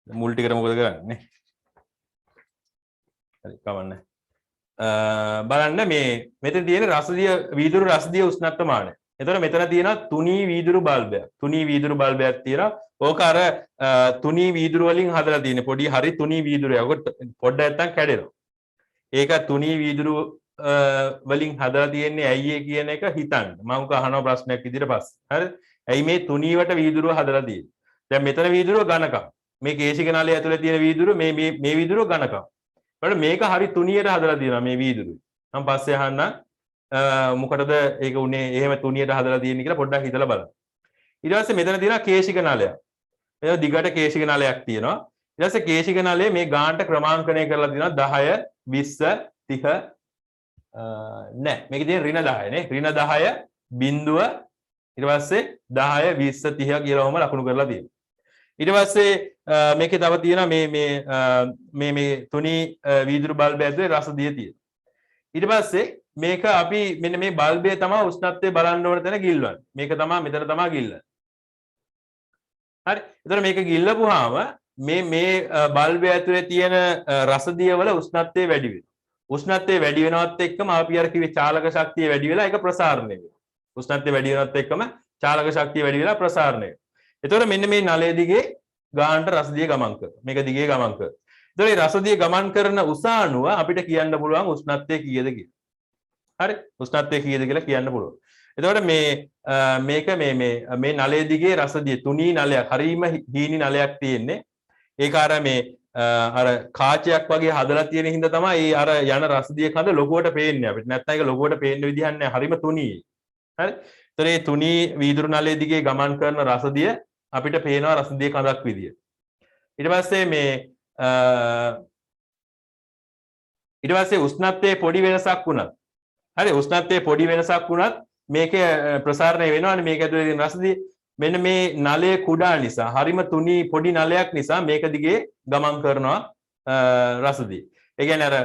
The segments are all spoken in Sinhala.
මුල් ටිකට මොකද කරන්නේ? හරි කවන්න. බලන්න මේ මෙතන තියෙන රසදිය වීදුරු රසදිය උෂ්ණත්වමානය. එතකොට මෙතන තියෙනවා තුනී වීදුරු බල්බයක්. තුනී වීදුරු බල්බයක් තියෙනවා. ඕක අර තුනී වීදුරු වලින් හදලා තියෙන පොඩි හරි තුනී වීදුරුයක්. ඔක පොඩ්ඩක් නැත්තම් කැඩෙනවා. ඒක තුනී වීදුරු වලින් හදලා තියෙන්නේ ඇයි කියන එක හිතන්න. මම උක අහනවා ප්‍රශ්නයක් විදිහට පස්සේ. හරිද? ඇයි මේ තුනීවට වීදුරුව හදලා තියෙන්නේ? දැන් මෙතන වීදුරුව ඝනකම්. මේ කේශික නාලය ඇතුලේ තියෙන වීදුරුව මේ වීදුරුව ඝනකම්. ඊට මේක හරි තුනියට හදලා තියෙනවා මේ වීදුරුව. මම පස්සේ අහන්නම් මොකටද ඒක උනේ එහෙම තුනියට හදලා තියෙන්නේ කියලා පොඩ්ඩක් හිතලා බලන්න. ඊට පස්සේ මෙතන තියෙනවා කේශික නාලයක්. ඒක දිගට කේශික නාලයක් තියෙනවා. ඊට පස්සේ කේශික නාලයේ මේ ගානට ක්‍රමාංකණය කරලා තියෙනවා 10 20 30 නෑ මේකේ තියෙන ඍණ 10 නේ. ඍණ 10 බිඳුව ඊට පස්සේ 10 20 30 කියලාම ලකුණු කරලා තියෙනවා. ඊට පස්සේ මේකේ තව තියෙනවා මේ තුනී වීදුරු බල්බය ඇතුලේ රසදිය තියෙනවා. ඊට පස්සේ මේක අපි මෙන්න මේ බල්බය තමයි උෂ්ණත්වය බලන්න ඕන තැන ගිල්වන්නේ. මේක තමයි මෙතන තමයි ගිල්ලන්නේ. හරි. එතකොට මේක ගිල්ලපුවාම මේ බල්බය ඇතුලේ තියෙන රසදිය වල උෂ්ණත්වය වැඩි වෙනවා. උෂ්ණත්වය වැඩි වෙනවත් එක්කම අපි අර කිව්වේ චාලක ශක්තිය වැඩි වෙලා ඒක ප්‍රසාරණය වෙනවා. උෂ්ණත්වය වැඩි වෙනවත් එක්කම චාලක ශක්තිය වැඩි වෙලා ප්‍රසාරණය වෙනවා. එතකොට මෙන්න මේ නලය දිගේ ගානට රසදිය ගමන් කරනවා. මේක දිගේ ගමන් කරනවා. එතකොට මේ රසදිය ගමන් කරන උස අණුව අපිට කියන්න පුළුවන් උෂ්ණත්වය කීයද කියලා. හරි? උෂ්ණත්වය කීයද කියලා කියන්න පුළුවන්. එතකොට මේක මේ නලය දිගේ රසදිය තුනී නලයක් හරීම හීනි නලයක් තියෙන්නේ. ඒක අර අර කාචයක් වගේ හදලා තියෙන හින්දා තමයි අර යන රසදිය කඳ ලොකුවට පේන්නේ අපිට. නැත්නම් ඒක ලොකුවට පේන්න විදිහක් නැහැ. හරීම තුනී. හරි? එතකොට මේ තුනී වීදුරු නලය දිගේ ගමන් කරන රසදිය අපිට පේනවා රසදිය කඳක් විදියට. ඊට පස්සේ උෂ්ණත්වයේ පොඩි වෙනසක් වුණත් හරි උෂ්ණත්වයේ පොඩි වෙනසක් වුණත් මේකේ ප්‍රසාරණය වෙනවනේ මේක ඇතුලේ තියෙන රසදිය. මෙන්න මේ නලය කුඩා නිසා හරිම තුනී පොඩි නලයක් නිසා මේක දිගේ ගමන් කරනවා රසදිය. ඒ කියන්නේ අර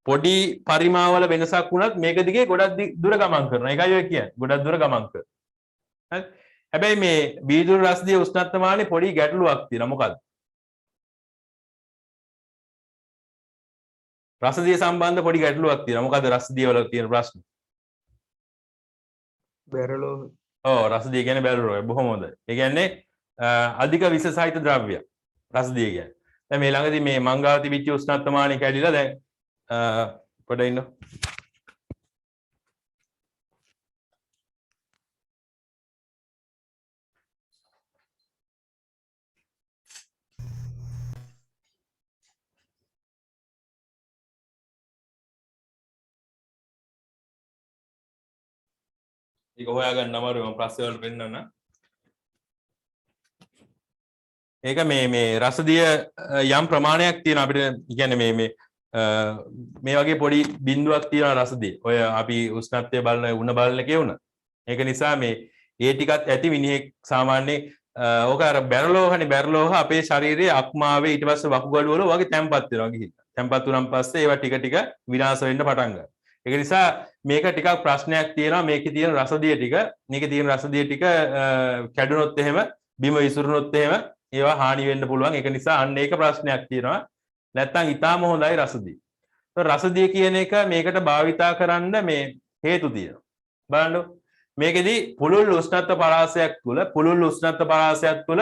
පොඩි පරිමාවල වෙනසක් වුණත් මේක දිගේ ගොඩක් දුර ගමන් කරනවා. ඒකයි ඔය කියන්නේ. ගොඩක් දුර ගමන් කරනවා. හරි. හැබැයි මේ වීදුරු රසදිය උෂ්ණත්වමානයේ පොඩි ගැටලුවක් තියෙනවා. මොකද්ද? රසදිය සම්බන්ධ පොඩි ගැටලුවක් තියෙනවා. මොකද්ද රසදිය වල තියෙන ප්‍රශ්නේ? බැරලෝ. ඔව් රසදිය කියන්නේ බැරලෝ. බොහොම හොඳයි. ඒ කියන්නේ අධික විස සහිත ද්‍රව්‍ය. රසදිය කියන්නේ. දැන් මේ ළඟදී මේ මංගාව තිබිච්ච උෂ්ණත්වමානය කැඩිලා දැන් පොඩ ඉන්න. ඒක හොයාගන්න අමාරුයි මම ප්‍රශ්න වලට පෙන්නන්න. ඒක මේ රසදිය යම් ප්‍රමාණයක් තියෙනවා අපිට කියන්නේ මේ වගේ පොඩි බිඳුවක් තියෙනවා රසදිය. ඔය අපි උෂ්ණත්වය බලන උණ බලන එකේ උණ. ඒක නිසා ඒ ටිකත් ඇති මිනිහෙක් සාමාන්‍ය ඕක අර බැරලෝහනේ බැරලෝහ අපේ ශරීරයේ අක්මාවේ ඊට පස්සේ වකුගඩු වල වගේ තැම්පත් වෙනවා ගිහිල්ලා. තැම්පත් වුණාන් පස්සේ ඒවා ටික ටික විනාශ වෙන්න පටන් ගන්නවා. ඒක නිසා මේක ටිකක් ප්‍රශ්නයක් තියෙනවා මේකේ තියෙන රසදිය ටික කැඩුනොත් එහෙම බිම විසිරුනොත් එහෙම ඒවා හානි වෙන්න පුළුවන්. ඒක නිසා අන්න ඒක ප්‍රශ්නයක් තියෙනවා. නැත්තම් ඊටාම හොඳයි රසදිය. රසදිය කියන එක මේකට භාවිතා කරන්න මේ හේතු තියෙනවා. බලන්න මේකෙදි පුළුල් උෂ්ණත්ව පරාසයක් තුල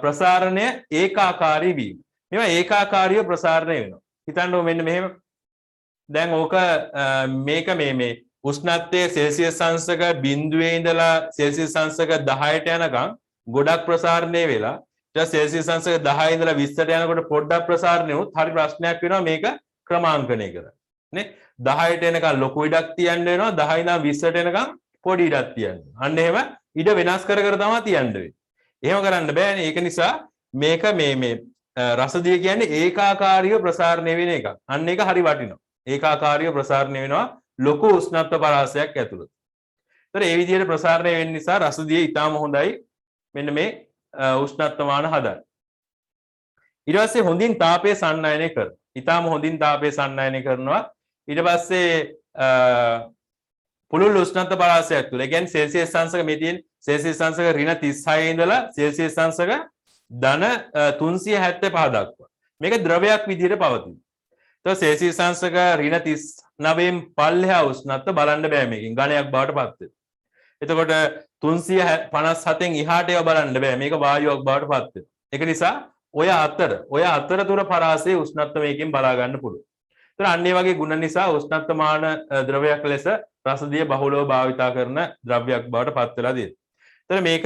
ප්‍රසාරණය ඒකාකාරී වීම. මේවා ඒකාකාරීව ප්‍රසාරණය වෙනවා. හිතන්න මෙන්න මෙහෙම දැන් ඕක මේක මේ උෂ්ණත්වයේ සෙල්සියස් අංශක 0 ඉඳලා සෙල්සියස් අංශක 10ට යනකම් ගොඩක් ප්‍රසාරණය වෙලා ඊට සෙල්සියස් අංශක 10 ඉඳලා 20ට යනකොට පොඩ්ඩක් ප්‍රසාරණය වුත් හරි ප්‍රශ්නයක් වෙනවා මේක ක්‍රමාංකණය කරන්න නේ 10ට එනකම් ලොකු ඉඩක් තියන්න වෙනවා 10 ඉඳලා 20ට එනකම් පොඩි ඉඩක් තියන්න. අන්න එහෙම ඉඩ වෙනස් කර තමයි තියන්න වෙන්නේ. එහෙම කරන්න බෑනේ. ඒක නිසා මේක මේ රසදිය කියන්නේ ඒකාකාරීව ප්‍රසාරණය වෙන එකක්. අන්න ඒක හරි වටිනවා. ඒකාකාරීව ප්‍රසාරණය වෙනවා ලොකු උෂ්ණත්ව පරාසයක් ඇතුළත. ඒතර ඒ විදිහට ප්‍රසාරණය වෙන්න නිසා රසදිය ඊටාම හොඳයි. මෙන්න මේ උෂ්ණත්වමාන හදන්න. ඊට පස්සේ හොඳින් තාපය සන්නයනය කරනවා. ඊටාම හොඳින් තාපය සන්නයනය කරනවා. ඊට පස්සේ පුළුල් උෂ්ණත්ව පරාසයක් තුළ. ඒ කියන්නේ සෙල්සියස් අංශක මේ තියෙන සෙල්සියස් අංශක ඍණ 36 ඉඳලා සෙල්සියස් අංශක ධන 375 දක්වා. මේක ද්‍රවයක් විදිහට පවතී. તો සෙල්සියස් අංශක ඍණ 39න් පල්ලෙහා උෂ්ණත්ව බලන්න බෑ මේකෙන් ඝනයක් බවට පත් වෙනවා. එතකොට 357න් එහාට ඒවා බලන්න බෑ මේක වායුවක් බවට පත් වෙනවා. ඒක නිසා ඔය අතරතුර පරාසයේ උෂ්ණත්ව මේකෙන් බලා ගන්න පුළුවන්. ඒතර අන්න ඒ වගේ ගුණ නිසා උෂ්ණත්වමාන ද්‍රවයක් ලෙස රසදිය බහුලව භාවිතා කරන ද්‍රව්‍යයක් බවට පත් වෙලා තියෙනවා. ඒතර මේක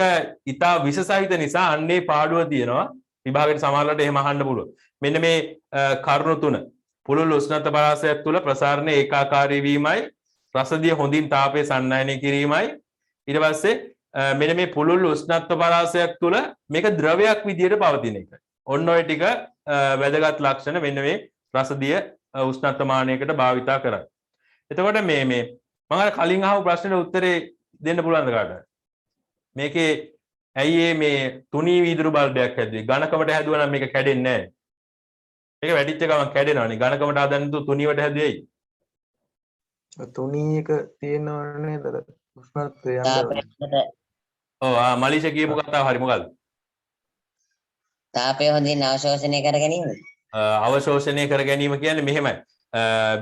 ඊටා විෂ සහිත නිසා අන්නේ පාඩුව තියෙනවා. විභාගයට සමහරවිට එහෙම අහන්න පුළුවන්. මෙන්න මේ කරුණු තුන පුළුල් උෂ්ණත්ව පරාසයක් තුළ ප්‍රසාරණය ඒකාකාරී වීමයි රසදිය හොඳින් තාපය සන්නායනය කිරීමයි ඊට පස්සේ මෙන්න මේ පුළුල් උෂ්ණත්ව පරාසයක් තුළ මේක ද්‍රවයක් විදියට පවතින එක. ඔන්න ඔය ටික වැදගත් ලක්ෂණ මෙන්න මේ රසදිය උෂ්ණත්වමානයකට භාවිතා කරන්නේ. එතකොට මේ මම අර කලින් අහපු ප්‍රශ්නෙට උත්තරේ දෙන්න පුළුවන්ද කාටද? මේකේ ඇයි මේ තුනී වීදුරු බල්බයක් හැදුවේ? ඝනකමට හැදුවා නම් මේක කැඩෙන්නේ නැහැ. මේක වැටිච්ච ගමන් කැඩෙනවනේ. ඝනකමට හදන්න තු තුනීවට හැදුවේ ඇයි? තුනී එක තියෙනව නේද? උෂ්ණත්වය යන්න. ඔව් මලීෂා කියපු කතාව හරි මොකද්ද? තාපය හොඳින් අවශෝෂණය කර ගැනීම. අවශෝෂණය කර ගැනීම කියන්නේ මෙහෙමයි.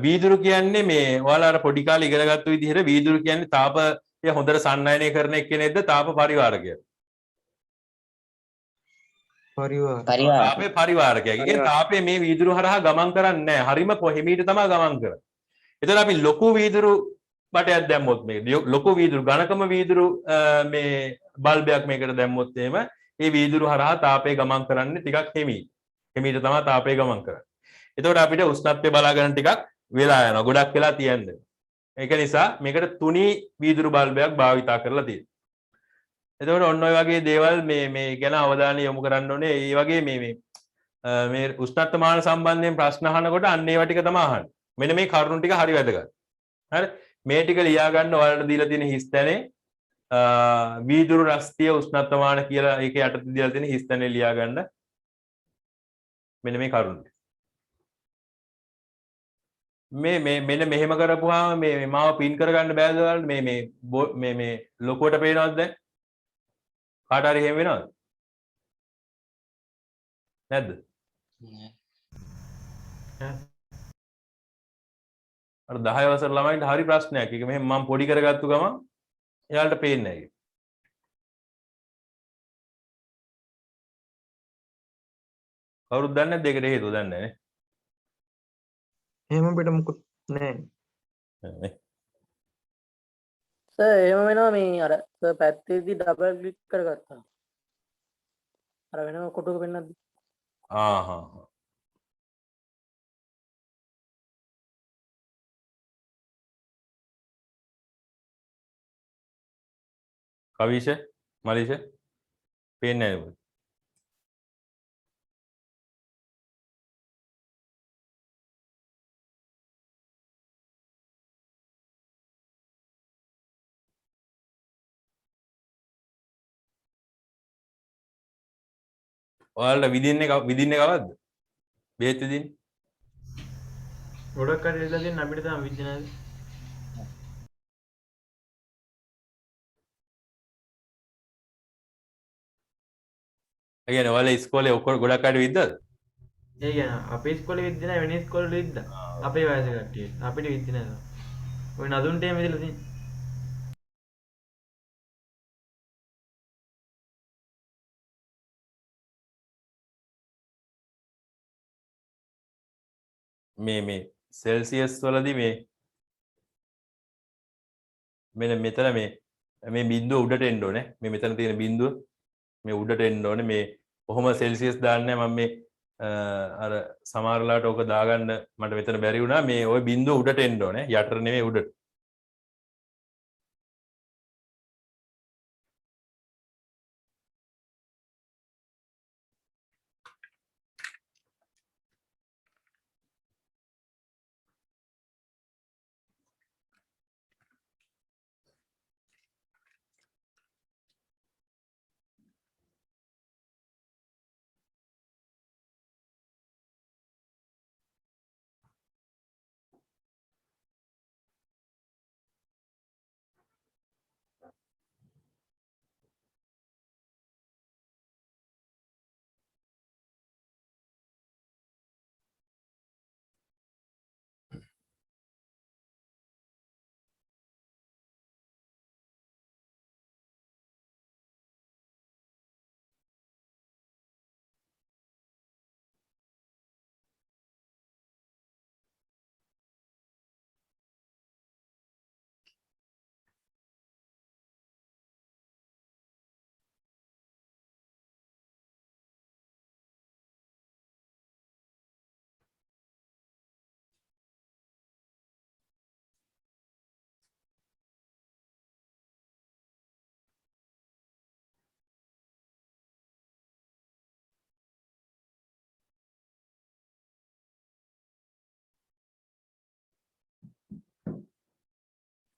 වීදුරු කියන්නේ මේ ඔයාලා අර පොඩි කාලේ ඉගෙනගත්තු විදිහට වීදුරු කියන්නේ තාපය හොඳට සන්නායනය කරන එක්කෙනෙක්ද තාප පරිවාරකයෙක්ද? තාපේ පරිවාරකයෙක්. ඒ කියන්නේ තාපේ මේ වීදුරු හරහා ගමන් කරන්නේ නැහැ. හරිම හිමීට තමයි ගමන් කරන්නේ. එතකොට අපි ලොකු වීදුරු බටයක් දැම්මොත් මේ ලොකු වීදුරු ඝනකම වීදුරු මේ බල්බයක් මේකට දැම්මොත් එහෙම ඒ වීදුරු හරහා තාපය ගමන් කරන්නේ ටිකක් හිමීට. හිමීට තමයි තාපය ගමන් කරන්නේ. එතකොට අපිට උෂ්ණත්වය බලා ගන්න ටිකක් වෙලා යනවා. ගොඩක් වෙලා තියන්නේ. ඒක නිසා මේකට තුනී වීදුරු බල්බයක් භාවිතා කරලා තියෙනවා. එතකොට ඔන්න ඔය වගේ දේවල් මේ ගැන අවධානය යොමු කරන්න ඕනේ. ඒ වගේ මේ උෂ්ණත්වමාන සම්බන්ධයෙන් ප්‍රශ්න අහනකොට අන්න ඒවා ටික තමයි අහන්නේ. මෙන්න මේ කරුණු ටික හරි වැදගත්. හරි? මේ ටික ලියා ගන්න ඔයාලට දීලා තියෙන හිස්තැනේ වීදුරු රස්තිය උෂ්ණත්වමාන කියලා ඒකේ යටතේ දීලා තියෙන හිස්තැනේ ලියා ගන්න. මෙන්න මේ කරුණු. මෙන්න මෙහෙම කරපුවාම මේ මාව පින් කරගන්න බෑද ඔයාලට මේ ලොකුවට පේනවද දැන්? කාට හරි එහෙම වෙනවද? නැද්ද? අර 10 වසර ළමයින්ට හරි ප්‍රශ්නයක්. ඒක මෙහෙම මම පොඩි කරගත්තු ගමන් එයාලට පේන්නේ නැහැ. කවුරුත් දන්නේ නැද්ද ඒකට හේතුව දන්නේ නැහැ නේ. එහෙම පිට මුකුත් නැහැ. සර් එහෙම වෙනවා මේ අර සර් පැත්තේදී ඩබල් ක්ලික් කරගත්තා. අර වෙනම කොටුක පෙන්නද්දි. කවිෂ මලීෂ පේන්නේ නැහැ. ඔයාලට විදින්නේ කවද්ද? බෙහෙත් විදින්නේ? ගොඩක් අය ඉඳලා තියෙන අපිට තමයි විද්‍ය නැහැ. ඒ කියන්නේ ඔයාලා ඉස්කෝලේ ඔක්කොම ගොඩක් අයට විද්දද? ඒ කියන්නේ අපේ ඉස්කෝලේ විද්‍ය නැහැ වෙන ඉස්කෝලේ විද්දා. අපේ වයස කට්ටියට. අපිට විද්‍ය නැහැ. ඔය නදුන්ට එහෙම ඉඳලා තියෙන්නේ. මේ සෙල්සියස් වලදී මෙන්න මෙතන මේ බිඳුව උඩට එන්න ඕනේ. මේ මෙතන තියෙන බිඳුව මේ උඩට එන්න ඕනේ. මේ කොහොම සෙල්සියස් දාන්නේ මම මේ අර සමහරලාට ඕක දාගන්න මට මෙතන බැරි වුණා. මේ ওই බිඳුව උඩට එන්න ඕනේ. යටට නෙමෙයි උඩට.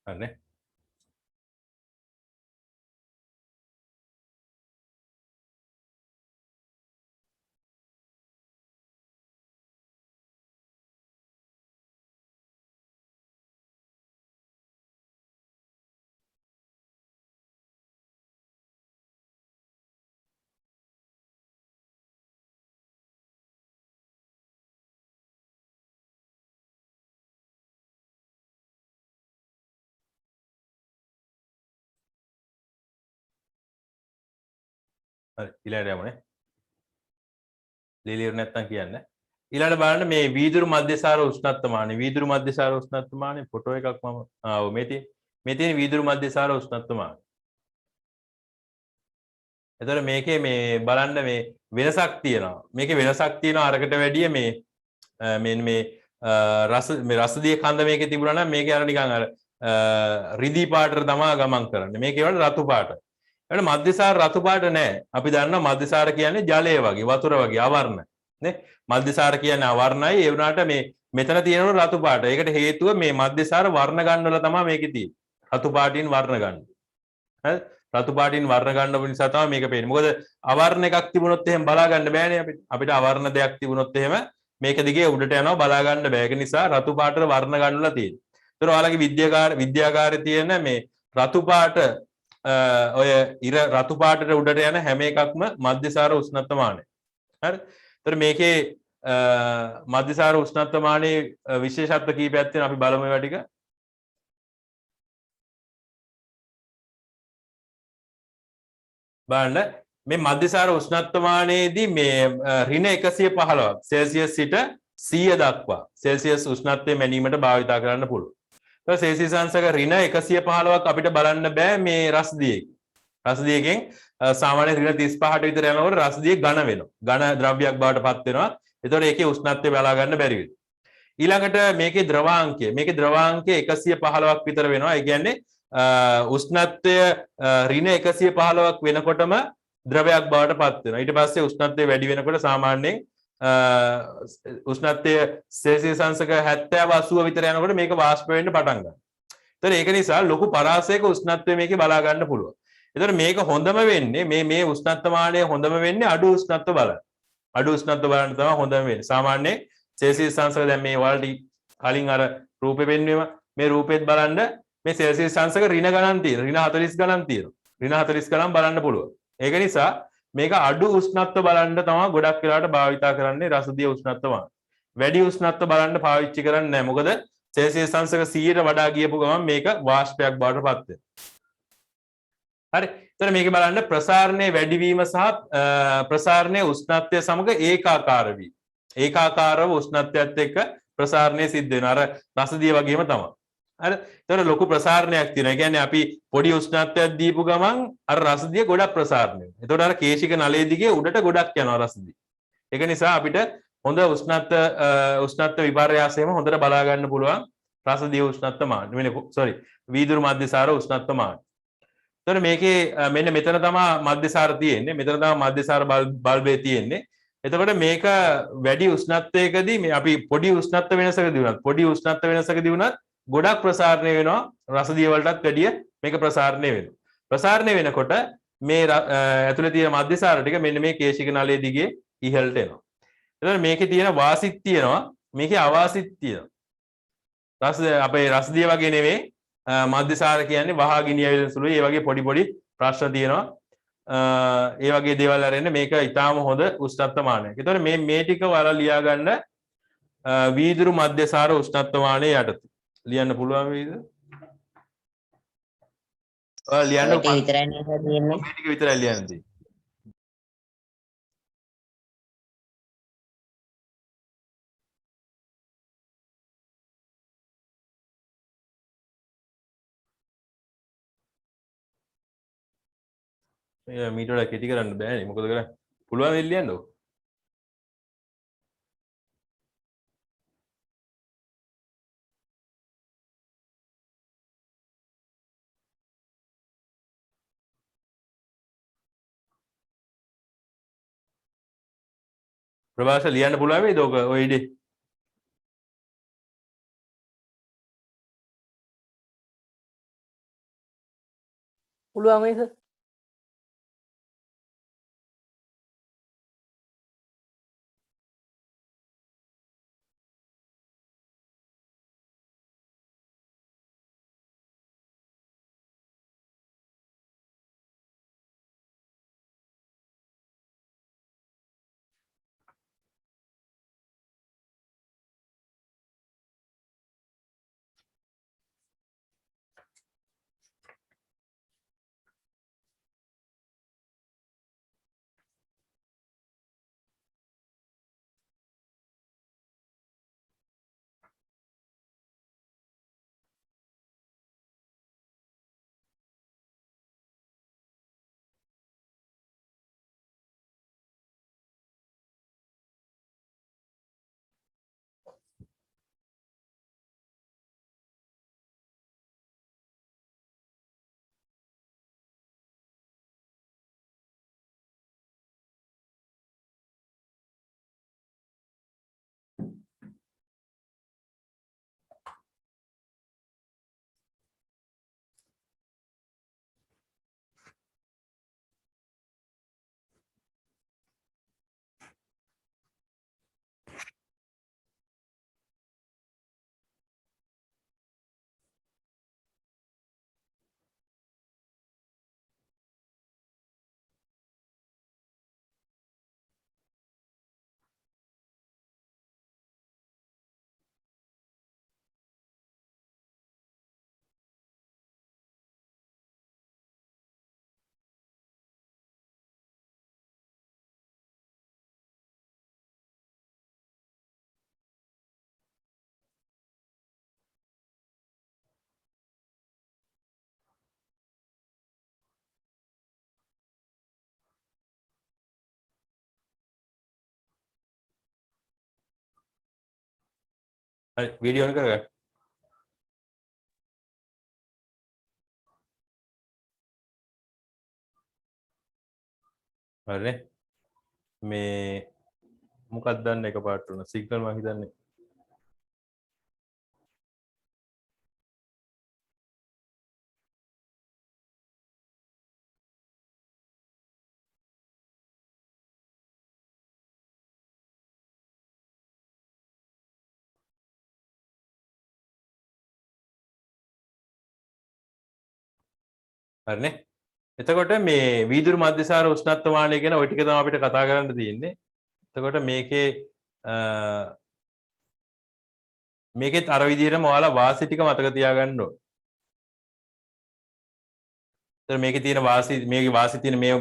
හරිනේ. හරි ඊළඟට යමුනේ. ලියලියර නැත්තම් කියන්න. ඊළඟට බලන්න මේ වීදුරු මධ්‍යසාර උෂ්ණත්වමානය. වීදුරු මධ්‍යසාර උෂ්ණත්වමානය ෆොටෝ එකක් මම ඔව් මේ තියෙන වීදුරු මධ්‍යසාර උෂ්ණත්වමානය. එතකොට මේකේ මේ බලන්න මේ වෙනසක් තියෙනවා. මේකේ වෙනසක් තියෙනවා අරකට වැඩිය මේ රසදිය කන්ද මේකේ තිබුණා නම් මේකේ අර නිකන් අර රිදී පාටට තමයි ගමන් කරන්නේ. මේකේ වල රතු පාට. ඒකට මධ්‍යසාර රතු පාට නැහැ. අපි දන්නවා මධ්‍යසාර කියන්නේ ජලය වගේ, වතුර වගේ අවර්ණ. නේ? මධ්‍යසාර කියන්නේ අවර්ණයි. ඒ වුණාට මේ මෙතන තියෙනවා රතු පාට. ඒකට හේතුව මේ මධ්‍යසාර වර්ණ ගන්නවල තමයි මේකේ තියෙන්නේ. රතු පාටින් වර්ණ ගන්න. හරි? රතු පාටින් වර්ණ ගන්න නිසා තමයි මේක පේන්නේ. මොකද අවර්ණ එකක් තිබුණොත් එහෙම බලා ගන්න බෑනේ අපිට. අපිට අවර්ණ දෙයක් තිබුණොත් එහෙම මේක දිගේ උඩට යනවා බලා ගන්න බෑ. ඒක නිසා රතු පාටට වර්ණ ගන්නලා තියෙනවා. ඒතර ඔයාලගේ විද්‍යාගාරේ තියෙන මේ රතු පාට ඔය ඉර රතු පාටට උඩට යන හැම එකක්ම මධ්‍යසාර උෂ්ණත්වමානය. හරි? ඒතර මේකේ මධ්‍යසාර උෂ්ණත්වමානයේ විශේෂත්ව කීපයක් තියෙනවා. අපි බලමු ඒවා ටික. බලන්න මේ මධ්‍යසාර උෂ්ණත්වමානයේදී මේ ඍණ 115ක් සෙල්සියස් සිට 100 දක්වා සෙල්සියස් උෂ්ණත්වය මැනීමට භාවිතා කරන්න පුළුවන්. ඒක සෙල්සියස් අංශක ඍණ 115ක් අපිට බලන්න බෑ මේ රසදියේකින්. රසදියකින් සාමාන්‍ය ඍණ 35ට විතර යනකොට රසදිය ඝන වෙනවා. ඝන ද්‍රව්‍යයක් බවට පත් වෙනවා. ඒතකොට ඒකේ උෂ්ණත්වය බලා ගන්න බැරි වෙනවා. ඊළඟට මේකේ ද්‍රවාංකය 115ක් විතර වෙනවා. ඒ කියන්නේ උෂ්ණත්වය ඍණ 115ක් වෙනකොටම ද්‍රවයක් බවට පත් වෙනවා. ඊට පස්සේ උෂ්ණත්වය වැඩි වෙනකොට සාමාන්‍යයෙන් උෂ්ණත්වය සෙල්සියස් අංශක 70 80 විතර යනකොට මේක වාෂ්ප වෙන්න පටන් ගන්නවා. ඒතර ඒක නිසා ලොකු පරාසයක උෂ්ණත්වය මේකේ බලා ගන්න පුළුවන්. ඒතර මේක හොඳම වෙන්නේ මේ උෂ්ණත්වමානය හොඳම වෙන්නේ අඩු උෂ්ණත්ව බලන්න. අඩු උෂ්ණත්ව බලන්න තමයි හොඳම වෙන්නේ. සාමාන්‍යයෙන් සෙල්සියස් අංශක දැන් මේ වලට කලින් අර රූපේ පෙන්වීම මේ රූපෙත් බලන්න මේ සෙල්සියස් අංශක ඍණ ගණන් තියෙනවා. ඍණ 40 ගණන් තියෙනවා. ඍණ 40 ගණන් බලන්න පුළුවන්. ඒක නිසා මේක අඩු උෂ්ණත්ව බලන්න තමයි ගොඩක් වෙලාවට භාවිතා කරන්නේ රසදිය උෂ්ණත්වමානය. වැඩි උෂ්ණත්ව බලන්න පාවිච්චි කරන්නේ නැහැ. මොකද සෙල්සියස් අංශක 100ට වඩා ගියපු ගමන් මේක වාෂ්පයක් බවට පත් වෙනවා. හරි. එතන මේක බලන්න ප්‍රසාරණයේ වැඩිවීම සහ ප්‍රසාරණයේ උෂ්ණත්වය සමග ඒකාකාර වීම. ඒකාකාරව උෂ්ණත්වයත් එක්ක ප්‍රසාරණය සිද්ධ වෙනවා. අර රසදිය වගේම තමයි. හරි. ඒතර ලොකු ප්‍රසාරණයක් තියෙනවා. ඒ කියන්නේ අපි පොඩි උෂ්ණත්වයක් දීපු ගමන් අර රසදිය ගොඩක් ප්‍රසාරණය වෙනවා. ඒතකොට අර කේශික නලයේ දිගේ උඩට ගොඩක් යනවා රසදිය. ඒක නිසා අපිට හොඳ උෂ්ණත්ව විපර්යාසයම හොඳට බලා ගන්න පුළුවන් රසදිය උෂ්ණත්වමානය. වීදුරු මධ්‍යසාර උෂ්ණත්වමානය. එතකොට මේකේ මෙන්න මෙතන තමයි මධ්‍යසාර තියෙන්නේ. මෙතන තමයි මධ්‍යසාර බල්බේ තියෙන්නේ. එතකොට මේක වැඩි උෂ්ණත්වයකදී මේ අපි පොඩි උෂ්ණත්ව වෙනසකදී වුණත් ගොඩක් ප්‍රසාරණය වෙනවා රසදිය වලටත් වැඩිය මේක ප්‍රසාරණය වෙනවා. ප්‍රසාරණය වෙනකොට මේ ඇතුලේ තියෙන මධ්‍යසාර ටික මෙන්න මේ කේශික නලයේ දිගේ ඉහළට එනවා. එතකොට මේකේ තියෙන වාසිත් තියෙනවා, මේකේ අවාසිත් තියෙනවා. අපේ රසදිය වගේ නෙමෙයි මධ්‍යසාර කියන්නේ වහා ගිනි ඇවිදින සුළුයි. ඒ වගේ පොඩි ප්‍රශ්න තියෙනවා. ඒ වගේ දේවල් අරගෙන මේක ඊටාම හොඳ උෂ්ණත්වමානයක්. ඒතකොට මේ ටික ඔයාලා ලියා ගන්න වීදුරු මධ්‍යසාර උෂ්ණත්වමානයේ යටතේ ලියන්න පුළුවන් වේද? ඔයාලා ලියන්න විතරයි නේද තියෙන්නේ? මේ ටික විතරයි ලියන්න තියෙන්නේ. මීට වඩා කෙටි කරන්න බෑනේ. මොකද කරන්නේ? පුළුවන් වෙයි ලියන්නකො. ප්‍රභාෂ ලියන්න පුළුවන් වේද ඔක ඔය ඉඩේ? පුළුවන් වෙයි සර්. හරි වීඩියෝ එක කරගන්න. හරිනේ. මේ මොකක්ද දන්න එකපාරට උන සිග්නල් මම හිතන්නේ. හරිනේ. එතකොට මේ වීදුරු මධ්‍යසාර උෂ්ණත්වමානය ගැන ওই ටික තමයි අපිට කතා කරන්න තියෙන්නේ. එතකොට මේකෙත් අර විදිහටම ඔයාලා වාසි ටික මතක තියාගන්න ඕන. එතකොට මේකේ තියෙන වාසි තියෙන මේ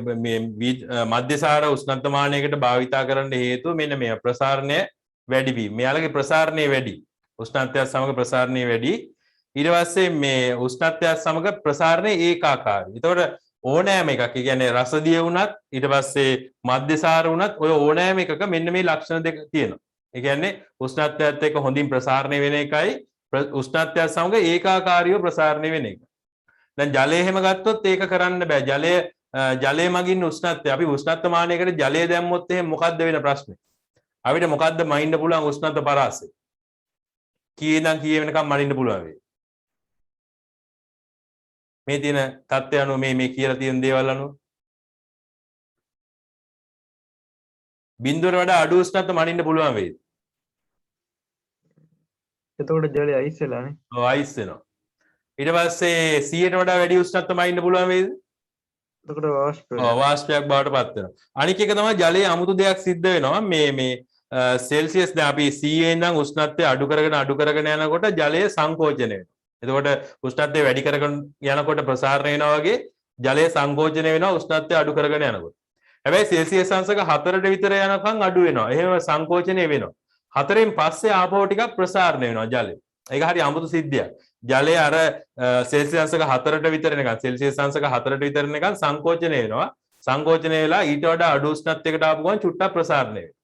මධ්‍යසාර උෂ්ණත්වමානයකට භාවිතා කරන්න හේතුව මෙන්න මේ ප්‍රසාරණය වැඩි වීම. මෙයාලගේ ප්‍රසාරණය වැඩි. උෂ්ණත්වයත් සමග ප්‍රසාරණය වැඩි. ඊට පස්සේ මේ උෂ්ණත්වයත් සමග ප්‍රසාරණය ඒකාකාරයි. එතකොට ඕනෑම එකක්, ඒ කියන්නේ රසදිය වුණත් ඊට පස්සේ මධ්‍යසාර වුණත් ඔය ඕනෑම එකක මෙන්න මේ ලක්ෂණ දෙක තියෙනවා. ඒ කියන්නේ උෂ්ණත්වයත් එක්ක හොඳින් ප්‍රසාරණය වෙන එකයි උෂ්ණත්වයත් සමග ඒකාකාරීව ප්‍රසාරණය වෙන එක. දැන් ජලය එහෙම ගත්තොත් ඒක කරන්න බෑ. ජලය මගින් උෂ්ණත්වය අපි උෂ්ණත්වමානයකට ජලය දැම්මොත් එහෙම මොකද්ද වෙන ප්‍රශ්නේ? අපිට මොකද්ද මනින්න පුළුවන් උෂ්ණත්ව පරාසය? කී ඉඳන් කී වෙනකම් මනින්න පුළුවන් වෙයි? මේ තියෙන தත්ත්වය අනුව මේ කියලා තියෙන දේවල් අනුව බිඳුවට වඩා අඩු උෂ්ණත්ව මනින්න පුළුවන් වෙයි. එතකොට ජලය අයිස් වෙලානේ. ඔව් අයිස් වෙනවා. ඊට පස්සේ 100ට වඩා වැඩි උෂ්ණත්ව මනින්න පුළුවන් වෙයිද? එතකොට වාෂ්ප. ඔව් වාෂ්පයක් බවට පත් වෙනවා. අනික එක තමයි ජලයේ අමුතු දෙයක් සිද්ධ වෙනවා. මේ සෙල්සියස් දැන් අපි 100 ඉඳන් උෂ්ණත්වය අඩු කරගෙන යනකොට ජලය සංකෝචනය වෙනවා. එතකොට උෂ්ණත්වය වැඩි කරගෙන යනකොට ප්‍රසාරණය වෙනවා වගේ ජලය සංකෝචනය වෙනවා උෂ්ණත්වය අඩු කරගෙන යනකොට. හැබැයි සෙල්සියස් අංශක 4ට විතර යනකම් අඩු වෙනවා. එහෙම සංකෝචනය වෙනවා. 4න් පස්සේ ආපහු ටිකක් ප්‍රසාරණය වෙනවා ජලය. ඒක හරි අමුතු සිද්ධියක්. ජලය අර සෙල්සියස් අංශක 4ට විතර එනකම් සෙල්සියස් අංශක 4ට විතර එනකම් සංකෝචනය වෙනවා. සංකෝචනය වෙලා ඊට වඩා අඩු උෂ්ණත්වයකට ආපු ගමන් චුට්ටක් ප්‍රසාරණය වෙනවා.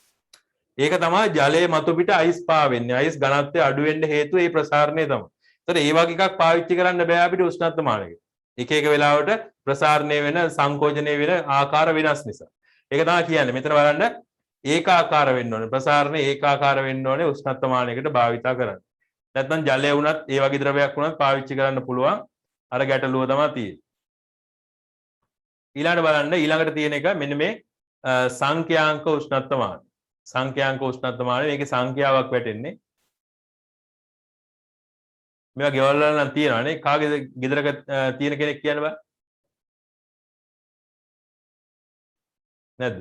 ඒක තමයි ජලයේ මතු පිට අයිස් පාවෙන්නේ. අයිස් ඝනත්වය අඩු වෙන්න හේතුව ඒ ප්‍රසාරණය තමයි. ඒතර ඒ වගේ එකක් පාවිච්චි කරන්න බෑ අපිට උෂ්ණත්වමානයක. එක වෙලාවට ප්‍රසාරණය වෙන සංකෝචනය වෙන ආකාර වෙනස් නිසා. ඒක තමයි කියන්නේ. මෙතන බලන්න ඒකාකාර වෙන්න ඕනේ. ප්‍රසාරණය ඒකාකාර වෙන්න ඕනේ උෂ්ණත්වමානයකට භාවිතා කරන්න. නැත්නම් ජලය වුණත් ඒ වගේ ද්‍රවයක් වුණත් පාවිච්චි කරන්න පුළුවන්. අර ගැටලුව තමයි තියෙන්නේ. ඊළඟට බලන්න ඊළඟට තියෙන එක මෙන්න මේ සංඛ්‍යාංක උෂ්ණත්වමාන. සංඛ්‍යාංක උෂ්ණත්වමාන මේකේ සංඛ්‍යාවක් වැටෙන්නේ. මේවා ගෙවල් වල නම් තියෙනවානේ. කාගේද ගෙදරක තියෙන කෙනෙක් කියන්න බෑ. නැද්ද?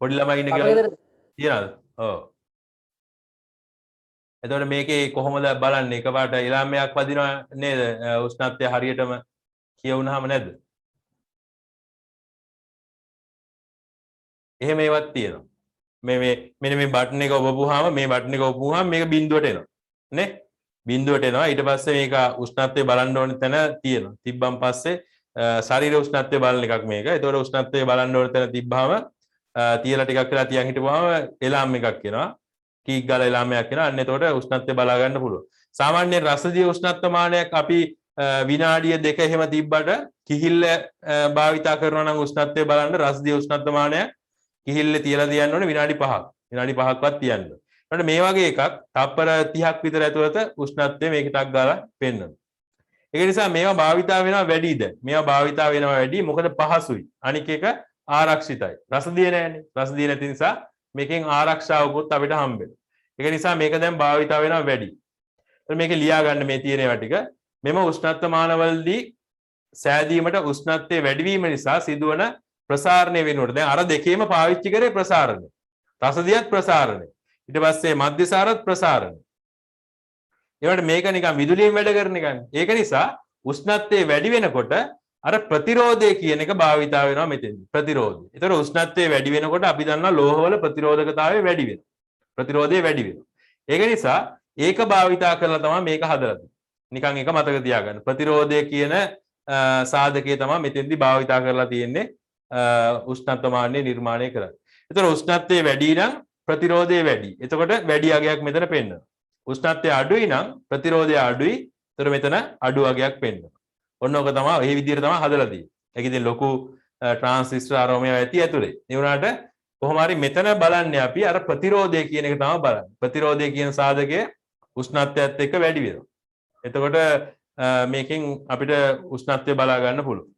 පොඩි ළමයි ඉන්න ගෙවල් තියනවාද? ඔව්. එතකොට මේකේ කොහොමද බලන්නේ? එකපාරට ඉලාමයක් වදිනවා නේද? උෂ්ණත්වය හරියටම කියවුනහම නැද්ද? එහෙම ඒවත් තියෙනවා. මෙන්න මේ බටන් එක ඔබපුවාම මේ බටන් එක ඔබපුවාම මේක බිඳුවට එනවා. නේ? බිඳුවට එනවා. ඊට පස්සේ මේක උෂ්ණත්වය බලන්න ඕන තැන තියෙනවා. තිබ්බන් පස්සේ ශරීර උෂ්ණත්වය බලන එකක් මේක. ඒතකොට උෂ්ණත්වය බලන්න ඕන තැන තිබ්බහම තියලා ටිකක් වෙලා තියන් හිටපුවාම එලාම් එකක් එනවා. කීක් ගාලා එලාමයක් එනවා. අන්න එතකොට උෂ්ණත්වය බලා ගන්න පුළුවන්. සාමාන්‍ය රසදිය උෂ්ණත්වමානයක් අපි විනාඩිය 2 එහෙම තිබ්බට කිහිල්ල භාවිතා කරනවා නම් උෂ්ණත්වය බලන්න රසදිය උෂ්ණත්වමානයක් කිහිල්ලේ තියලා තියන්න ඕනේ විනාඩි 5ක්. විනාඩි 5ක්වත් තියන්න. ඊට මේ වගේ එකක් තප්පර 30ක් විතර ඇතුළත උෂ්ණත්වය මේකටක් ගාලා පෙන්වනවා. ඒක නිසා මේවා භාවිතා වෙනවා වැඩි දැන්. මේවා භාවිතා වෙනවා වැඩි මොකද පහසුයි. අනික එක ආරක්ෂිතයි. රසදිය නැහැනේ. රසදිය නැති නිසා මේකෙන් ආරක්ෂාවකුත් අපිට හම්බෙනවා. ඒක නිසා මේක දැන් භාවිතා වෙනවා වැඩි. මේක ලියා ගන්න මේ තියෙන ඒවා ටික. මෙම උෂ්ණත්වමානවලදී සෑදීමට උෂ්ණත්වයේ වැඩිවීම නිසා සිදුවන ප්‍රසාරණය වෙනකොට දැන් අර දෙකේම පාවිච්චි කරේ ප්‍රසාරණය. රසදියත් ප්‍රසාරණය. ඊට පස්සේ මධ්‍යසාරත් ප්‍රසාරණය. ඒවට මේක නිකන් විදුලියෙන් වැඩ කරන එකනේ. ඒක නිසා උෂ්ණත්වයේ වැඩි වෙනකොට අර ප්‍රතිරෝධය කියන එක භාවිතා වෙනවා මෙතෙන්දී. ප්‍රතිරෝධය. ඒතර උෂ්ණත්වයේ වැඩි වෙනකොට අපි දන්නවා ලෝහවල ප්‍රතිරෝධකතාවය වැඩි වෙනවා. ප්‍රතිරෝධය වැඩි වෙනවා. ඒක නිසා ඒක භාවිතා කරලා තමයි මේක හදලා තියෙන්නේ. නිකන් එක මතක තියාගන්න. ප්‍රතිරෝධය කියන සාධකය තමයි මෙතෙන්දී භාවිතා කරලා තියෙන්නේ උෂ්ණත්වමානය නිර්මාණය කරන්නේ. ඒතර උෂ්ණත්වයේ වැඩි නම් ප්‍රතිරෝධය වැඩි. එතකොට වැඩි අගයක් මෙතන පෙන්වනවා. උෂ්ණත්වය අඩුයි නම් ප්‍රතිරෝධය අඩුයි. ඒතර මෙතන අඩු අගයක් පෙන්වනවා. ඔන්න ඔක තමයි මේ විදිහට තමයි හදලා තියෙන්නේ. ඒක ඉතින් ලොකු ට්‍රාන්සිස්ටර් ආරෝමය ඇති ඇතුලේ. ඒ වුණාට කොහොම හරි මෙතන බලන්නේ අපි අර ප්‍රතිරෝධය කියන එක තමයි බලන්නේ. ප්‍රතිරෝධය කියන සාධකය උෂ්ණත්වයත් එක්ක වැඩි වෙනවා. එතකොට මේකෙන් අපිට උෂ්ණත්වය බලා ගන්න පුළුවන්.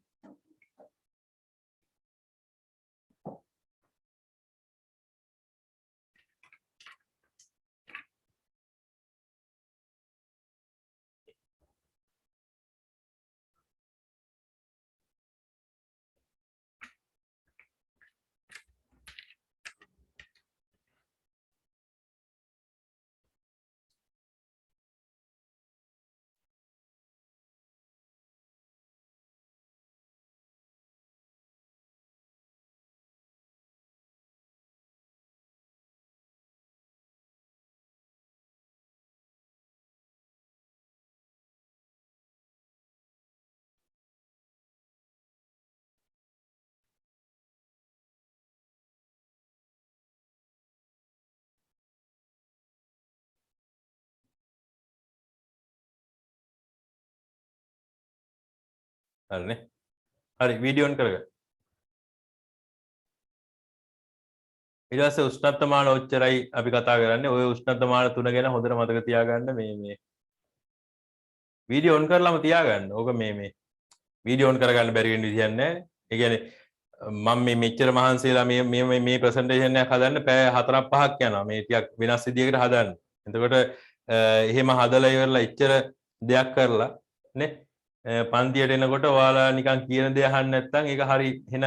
හරිනේ. හරි වීඩියෝ ඔන් කරගන්න. ඊට පස්සේ උෂ්ණත්වමාන ඔච්චරයි අපි කතා කරන්නේ. ওই උෂ්ණත්වමාන තුන ගැන හොඳට මතක තියාගන්න මේ වීඩියෝ ඔන් කරලාම තියාගන්න. ඕක මේ වීඩියෝ ඔන් කරගන්න බැරි වෙන විදියක් නැහැ. ඒ කියන්නේ මම මේ මෙච්චර මහන්සියලා මේ ප්‍රසන්ටේෂන් එකක් හදන්න පැය 4-5ක් යනවා. මේ ටිකක් වෙනස් විදියකට හදන්න. එතකොට එහෙම හදලා ඉවරලා එච්චර දෙයක් කරලා නේ පන්තියට එනකොට ඔයාලා නිකන් කියන දේ අහන්න නැත්නම් ඒක හරි එන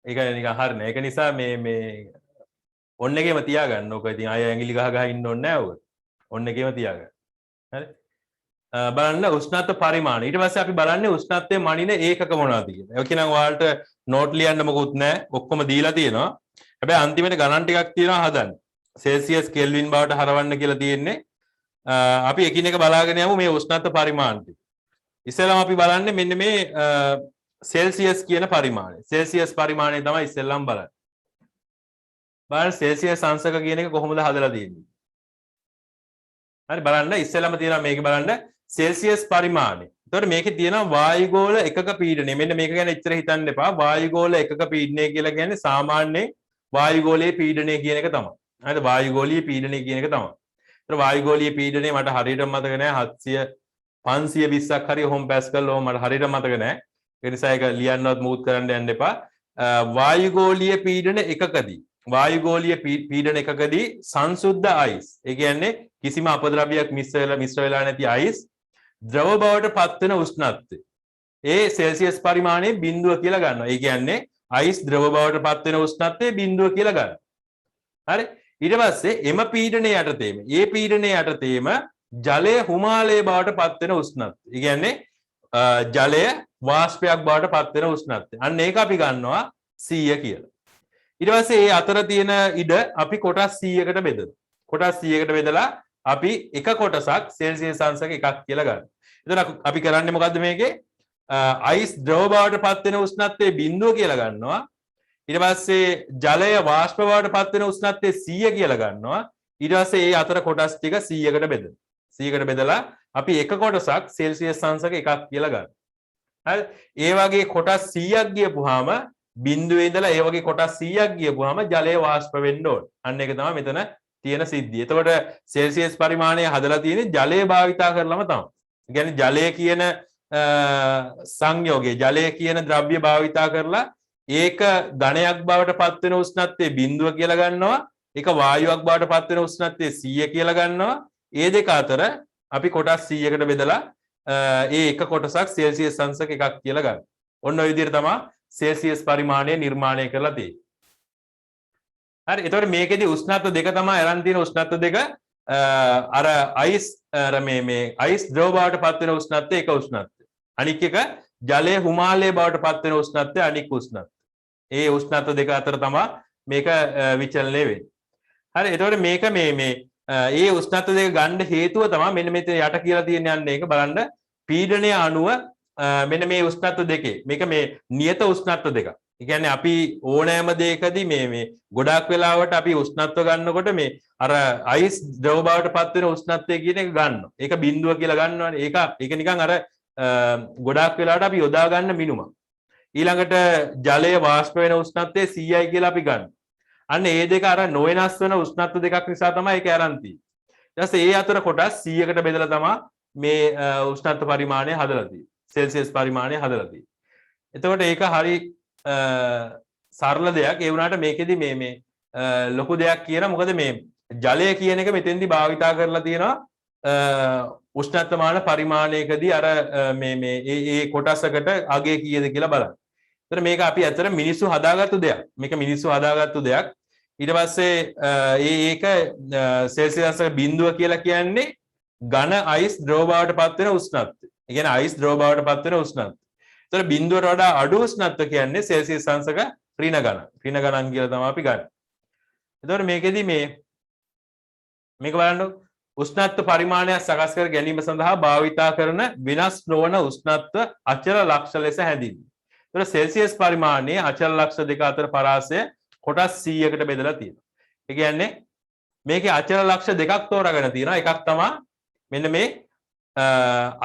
ඒක නිකන් හරි නෑ. ඒක නිසා මේ ඔන්න එකේම තියාගන්න. ඕක ඉතින් අය ඇඟිලි ගහ ගහ ඉන්න ඕනේ නෑ ඕක. ඔන්න එකේම තියාගන්න. හරි. බලන්න උෂ්ණත්ව පරිමාණ. ඊට පස්සේ අපි බලන්නේ උෂ්ණත්වයේ මනින ඒකක මොනවද කියලා. ඒක නම් ඔයාලට නෝට් ලියන්න මොකුත් නෑ. ඔක්කොම දීලා තියෙනවා. හැබැයි අන්තිමට ගණන් ටිකක් තියෙනවා හදන්න. සෙල්සියස් කෙල්වින් බවට හරවන්න කියලා තියෙන්නේ. අපි එකිනෙක බලාගෙන යමු මේ උෂ්ණත්ව පරිමාණ ටික. ඉස්සෙල්ලාම අපි බලන්නේ මෙන්න මේ සෙල්සියස් කියන පරිමාණය. සෙල්සියස් පරිමාණය තමයි ඉස්සෙල්ලාම බලන්නේ. බලන්න සෙල්සියස් අංශක කියන එක කොහොමද හදලා තියෙන්නේ. හරි බලන්න ඉස්සෙල්ලාම තියෙනවා මේක බලන්න සෙල්සියස් පරිමාණය. එතකොට මේකේ තියෙනවා වායුගෝල එකක පීඩනය. මෙන්න මේක ගැන එච්චර හිතන්න එපා. වායුගෝල එකක පීඩනය කියලා කියන්නේ සාමාන්‍ය වායුගෝලයේ පීඩනය කියන එක තමයි. හරිද? වායුගෝලීය පීඩනය කියන එක තමයි. ඒතර වායුගෝලීය පීඩනය මට හරියට මතක නෑ 520ක් හරි හෝම් පැස්කල් ඕම මට හරියට මතක නෑ. ඒ නිසා ඒක ලියන්නවත් මුකුත් කරන්න යන්න එපා. වායුගෝලීය පීඩන එකකදී පීඩන එකකදී සංසුද්ධ අයිස්, ඒ කියන්නේ කිසිම අපද්‍රව්‍යයක් මිශ්‍ර වෙලා නැති අයිස් ද්‍රව බවට පත් වෙන උෂ්ණත්වය ඒ සෙල්සියස් පරිමාණය 0 කියලා ගන්නවා. ඒ කියන්නේ අයිස් ද්‍රව බවට පත් වෙන උෂ්ණත්වය 0 කියලා ගන්නවා. හරි. ඊට පස්සේ එම පීඩනයේ යටතේම ජලය හුමාලයේ බවට පත් වෙන උෂ්ණත්වය. ඒ කියන්නේ ජලය වාෂ්පයක් බවට පත් වෙන උෂ්ණත්වය. අන්න ඒක අපි ගන්නවා 100 කියලා. ඊට පස්සේ මේ අතර තියෙන ඉඩ අපි කොටස් 100කට බෙදනවා. කොටස් 100කට බෙදලා අපි එක කොටසක් සෙල්සියස් අංශක 1ක් කියලා ගන්නවා. එතන අපි කරන්නේ මොකද්ද මේකේ? අයිස් ද්‍රව බවට පත් වෙන උෂ්ණත්වය 0 කියලා ගන්නවා. ඊට පස්සේ ජලය වාෂ්ප බවට පත් වෙන උෂ්ණත්වය 100 කියලා ගන්නවා. ඊට පස්සේ මේ අතර කොටස් ටික 100කට බෙදනවා. 100කට බෙදලා අපි එක කොටසක් සෙල්සියස් අංශක 1ක් කියලා ගන්නවා. හරි. ඒ වගේ කොටස් 100ක් ගියපුවාම බිඳුවේ ඉඳලා ඒ වගේ කොටස් 100ක් ගියපුවාම ජලය වාෂ්ප වෙන්න ඕන. අන්න ඒක තමයි මෙතන තියෙන සිද්ධිය. එතකොට සෙල්සියස් පරිමාණය හදලා තියෙන්නේ ජලය භාවිතා කරලම තමයි. ඒ කියන්නේ ජලය කියන සංයෝගය, ජලය කියන ද්‍රව්‍ය භාවිතා කරලා ඒක ඝනයක් බවට පත් වෙන උෂ්ණත්වය 0 කියලා ගන්නවා. ඒක වායුවක් බවට පත් වෙන උෂ්ණත්වය 100 කියලා ගන්නවා. ඒ දෙක අතර අපි කොටස් 100කට බෙදලා ඒ එක කොටසක් සෙල්සියස් අංශක 1ක් කියලා ගන්නවා. ඔන්න ඔය විදිහට තමයි සෙල්සියස් පරිමාණය නිර්මාණය කරලා තියෙන්නේ. හරි. එතකොට මේකෙදි උෂ්ණත්ව දෙක තමයි අරන් තියෙන උෂ්ණත්ව දෙක. අර අයිස් මේ අයිස් ද්‍රව බවට පත් වෙන උෂ්ණත්වය එක උෂ්ණත්වය. අනික් එක ජලය හුමාලයේ බවට පත් වෙන උෂ්ණත්වය අනික් උෂ්ණත්වය. ඒ උෂ්ණත්ව දෙක අතර තමයි මේක විචලනය වෙන්නේ. හරි. එතකොට මේක ඒ උෂ්ණත්ව දෙක ගන්න හේතුව තමයි මෙන්න මෙතන යට කියලා තියෙන යන්නේ ඒක බලන්න. පීඩනය අණුව මෙන්න මේ උෂ්ණත්ව දෙකේ මේක මේ නියත උෂ්ණත්ව දෙක. ඒ කියන්නේ අපි ඕනෑම දෙයකදී මේ ගොඩාක් වෙලාවට අපි උෂ්ණත්ව ගන්නකොට මේ අර අයිස් ද්‍රව බවට පත් වෙන උෂ්ණත්වය කියන එක ගන්නවා. ඒක 0 කියලා ගන්නවනේ. ඒක නිකන් අර ගොඩාක් වෙලාවට අපි යොදා ගන්න මිනුමක්. ඊළඟට ජලය වාෂ්ප වෙන උෂ්ණත්වය 100යි කියලා අපි ගන්නවා. අන්න ඒ දෙක අර නොවෙනස් වෙන උෂ්ණත්ව දෙකක් නිසා තමයි ඒක අරන් තියෙන්නේ. ඊට පස්සේ ඒ අතර කොටස් 100කට බෙදලා තමයි මේ උෂ්ණත්ව පරිමාණය හදලා තියෙන්නේ. සෙල්සියස් පරිමාණය හදලා තියෙන්නේ. එතකොට ඒක හරි සරල දෙයක්. ඒ වුණාට මේකෙදි මේ ලොකු දෙයක් කියන මොකද මේ ජලය කියන එක මෙතෙන්දි භාවිතා කරලා තියෙනවා උෂ්ණත්වමාන පරිමාණයකදී අර මේ කොටසකට අගය කීයද කියලා බලන්න. එතන මේක අපි ඇත්තට මිනිස්සු හදාගත්තු දෙයක්. මේක මිනිස්සු හදාගත්තු දෙයක්. ඊට පස්සේ ඒක සෙල්සියස් 0 කියලා කියන්නේ ඝන අයිස් ද්‍රව බවට පත් වෙන උෂ්ණත්වය. ඒ කියන්නේ අයිස් ද්‍රව බවට පත් වෙන උෂ්ණත්වය. එතන 0ට වඩා අඩු උෂ්ණත්වය කියන්නේ සෙල්සියස් අංශක ඍණ ගණන්. ඍණ ගණන් කියලා තමයි අපි ගන්න. එතකොට මේකෙදි මේක බලන්න උෂ්ණත්ව පරිමාණයක් සකස් කර ගැනීම සඳහා භාවිතා කරන වෙනස් නොවන උෂ්ණත්ව අචල ලක්ෂ ලෙස හැඳින්වේ. එතකොට සෙල්සියස් පරිමාණයේ අචල ලක්ෂ දෙක අතර පරාසය කොටස් 100කට බෙදලා තියෙනවා. ඒ කියන්නේ මේකේ අචල ලක්ෂ දෙකක් තෝරාගෙන තියෙනවා. එකක් තමයි මෙන්න මේ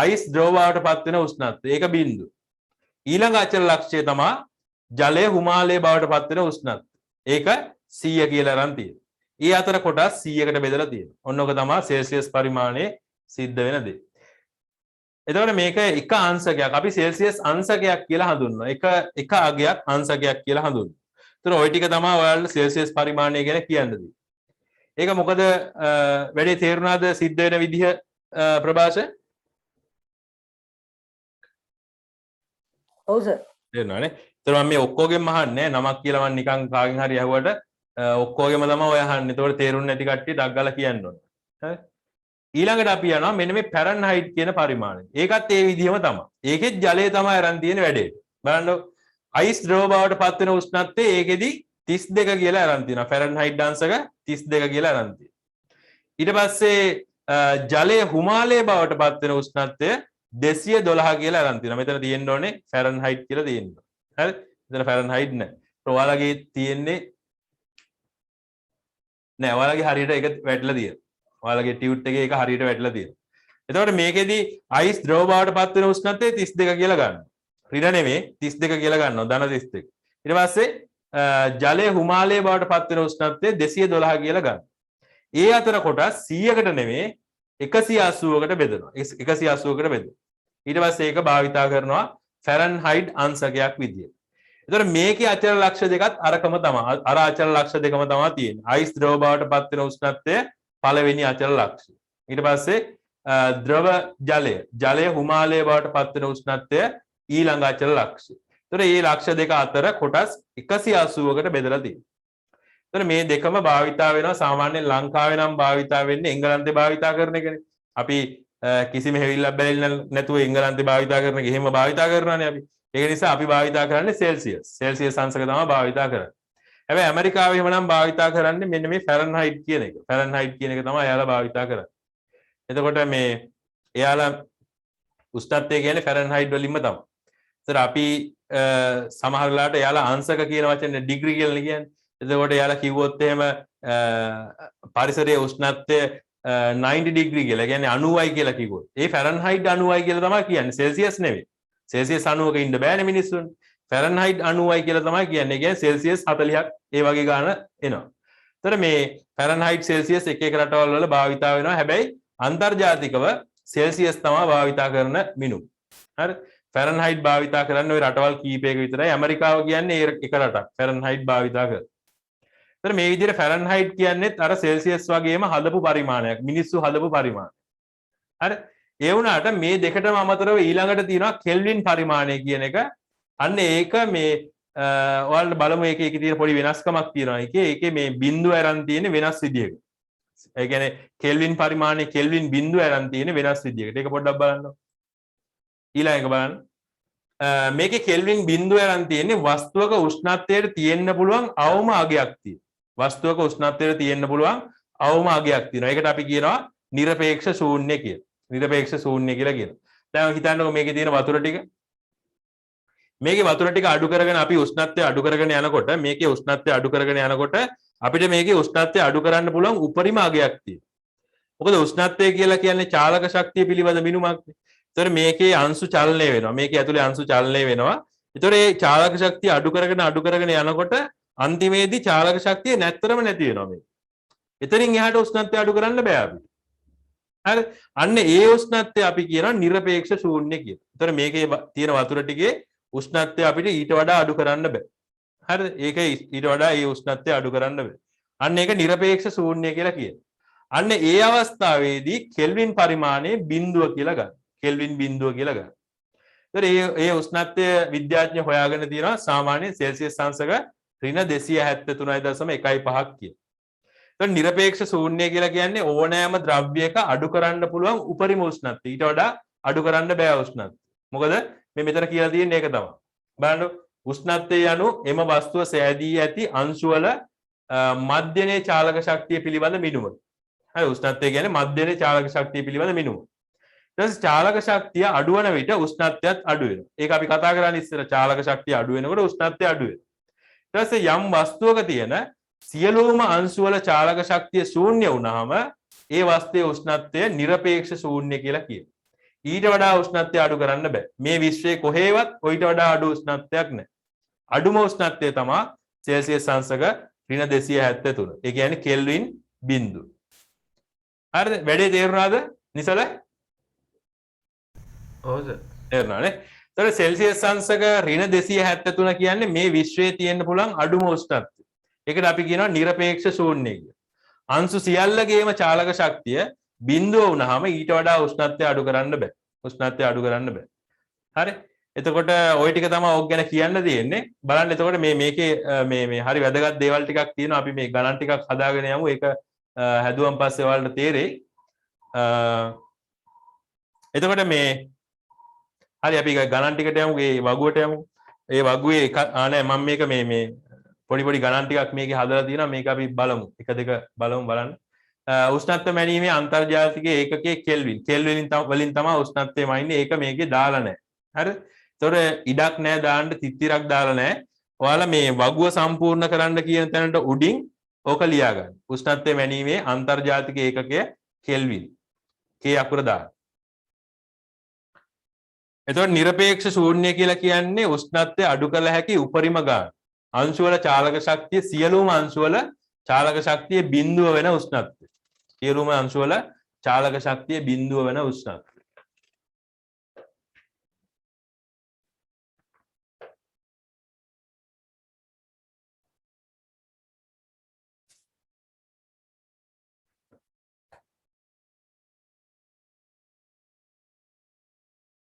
අයිස් ද්‍රව බවට පත් වෙන උෂ්ණත්වය. ඒක 0. ඊළඟ අචල ලක්ෂය තමයි ජලය හුමාලයේ බවට පත් වෙන උෂ්ණත්වය. ඒක 100 කියලා අරන් තියෙනවා. ඒ අතර කොටස් 100කට බෙදලා තියෙනවා. ඔන්න ඔක තමයි සෙල්සියස් පරිමාණයේ සිද්ධ වෙන දේ. එතකොට මේක එක අංශකයක්. අපි සෙල්සියස් අංශකයක් කියලා හඳුන්වනවා. එක අගයක් අංශකයක් කියලා හඳුන්වනවා. එතකොට ওই ටික තමයි ඔයාලට සෙල්සියස් පරිමාණය ගැන කියන්න දෙන්නේ. ඒක මොකද වැඩේ තේරුණාද සිද්ධ වෙන විදිහ ප්‍රභාෂ? ඔව් සර්. තේරුණානේ. එතකොට මම මේ ඔක්කොගෙම අහන්නේ නමක් කියලා මම නිකන් කාගෙන් හරි අහුවට ඔක්කොගෙම තමයි ඔය අහන්නේ. එතකොට තේරුන්නේ නැති කට්ටිය ඩක් ගාලා කියන්න ඕනේ. හරි. ඊළඟට අපි යනවා මෙන්න මේ ෆැරන්හයිට් කියන පරිමාණය. ඒකත් ඒ විදිහම තමයි. ඒකෙත් ජලය තමයි අරන් තියෙන වැඩේ. බලන්න අයිස් ද්‍රව බවට පත් වෙන උෂ්ණත්වය ඒකෙදි 32 කියලා අරන් තියෙනවා. ෆැරන්හයිට් අංශක 32 කියලා අරන් තියෙනවා. ඊට පස්සේ ජලය හුමාලයේ බවට පත් වෙන උෂ්ණත්වය 212 කියලා අරන් තියෙනවා. මෙතන තියෙන්න ඕනේ ෆැරන්හයිට් කියලා තියෙනවා. හරි? මෙතන ෆැරන්හයිට් නැහැ. ඔයාලගේ තියෙන්නේ නෑ. ඔයාලගේ හරියට ඒක වැටලා තියෙනවා. ඔයාලගේ ටියුට් එකේ ඒක හරියට වැටලා තියෙනවා. එතකොට මේකෙදි අයිස් ද්‍රව බවට පත් වෙන උෂ්ණත්වය 32 කියලා ගන්නවා. ඍණ නෙමෙයි 32 කියලා ගන්නවා. ධන 32. ඊට පස්සේ ජලය හුමාලයේ බවට පත් වෙන උෂ්ණත්වය 212 කියලා ගන්නවා. ඒ අතර කොටස් 100කට නෙමෙයි 180කට බෙදනවා. 180කට බෙදනවා. ඊට පස්සේ ඒක භාවිතා කරනවා ෆැරන්හයිට් අංශකයක් විදියට. එතකොට මේකේ අචල ලක්ෂ දෙකත් අරකම තමයි. අර අචල ලක්ෂ දෙකම තමයි තියෙන්නේ. අයිස් ද්‍රව බවට පත් වෙන උෂ්ණත්වය පළවෙනි අචල ලක්ෂය. ඊට පස්සේ ද්‍රව ජලය හිමාලය බවට පත් වෙන උෂ්ණත්වය ඊළඟ අචල ලක්ෂය. එතකොට මේ ලක්ෂ දෙක අතර කොටස් 180කට බෙදලා තියෙනවා. එතකොට මේ දෙකම භාවිතා වෙනවා සාමාන්‍යයෙන් ලංකාවේ නම් භාවිතා වෙන්නේ එංගලන්තේ භාවිතා කරන එකනේ. අපි කිසිම හැවිල්ලක් බැලෙන්නේ නැතුව එංගලන්තේ භාවිතා කරන එක එහෙම භාවිතා කරනවානේ අපි. ඒක නිසා අපි භාවිතා කරන්නේ සෙල්සියස්. සෙල්සියස් අංශක තමයි භාවිතා කරන්නේ. හැබැයි ඇමරිකාවේ එහෙමනම් භාවිතා කරන්නේ මෙන්න මේ ෆැරන්හයිට් කියන එක. ෆැරන්හයිට් කියන එක තමයි එයාලා භාවිතා කරන්නේ. එතකොට මේ එයාලා උෂ්ණත්වය කියන්නේ ෆැරන්හයිට් වලින්ම තමයි. ඒතර අපි සමහර වෙලාවට එයාලා අංශක කියන වචනේ ඩිග්‍රී කියලා කියන්නේ. එතකොට එයාලා කිව්වොත් එහෙම පරිසරයේ උෂ්ණත්වය 90 ඩිග්‍රී කියලා. කියන්නේ 90යි කියලා කිව්වොත්. ඒ ෆැරන්හයිට් 90යි කියලා තමයි කියන්නේ. සෙල්සියස් නෙවෙයි. සෙල්සියස් 90ක ඉන්න බෑනේ මිනිස්සුන්ට. ෆැරන්හයිට් 90යි කියලා තමයි කියන්නේ. කියන්නේ සෙල්සියස් 40ක් ඒ වගේ ගාන එනවා. ඒතර මේ ෆැරන්හයිට් සෙල්සියස් එක එක රටවල් වල භාවිතා වෙනවා. හැබැයි අන්තර්ජාතිකව සෙල්සියස් තමයි භාවිතා කරන මිනුම්. හරි. ෆැරන්හයිට් භාවිතා කරන්නේ ওই රටවල් කීපයක විතරයි. ඇමරිකාව කියන්නේ එක රටක් ෆැරන්හයිට් භාවිතා කරන. ඒතර මේ විදිහට ෆැරන්හයිට් කියන්නේත් අර සෙල්සියස් වගේම හදපු පරිමාණයක්. මිනිස්සු හදපු පරිමාණය. හරි. ඒ වුණාට මේ දෙකටම අමතරව ඊළඟට තියෙනවා කෙල්වින් පරිමාණය කියන එක. අන්න ඒක මේ ඔයාලට බලමු ඒකේ තියෙන පොඩි වෙනස්කමක් තියෙනවා. ඒකේ මේ බිඳුව අරන් තියෙන වෙනස් විදියක. ඒ කියන්නේ කෙල්වින් පරිමාණය කෙල්වින් බිඳුව අරන් තියෙන වෙනස් විදියකට. ඒක පොඩ්ඩක් බලන්න. ඊළඟ එක බලන්න. මේකේ කෙල්වින් බිඳුව අරන් තියෙන්නේ වස්තුවක උෂ්ණත්වයට තියෙන්න පුළුවන් අවම අගයක් තියෙනවා. වස්තුවක උෂ්ණත්වයට තියෙන්න පුළුවන් අවම අගයක් තියෙනවා. ඒකට අපි කියනවා නිරපේක්ෂ ශූන්‍ය කියලා. නිරපේක්ෂ ශූන්‍ය කියලා කියනවා. දැන් හිතන්නකෝ මේකේ තියෙන වතුර ටික. මේකේ වතුර ටික අඩු කරගෙන අපි උෂ්ණත්වය අඩු කරගෙන යනකොට මේකේ උෂ්ණත්වය අඩු කරගෙන යනකොට අපිට මේකේ උෂ්ණත්වය අඩු කරන්න පුළුවන් උපරිම අගයක් තියෙනවා. මොකද උෂ්ණත්වය කියලා කියන්නේ චාලක ශක්තිය පිළිබඳ මිනුමක්. ඒතර මේකේ අංශු චලනය වෙනවා. මේකේ ඇතුලේ අංශු චලනය වෙනවා. ඒතර මේ චාලක ශක්තිය අඩු කරගෙන යනකොට අන්තිමේදී චාලක ශක්තිය නැත්තරම නැති වෙනවා මේක. එතනින් එහාට උෂ්ණත්වය අඩු කරන්න බෑ අපිට. හරි. අන්න ඒ උෂ්ණත්වය අපි කියනවා නිරපේක්ෂ ශූන්‍ය කියලා. ඒතර මේකේ තියෙන වතුර ටිකේ උෂ්ණත්වය අපිට ඊට වඩා අඩු කරන්න බෑ. හරිද? ඒක ඊට වඩා ඒ උෂ්ණත්වය අඩු කරන්න බෑ. අන්න ඒක නිරපේක්ෂ ශූන්‍ය කියලා කියනවා. අන්න ඒ අවස්ථාවේදී කෙල්වින් පරිමාණය බිඳුව කියලා ගන්න. කෙල්වින් බිඳුව කියලා ගන්න. ඒතර ඒ උෂ්ණත්වය විද්‍යාඥයෝ හොයාගෙන තියෙනවා සාමාන්‍ය සෙල්සියස් අංශක -273.15 කියලා. ඒතර නිරපේක්ෂ ශූන්‍ය කියලා කියන්නේ ඕනෑම ද්‍රව්‍යයක අඩු කරන්න පුළුවන් උපරිම උෂ්ණත්වය. ඊට වඩා අඩු කරන්න බෑ උෂ්ණත්වය. මොකද මේ මෙතන කියලා තියෙන්නේ ඒක තමයි. බලන්න උෂ්ණත්වය යනු එම වස්තුව සෑදී ඇති අංශු වල මධ්‍යනේ චාලක ශක්තිය පිළිබඳ මිනුම. හරි උෂ්ණත්වය කියන්නේ මධ්‍යනේ චාලක ශක්තිය පිළිබඳ මිනුම. ඊට පස්සේ චාලක ශක්තිය අඩු වෙන විට උෂ්ණත්වයත් අඩු වෙනවා. ඒක අපි කතා කරන්නේ ඉස්සර චාලක ශක්තිය අඩු වෙනකොට උෂ්ණත්වය අඩු වෙනවා. ඊට පස්සේ යම් වස්තුවක තියෙන සියලුම අංශු වල චාලක ශක්තිය ශූන්‍ය වුණාම ඒ වස්තුවේ උෂ්ණත්වය නිරපේක්ෂ ශූන්‍ය කියලා කියනවා. ඊට වඩා උෂ්ණත්වය අඩු කරන්න බෑ. මේ විශ්වයේ කොහේවත් ඔయిత වඩා අඩු උෂ්ණත්වයක් නැහැ. අඩුම උෂ්ණත්වය තමයි සෙල්සියස් අංශක -273. ඒ කියන්නේ කෙල්වින් බිඳුව. හරිද? වැඩේ තේරුණාද? නිසල? ඔව් සර්. තේරුණානේ? ඒතර සෙල්සියස් අංශක -273 කියන්නේ මේ විශ්වයේ තියෙන්න පුළුවන් අඩුම උෂ්ණත්වය. ඒකට අපි කියනවා නිරපේක්ෂ ශූන්‍ය කියලා. අංශු සියල්ලගේම චාලක ශක්තිය බිඳුව වුණාම ඊට වඩා උෂ්ණත්වය අඩු කරන්න බෑ. උෂ්ණත්වය අඩු කරන්න බෑ. හරි? එතකොට ওই ටික තමයි ඕක ගැන කියන්න තියෙන්නේ. බලන්න එතකොට මේකේ මේ හරි වැදගත් දේවල් ටිකක් තියෙනවා. අපි මේ ගණන් ටිකක් හදාගෙන යමු. ඒක හැදුවන් පස්සේ ඔයාලට තේරෙයි. එතකොට මේ හරි අපි ගණන් ටිකට යමු. ඒ වගුවට යමු. ඒ වගුවේ නෑ මම මේක මේ පොඩි ගණන් ටිකක් මේකේ හදලා තියෙනවා. මේක අපි බලමු. එක දෙක බලමු බලන්න. උෂ්ණත්ව මැනීමේ අන්තර්ජාතික ඒකකයේ කෙල්වින්. කෙල්වින් වලින් තමයි උෂ්ණත්වය මනින්නේ. ඒක මේකේ දාලා නැහැ. හරි? ඒතකොට ඉඩක් නැහැ දාන්න තිත්තිරක් දාලා නැහැ. ඔයාලා මේ වගුව සම්පූර්ණ කරන්න කියන තැනට උඩින් ඕක ලියා ගන්න. උෂ්ණත්වය මැනීමේ අන්තර්ජාතික ඒකකය කෙල්වින්. K අකුර දාන්න. එතකොට නිරපේක්ෂ ශූන්‍ය කියලා කියන්නේ උෂ්ණත්වය අඩු කළ හැකි උපරිම ගාන. අංශු වල චාලක ශක්තිය සියලුම අංශු වල චාලක ශක්තිය බිඳුව වෙන උෂ්ණත්වය. සියලුම අංශු වල චාලක ශක්තිය බිඳුව වෙන උෂ්ණත්වය.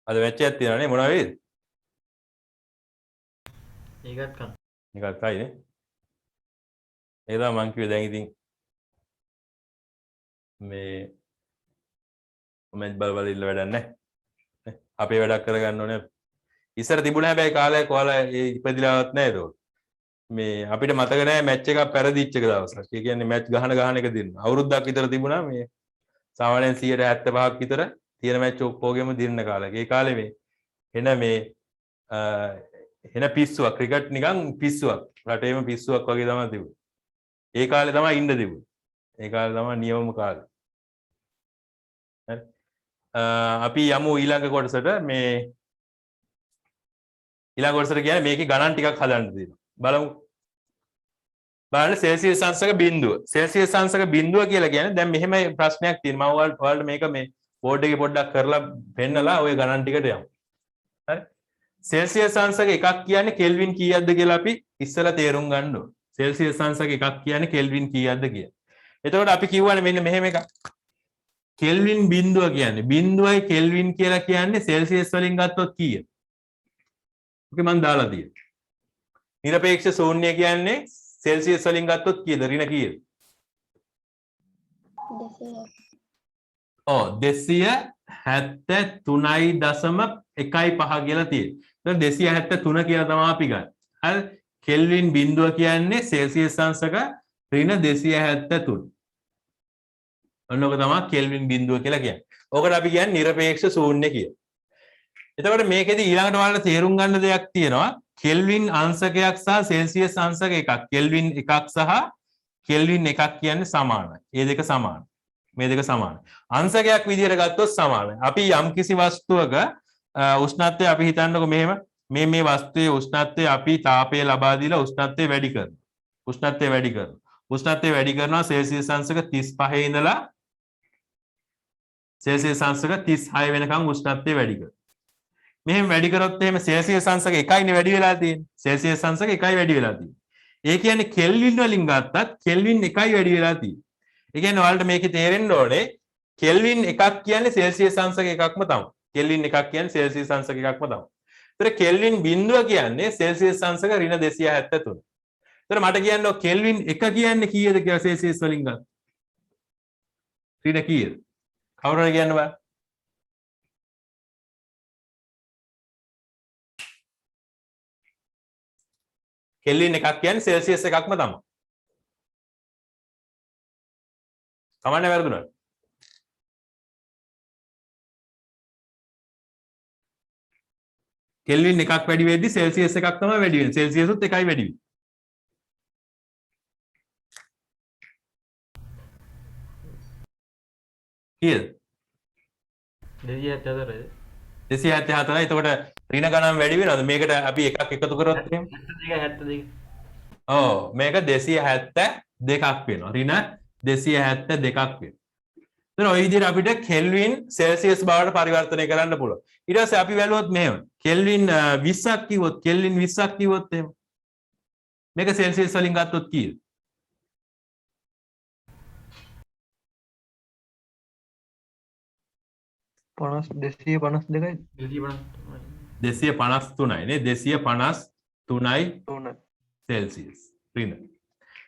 අද මැච් එකක් තියෙනවානේ මොනවා වෙයිද? ඒකත් කන. නිකන් කයිනේ. ඒක තමයි මං කිව්වේ දැන් ඉතින් මේ මැච් බල ඉල්ල වැඩක් නැහැ. අපේ වැඩක් කරගන්න ඕනේ. ඉස්සර තිබුණා හැබැයි කාලයක් ඔයාලා ඉපදිලාවත් නැහැ ඒක. මේ අපිට මතක නැහැ මැච් එකක් පෙරදිච්ච එක දවසක්. ඒ කියන්නේ මැච් ගහන එක දින්න. අවුරුද්දක් විතර තිබුණා මේ සාමාන්‍යයෙන් 75ක් විතර තියෙන මැච් ඔක්කොගෙම දින්න කාලෙක. ඒ කාලේ මේ එන පිස්සුවක් ක්‍රිකට් නිකන් පිස්සුවක්. රටේම පිස්සුවක් වගේ තමයි තිබුණේ. ඒ කාලේ තමයි ඉන්න තිබුණේ. ඒ කාලේ තමයි නියමම කාලේ. හරි. අපි යමු ඊළඟ කොටසට මේ ඊළඟ කොටසට කියන්නේ මේකේ ගණන් ටිකක් හදන්න තියෙනවා. බලමු. බලන්න සෙල්සියස් අංශක බිඳුව. සෙල්සියස් අංශක බිඳුව කියලා කියන්නේ දැන් මෙහෙම ප්‍රශ්නයක් තියෙනවා. මම ඔයාලට මේක මේ බෝඩ් එකේ පොඩ්ඩක් කරලා පෙන්නලා ওই ගණන් ටිකට යමු. හරි. සෙල්සියස් අංශක එකක් කියන්නේ කෙල්වින් කීයක්ද කියලා අපි ඉස්සෙල්ලා තේරුම් ගන්න ඕනේ. සෙල්සියස් අංශක එකක් කියන්නේ කෙල්වින් කීයක්ද කියලා. එතකොට අපි කියවනේ මෙන්න මෙහෙම එකක්. කෙල්වින් බිඳුව කියන්නේ බිඳුවයි කෙල්වින් කියලා කියන්නේ සෙල්සියස් වලින් ගත්තොත් කීයද? ඔකේ මම දාලා තියෙනවා. නිරපේක්ෂ ශූන්‍ය කියන්නේ සෙල්සියස් වලින් ගත්තොත් කීයද? ඍණ කීයද? 273.15 කියලා තියෙනවා. 273 කියලා තමයි අපි ගන්න. හරි. කෙල්වින් බිඳුව කියන්නේ සෙල්සියස් අංශක ඍණ 273. ඔන්නෝක තමයි කෙල්වින් බිඳුව කියලා කියන්නේ. ඕකට අපි කියන්නේ නිරපේක්ෂ ශූන්‍ය කියලා. එතකොට මේකෙදි ඊළඟට ඔයාලට තේරුම් ගන්න දෙයක් තියෙනවා. කෙල්වින් අංශකයක් සහ සෙල්සියස් අංශක එකක්. කෙල්වින් එකක් සහ කෙල්වින් එකක් කියන්නේ සමානයි. මේ දෙක සමානයි. මේ දෙක සමානයි. අංශකයක් විදිහට ගත්තොත් සමානයි. අපි යම්කිසි වස්තුවක උෂ්ණත්වය අපි හිතන්නකො මෙහෙම මේ වස්තුවේ උෂ්ණත්වය අපි තාපය ලබා දීලා උෂ්ණත්වය වැඩි කරනවා. උෂ්ණත්වය වැඩි කරනවා. උෂ්ණත්වය වැඩි කරනවා සෙල්සියස් අංශක 35 ඉඳලා සෙල්සියස් අංශක 36 වෙනකන් උෂ්ණත්වය වැඩි කරනවා. මෙහෙම වැඩි කරොත් එහෙම සෙල්සියස් අංශක 1යිනේ වැඩි වෙලා තියෙන්නේ. සෙල්සියස් අංශක 1යි වැඩි වෙලා තියෙන්නේ. ඒ කියන්නේ කෙල්වින් වලින් ගත්තත් කෙල්වින් 1යි වැඩි වෙලා තියෙන්නේ. ඒ කියන්නේ ඔයාලට මේකේ තේරෙන්න ඕනේ කෙල්වින් එකක් කියන්නේ සෙල්සියස් අංශක එකක්ම තමයි. කෙල්වින් එකක් කියන්නේ සෙල්සියස් අංශක එකක්ම තමයි. ඒතර කෙල්වින් බිඳුව කියන්නේ සෙල්සියස් අංශක ඍණ 273. ඒතර මට කියන්න කෙල්වින් 1 කියන්නේ කීයද කියලා සෙල්සියස් වලින් ගන්න. ඍණ කීයද? කවුරු හරි කියන්න බෑ. කෙල්වින් එකක් කියන්නේ සෙල්සියස් එකක්ම තමයි. කමන්නේ වැරදුනද? කෙල්වින් එකක් වැඩි වෙද්දි සෙල්සියස් එකක් තමයි වැඩි වෙන්නේ. සෙල්සියස් උත් එකයි වැඩි වෙන්නේ. කීයද? 274ද? 274යි. එතකොට ඍණ ගණන් වැඩි වෙනවද? මේකට අපි එකක් එකතු කරොත් එහෙම 72. ඔව් මේක 272ක් වෙනවා. ඍණ 272ක් වෙනවා. එතන ওই විදිහට අපිට කෙල්වින් සෙල්සියස් බවට පරිවර්තනය කරන්න පුළුවන්. ඊට පස්සේ අපි බැලුවොත් මෙහෙම. කෙල්වින් 20ක් කිව්වොත් කෙල්වින් 20ක් කිව්වොත් එහෙම. මේක සෙල්සියස් වලින් ගත්තොත් කීයද? 252යි 253යි නේ 253යි සෙල්සියස් ඍණ.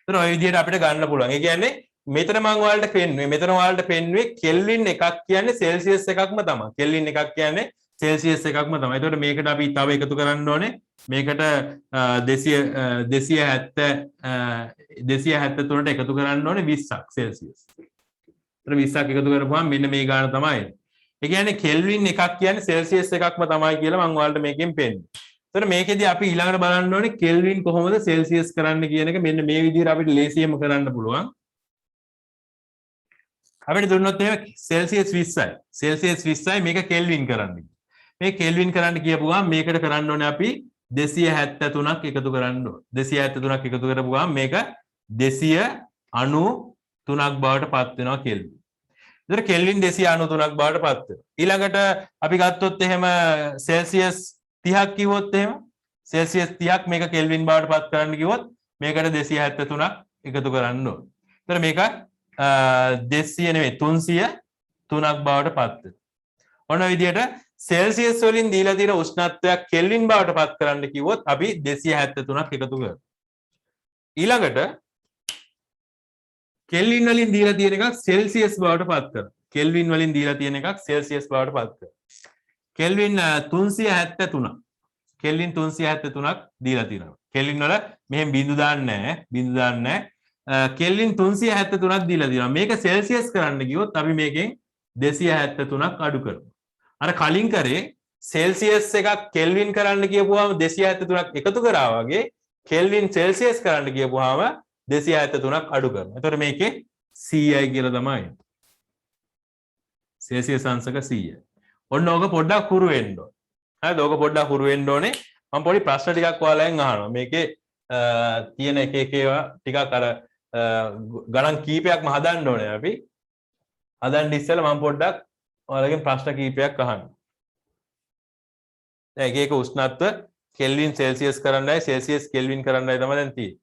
එතන ওই විදිහට අපිට ගන්න පුළුවන්. ඒ කියන්නේ මෙතන මම ඔයාලට පෙන්නුවේ කෙල්වින් එකක් කියන්නේ සෙල්සියස් එකක්ම තමයි. කෙල්වින් එකක් කියන්නේ සෙල්සියස් එකක්ම තමයි. ඒතකොට මේකට අපි තව එකතු කරන්න ඕනේ. මේකට 273ට එකතු කරන්න ඕනේ 20ක් සෙල්සියස්. ඒතර 20ක් එකතු කරපුවාම මෙන්න මේ ගාන තමයි. ඒ කියන්නේ කෙල්වින් එකක් කියන්නේ සෙල්සියස් එකක්ම තමයි කියලා මම ඔයාලට මේකෙන් පෙන්නනවා. ඒතර මේකෙදි අපි ඊළඟට බලන්න ඕනේ කෙල්වින් කොහොමද සෙල්සියස් කරන්න කියන එක මෙන්න මේ විදිහට අපිට ලේසියෙන්ම කරන්න පුළුවන්. අපිට දුන්නොත් එහෙම සෙල්සියස් 20යි. සෙල්සියස් 20යි මේක කෙල්වින් කරන්න. මේ කෙල්වින් කරන්න කියපුවාම මේකට කරන්න ඕනේ අපි 273ක් එකතු කරන්න ඕනේ. 273ක් එකතු කරපුවාම මේක 293ක් බවට පත් වෙනවා කෙල්වින්. ඒතර කෙල්වින් 293ක් බවට පත් වෙනවා. ඊළඟට අපි ගත්තොත් එහෙම සෙල්සියස් 30ක් කිව්වොත් එහෙම සෙල්සියස් 30ක් මේක කෙල්වින් බවට පත් කරන්න කිව්වොත් මේකට 273ක් එකතු කරන්න ඕනේ. ඒතර මේක 200 නෙවෙයි 303ක් බවට පත් වෙනවා. ඔන්න ඔය විදිහට සෙල්සියස් වලින් දීලා තියෙන උෂ්ණත්වයක් කෙල්වින් බවට පත් කරන්න කිව්වොත් අපි 273ක් එකතු කරනවා. ඊළඟට කෙල්වින් වලින් දීලා තියෙන එකක් සෙල්සියස් බවට පත් කරනවා. කෙල්වින් වලින් දීලා තියෙන එකක් සෙල්සියස් බවට පත් කරනවා. කෙල්වින් 373ක්. කෙල්වින් 373ක් දීලා තියෙනවා. කෙල්වින් වල මෙහෙම බිඳු දාන්නේ නැහැ. බිඳු දාන්නේ නැහැ. කෙල්වින් 373ක් දීලා තියෙනවා. මේක සෙල්සියස් කරන්න ගියොත් අපි මේකෙන් 273ක් අඩු කරනවා. අර කලින් කරේ සෙල්සියස් එකක් කෙල්වින් කරන්න කියපුවාම 273ක් එකතු කරා වගේ කෙල්වින් සෙල්සියස් කරන්න කියපුවාම 273ක් අඩු කරනවා. එතකොට මේකේ 100යි කියලා තමයි. සෙල්සියස් අංශක 100යි. ඔන්න ඕක පොඩ්ඩක් හුරු වෙන්න ඕන. හරිද? ඕක පොඩ්ඩක් හුරු වෙන්න ඕනේ. මම පොඩි ප්‍රශ්න ටිකක් ඔයාලෙන් අහනවා. මේකේ තියෙන එක එක ඒවා ටිකක් අර ගණන් කීපයක්ම හදන්න ඕනේ අපි. හදන්න ඉස්සෙල්ලා මම පොඩ්ඩක් ඔයාලගෙන් ප්‍රශ්න කීපයක් අහන්න. දැන් එක එක උෂ්ණත්ව කෙල්වින් සෙල්සියස් කරන්නයි සෙල්සියස් කෙල්වින් කරන්නයි තමයි දැන් තියෙන්නේ.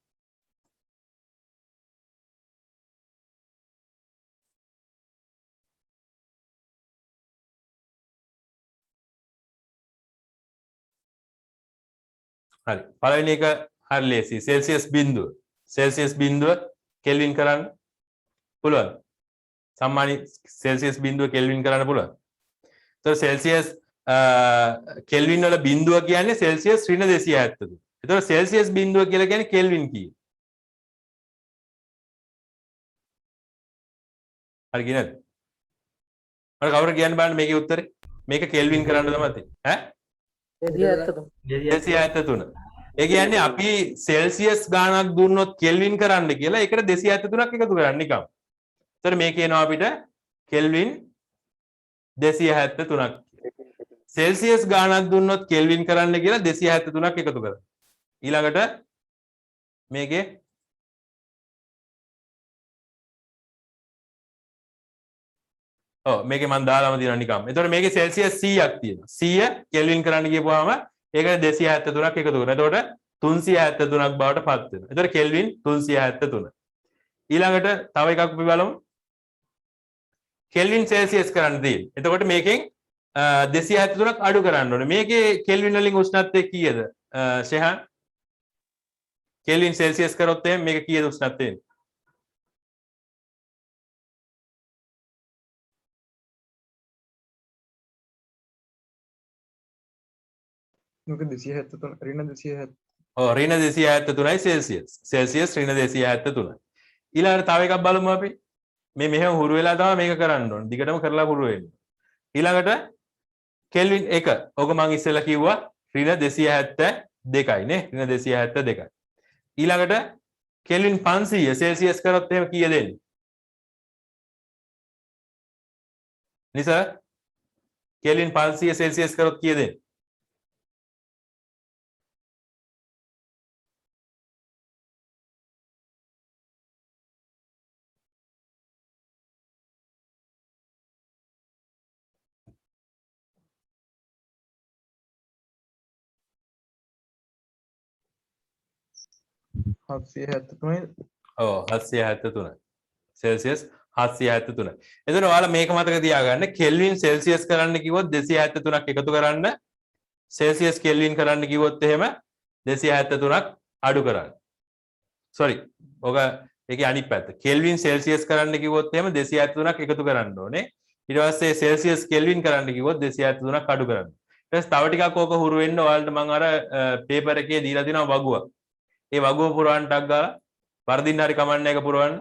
හරි. පළවෙනි එක හරි ලේසි. සෙල්සියස් බිඳුව. සෙල්සියස් බිඳුව කෙල්වින් කරන්න පුළුවන්. සාමාන්‍ය සෙල්සියස් බිඳුව කෙල්වින් කරන්න පුළුවන්. එතකොට සෙල්සියස් කෙල්වින් වල බිඳුව කියන්නේ සෙල්සියස් -273. එතකොට සෙල්සියස් බිඳුව කියලා කියන්නේ කෙල්වින් කීය? හරි කියනද? මට කවුරු කියන්න බලන්න මේකේ උත්තරේ. මේක කෙල්වින් කරන්න තමයි තියෙන්නේ. ඈ? 273. ඒ කියන්නේ අපි සෙල්සියස් ගාණක් දුන්නොත් කෙල්වින් කරන්න කියලා ඒකට 273ක් එකතු කරන්න නිකම්. එතකොට මේක එනවා අපිට කෙල්වින් 273ක්. සෙල්සියස් ගාණක් දුන්නොත් කෙල්වින් කරන්න කියලා 273ක් එකතු කරන්න. ඊළඟට මේකේ මේකේ මම දාලාම තියෙනවා නිකම්. එතකොට මේකේ සෙල්සියස් 100ක් තියෙනවා. 100 කෙල්වින් කරන්න කියපුවාම ඒකට 273ක් එකතු කරනවා. එතකොට 373ක් බවට පත් වෙනවා. එතකොට කෙල්වින් 373. ඊළඟට තව එකක් අපි බලමු. කෙල්වින් සෙල්සියස් කරන්න තියෙන්නේ. එතකොට මේකෙන් 273ක් අඩු කරන්න ඕනේ. මේකේ කෙල්වින් වලින් උෂ්ණත්වය කීයද? ෂෙහන් කෙල්වින් සෙල්සියස් කරොත් එහෙනම් මේක කීයද උෂ්ණත්වය? මේක 273 ඍණ 273. ඔව් ඍණ 273යි සෙල්සියස්. සෙල්සියස් ඍණ 273යි. ඊළඟට තව එකක් බලමු අපි. මේ මෙහෙම හුරු වෙලා තමයි මේක කරන්න ඕනේ. දිගටම කරලා හුරු වෙන්න. ඊළඟට කෙල්වින් 1. ඔක මම ඉස්සෙල්ලා කිව්වා ඍණ 272යි නේ. ඍණ 272යි. ඊළඟට කෙල්වින් 500 සෙල්සියස් කරොත් එහෙම කීයද එන්නේ? නිසා කෙල්වින් 500 සෙල්සියස් කරොත් කීයද එන්නේ? ඔව් 773 සෙල්සියස් 773. එතන ඔයාලා මේක මතක තියාගන්න කෙල්වින් සෙල්සියස් කරන්න කිව්වොත් 273ක් එකතු කරන්න සෙල්සියස් කෙල්වින් කරන්න කිව්වොත් එහෙම 273ක් අඩු කරන්න. sorry. ඔක ඒකේ අනිත් පැත්ත. කෙල්වින් සෙල්සියස් කරන්න කිව්වොත් එහෙම 273ක් එකතු කරන්න ඕනේ. ඊට පස්සේ සෙල්සියස් කෙල්වින් කරන්න කිව්වොත් 273ක් අඩු කරන්න. ඊට පස්සේ තව ටිකක් ඕක හුරු වෙන්න ඔයාලට මම අර පේපර් එකේ දීලා තියෙනවා වගුවක්. ඒ වගුව පුරවන්න ටක් ගාලා වර්ධින්න හරි කමන්නේ එක පුරවන්න.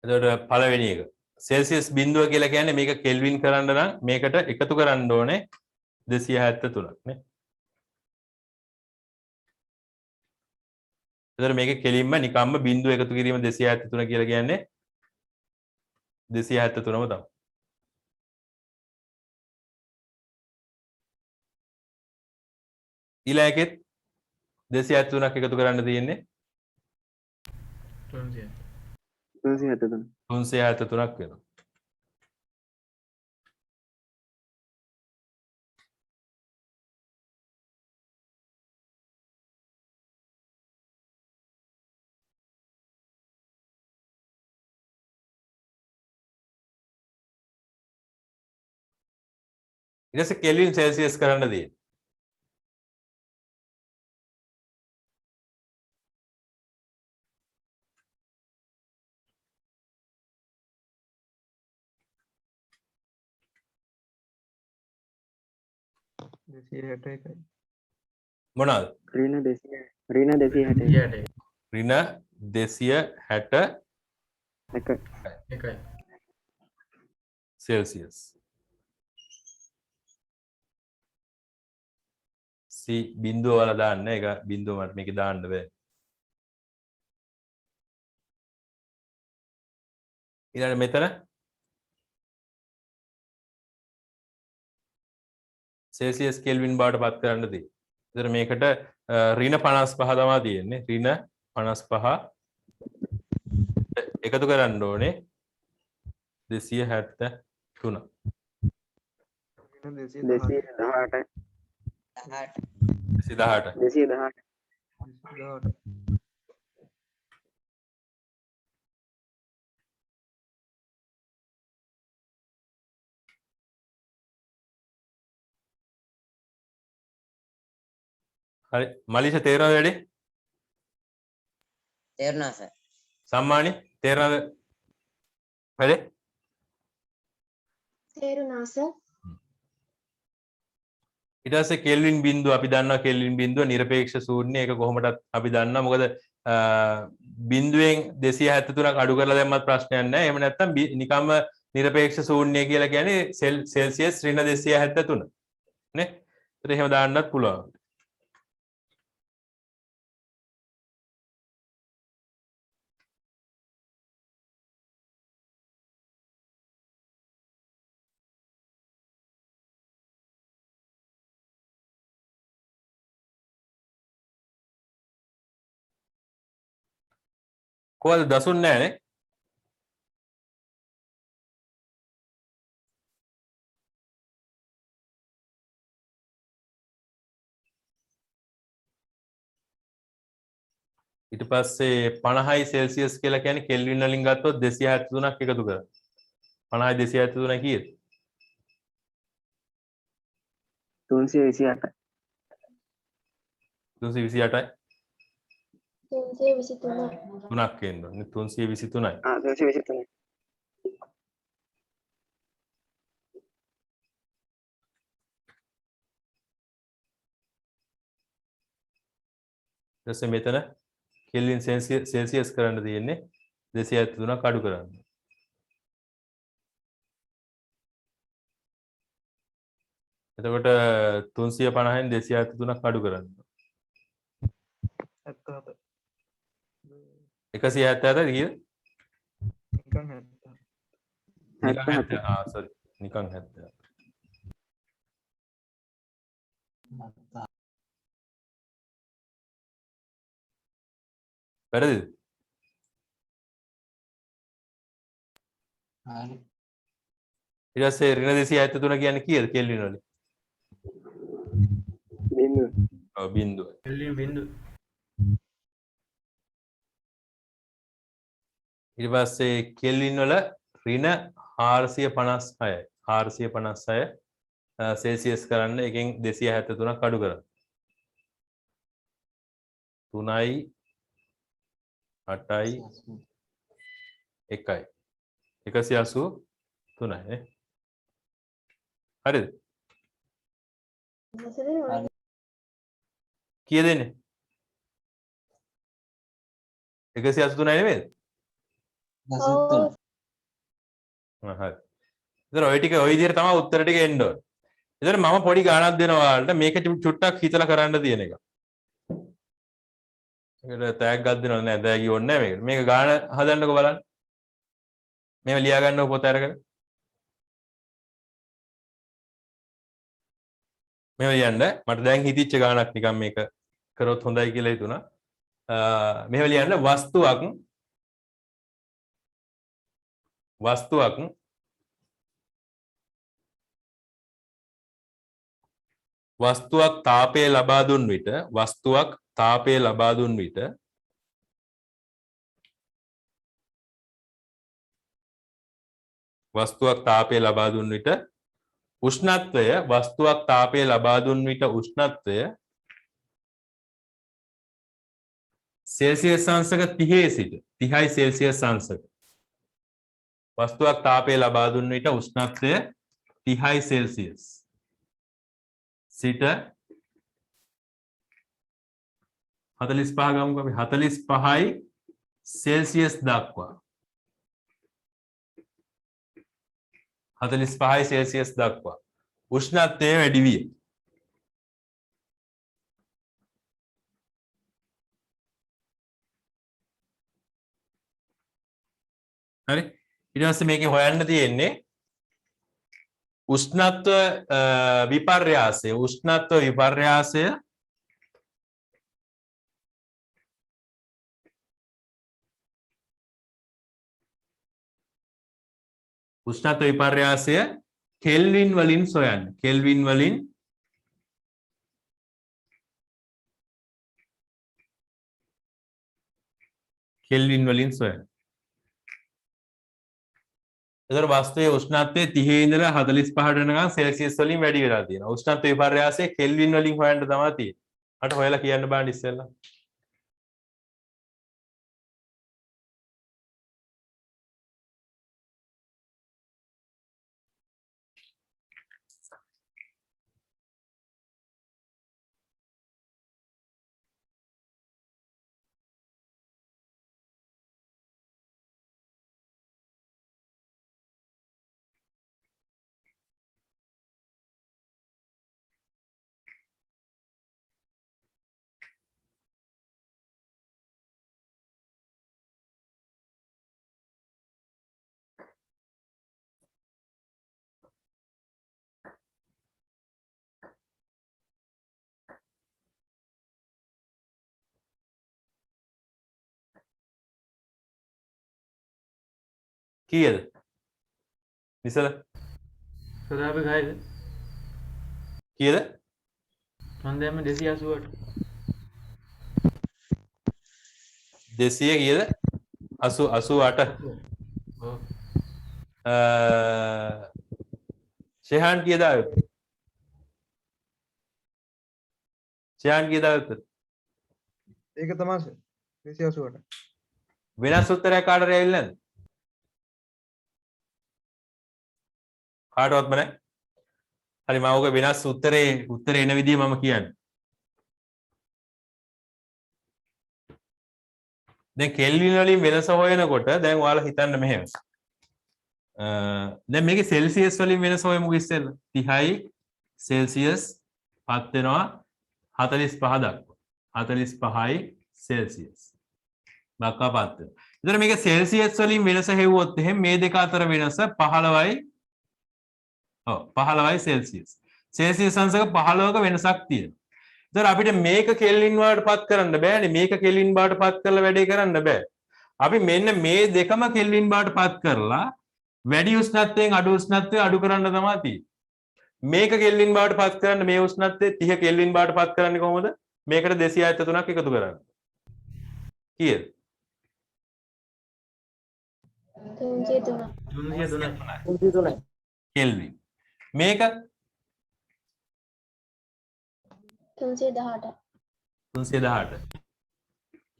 එතකොට පළවෙනි එක සෙල්සියස් බිඳුව කියලා කියන්නේ මේක කෙල්වින් කරන්න නම් මේකට එකතු කරන්න ඕනේ 273ක් නේ. එතකොට මේක කෙලින්ම නිකම්ම බිඳුව එකතු කිරීම 273 කියලා කියන්නේ 273ම තමයි. ඊළඟ එකෙත් 273ක් එකතු කරන්න තියෙන්නේ 300. 373ක් වෙනවා. ඊට පස්සේ කෙල්වින් සෙල්සියස් කරන්න තියෙන්නේ. මොනවාද? ඍණ 260 ඍණ 260 එකයි. සෙල්සියස්. C බිඳුව වල දාන්න ඒක බිඳුව මට මේක දාන්න බෑ. ඊළඟ මෙතන සෙල්සියස් කෙල්වින් බවට පත් කරන්න තියෙන්නේ. ඒතර මේකට ඍණ 55 තමයි තියෙන්නේ. ඍණ 55 එකතු කරන්න ඕනේ 273. 218 218 හරි මලිෂ තේරෙනවද වැඩි? තේරුණා සර්. සම්මානි තේරෙනවද වැඩි? තේරුණා සර්. ඊට පස්සේ කෙල්වින් බිඳුව අපි දන්නවා කෙල්වින් බිඳුව නිරපේක්ෂ ශූන්‍ය ඒක කොහොමදත් අපි දන්නවා මොකද බිඳුවෙන් 273ක් අඩු කරලා දැම්මත් ප්‍රශ්නයක් නැහැ. එහෙම නැත්නම් නිකම්ම නිරපේක්ෂ ශූන්‍ය කියලා කියන්නේ සෙල්සියස් ඍණ 273 නේ. ඒත් එහෙම දාන්නත් පුළුවන්. කොහොමද දසුන් නැහැ නේ? ඊට පස්සේ 50යි සෙල්සියස් කියලා කියන්නේ කෙල්වින් වලින් ගත්තොත් 273ක් එකතු කරා. 50යි 273 කීයද? 328 328යි 323. 3ක් එන්නේ 323යි. 323 ඊට පස්සේ මෙතන කෙල්වින් සෙල්සියස් කරන්න තියෙන්නේ 273ක් අඩු කරන්න. එතකොට 350න් 273ක් අඩු කරන්න. 177 කීයද? නිකන් 70. සෝරි. නිකන් 70. වැරදිද? හරි. ඊට පස්සේ ඍණ 273 කියන්නේ කීයද කෙල්වින් වලින්? බිඳුව ඔව් බිඳුව. කෙල්වින් බිඳුව. ඊට පස්සේ කෙල්වින් වල ඍණ 456යි 456 සෙල්සියස් කරන්න එකෙන් 273ක් අඩු කරන්න 3යි 8යි 1යි 183යි නේ හරිද කීයද එන්නේ 183 නෙමෙයිද ඔව් හරි. ඒතර ඔය ටික ඔය විදිහට තමයි උත්තර ටික එන්න ඕනේ. ඒතර මම පොඩි ගාණක් දෙනවා ඔයාලට මේක චුට්ටක් හිතලා කරන්න තියෙන එක. ඒකට තෑග්ගක් දෙනවද නැහැ තෑග්ගි ඕනේ නැහැ මේකට. මේක ගාණ හදන්නකෝ බලන්න. මේව ලියා ගන්නකො පොත අරගෙන. මේව ලියන්න මට දැන් හිතිච්ච ගාණක් නිකන් මේක කරොත් හොඳයි කියලා හිතුණා. මේව ලියන්න වස්තුවක් තාපය ලබා දුන් විට උෂ්ණත්වය සෙල්සියස් අංශක 30 සිට 30යි සෙල්සියස් අංශක වස්තුවක් තාපය ලබා දුන් විට උෂ්ණත්වය 30යි සෙල්සියස් සිට 45 ගමුකෝ අපි 45යි සෙල්සියස් දක්වා 45යි සෙල්සියස් දක්වා උෂ්ණත්වය වැඩි විය. හරි ඊට පස්සේ මේකේ හොයන්න තියෙන්නේ උෂ්ණත්ව විපර්යාසය කෙල්වින් වලින් සොයන්න. කෙල්වින් වලින් සොයන්න. එතකොට වස්තුවේ උෂ්ණත්වය 30 ඉඳලා 45 වෙනකන් සෙල්සියස් වලින් වැඩි වෙලා තියෙනවා. උෂ්ණත්ව විපර්යාසය කෙල්වින් වලින් හොයන්න තමයි තියෙන්නේ. මට හොයලා කියන්න බෑ ඉස්සෙල්ලා. කීයද? නිසල සදාපේ ගහයිද? කීයද? මම දැම්ම 288. 200 කීයද? 88. ඔව්. ෂෙහාන් කීයද ආවේ? ෂෙහාන් කීයද ආවේ? ඒක තමයි සර් 288. වෙනස් උත්තරයක් කාටද ඇවිල්ලා නැද්ද? කාටවත්ම නැහැ. හරි මම ඔක වෙනස් උත්තරේ එන විදිය මම කියන්නේ. දැන් කෙල්වින් වලින් වෙනස හොයනකොට දැන් ඔයාලා හිතන්න මෙහෙම. දැන් මේකේ සෙල්සියස් වලින් වෙනස හොයමු ඉස්සෙල්ලා. 30යි සෙල්සියස් පත් වෙනවා 45 දක්වා. 45යි සෙල්සියස් දක්වා පත් වෙනවා. එතන මේක සෙල්සියස් වලින් වෙනස හෙව්වොත් එහෙනම් මේ දෙක අතර වෙනස 15යි 15යි සෙල්සියස්. සෙල්සියස් අංශක 15ක වෙනසක් තියෙනවා. ඒතර අපිට මේක කෙල්වින් වලට පත් කරන්න බෑනේ. මේක කෙල්වින් බවට පත් කරලා වැඩේ කරන්න බෑ. අපි මෙන්න මේ දෙකම කෙල්වින් බවට පත් කරලා වැඩි උෂ්ණත්වයෙන් අඩු උෂ්ණත්වය අඩු කරන්න තමයි තියෙන්නේ. මේක කෙල්වින් බවට පත් කරන්න මේ උෂ්ණත්වය 30 කෙල්වින් බවට පත් කරන්නේ කොහොමද? මේකට 273ක් එකතු කරන්න. කීයද? 303. කෙල්වින්. මේක 318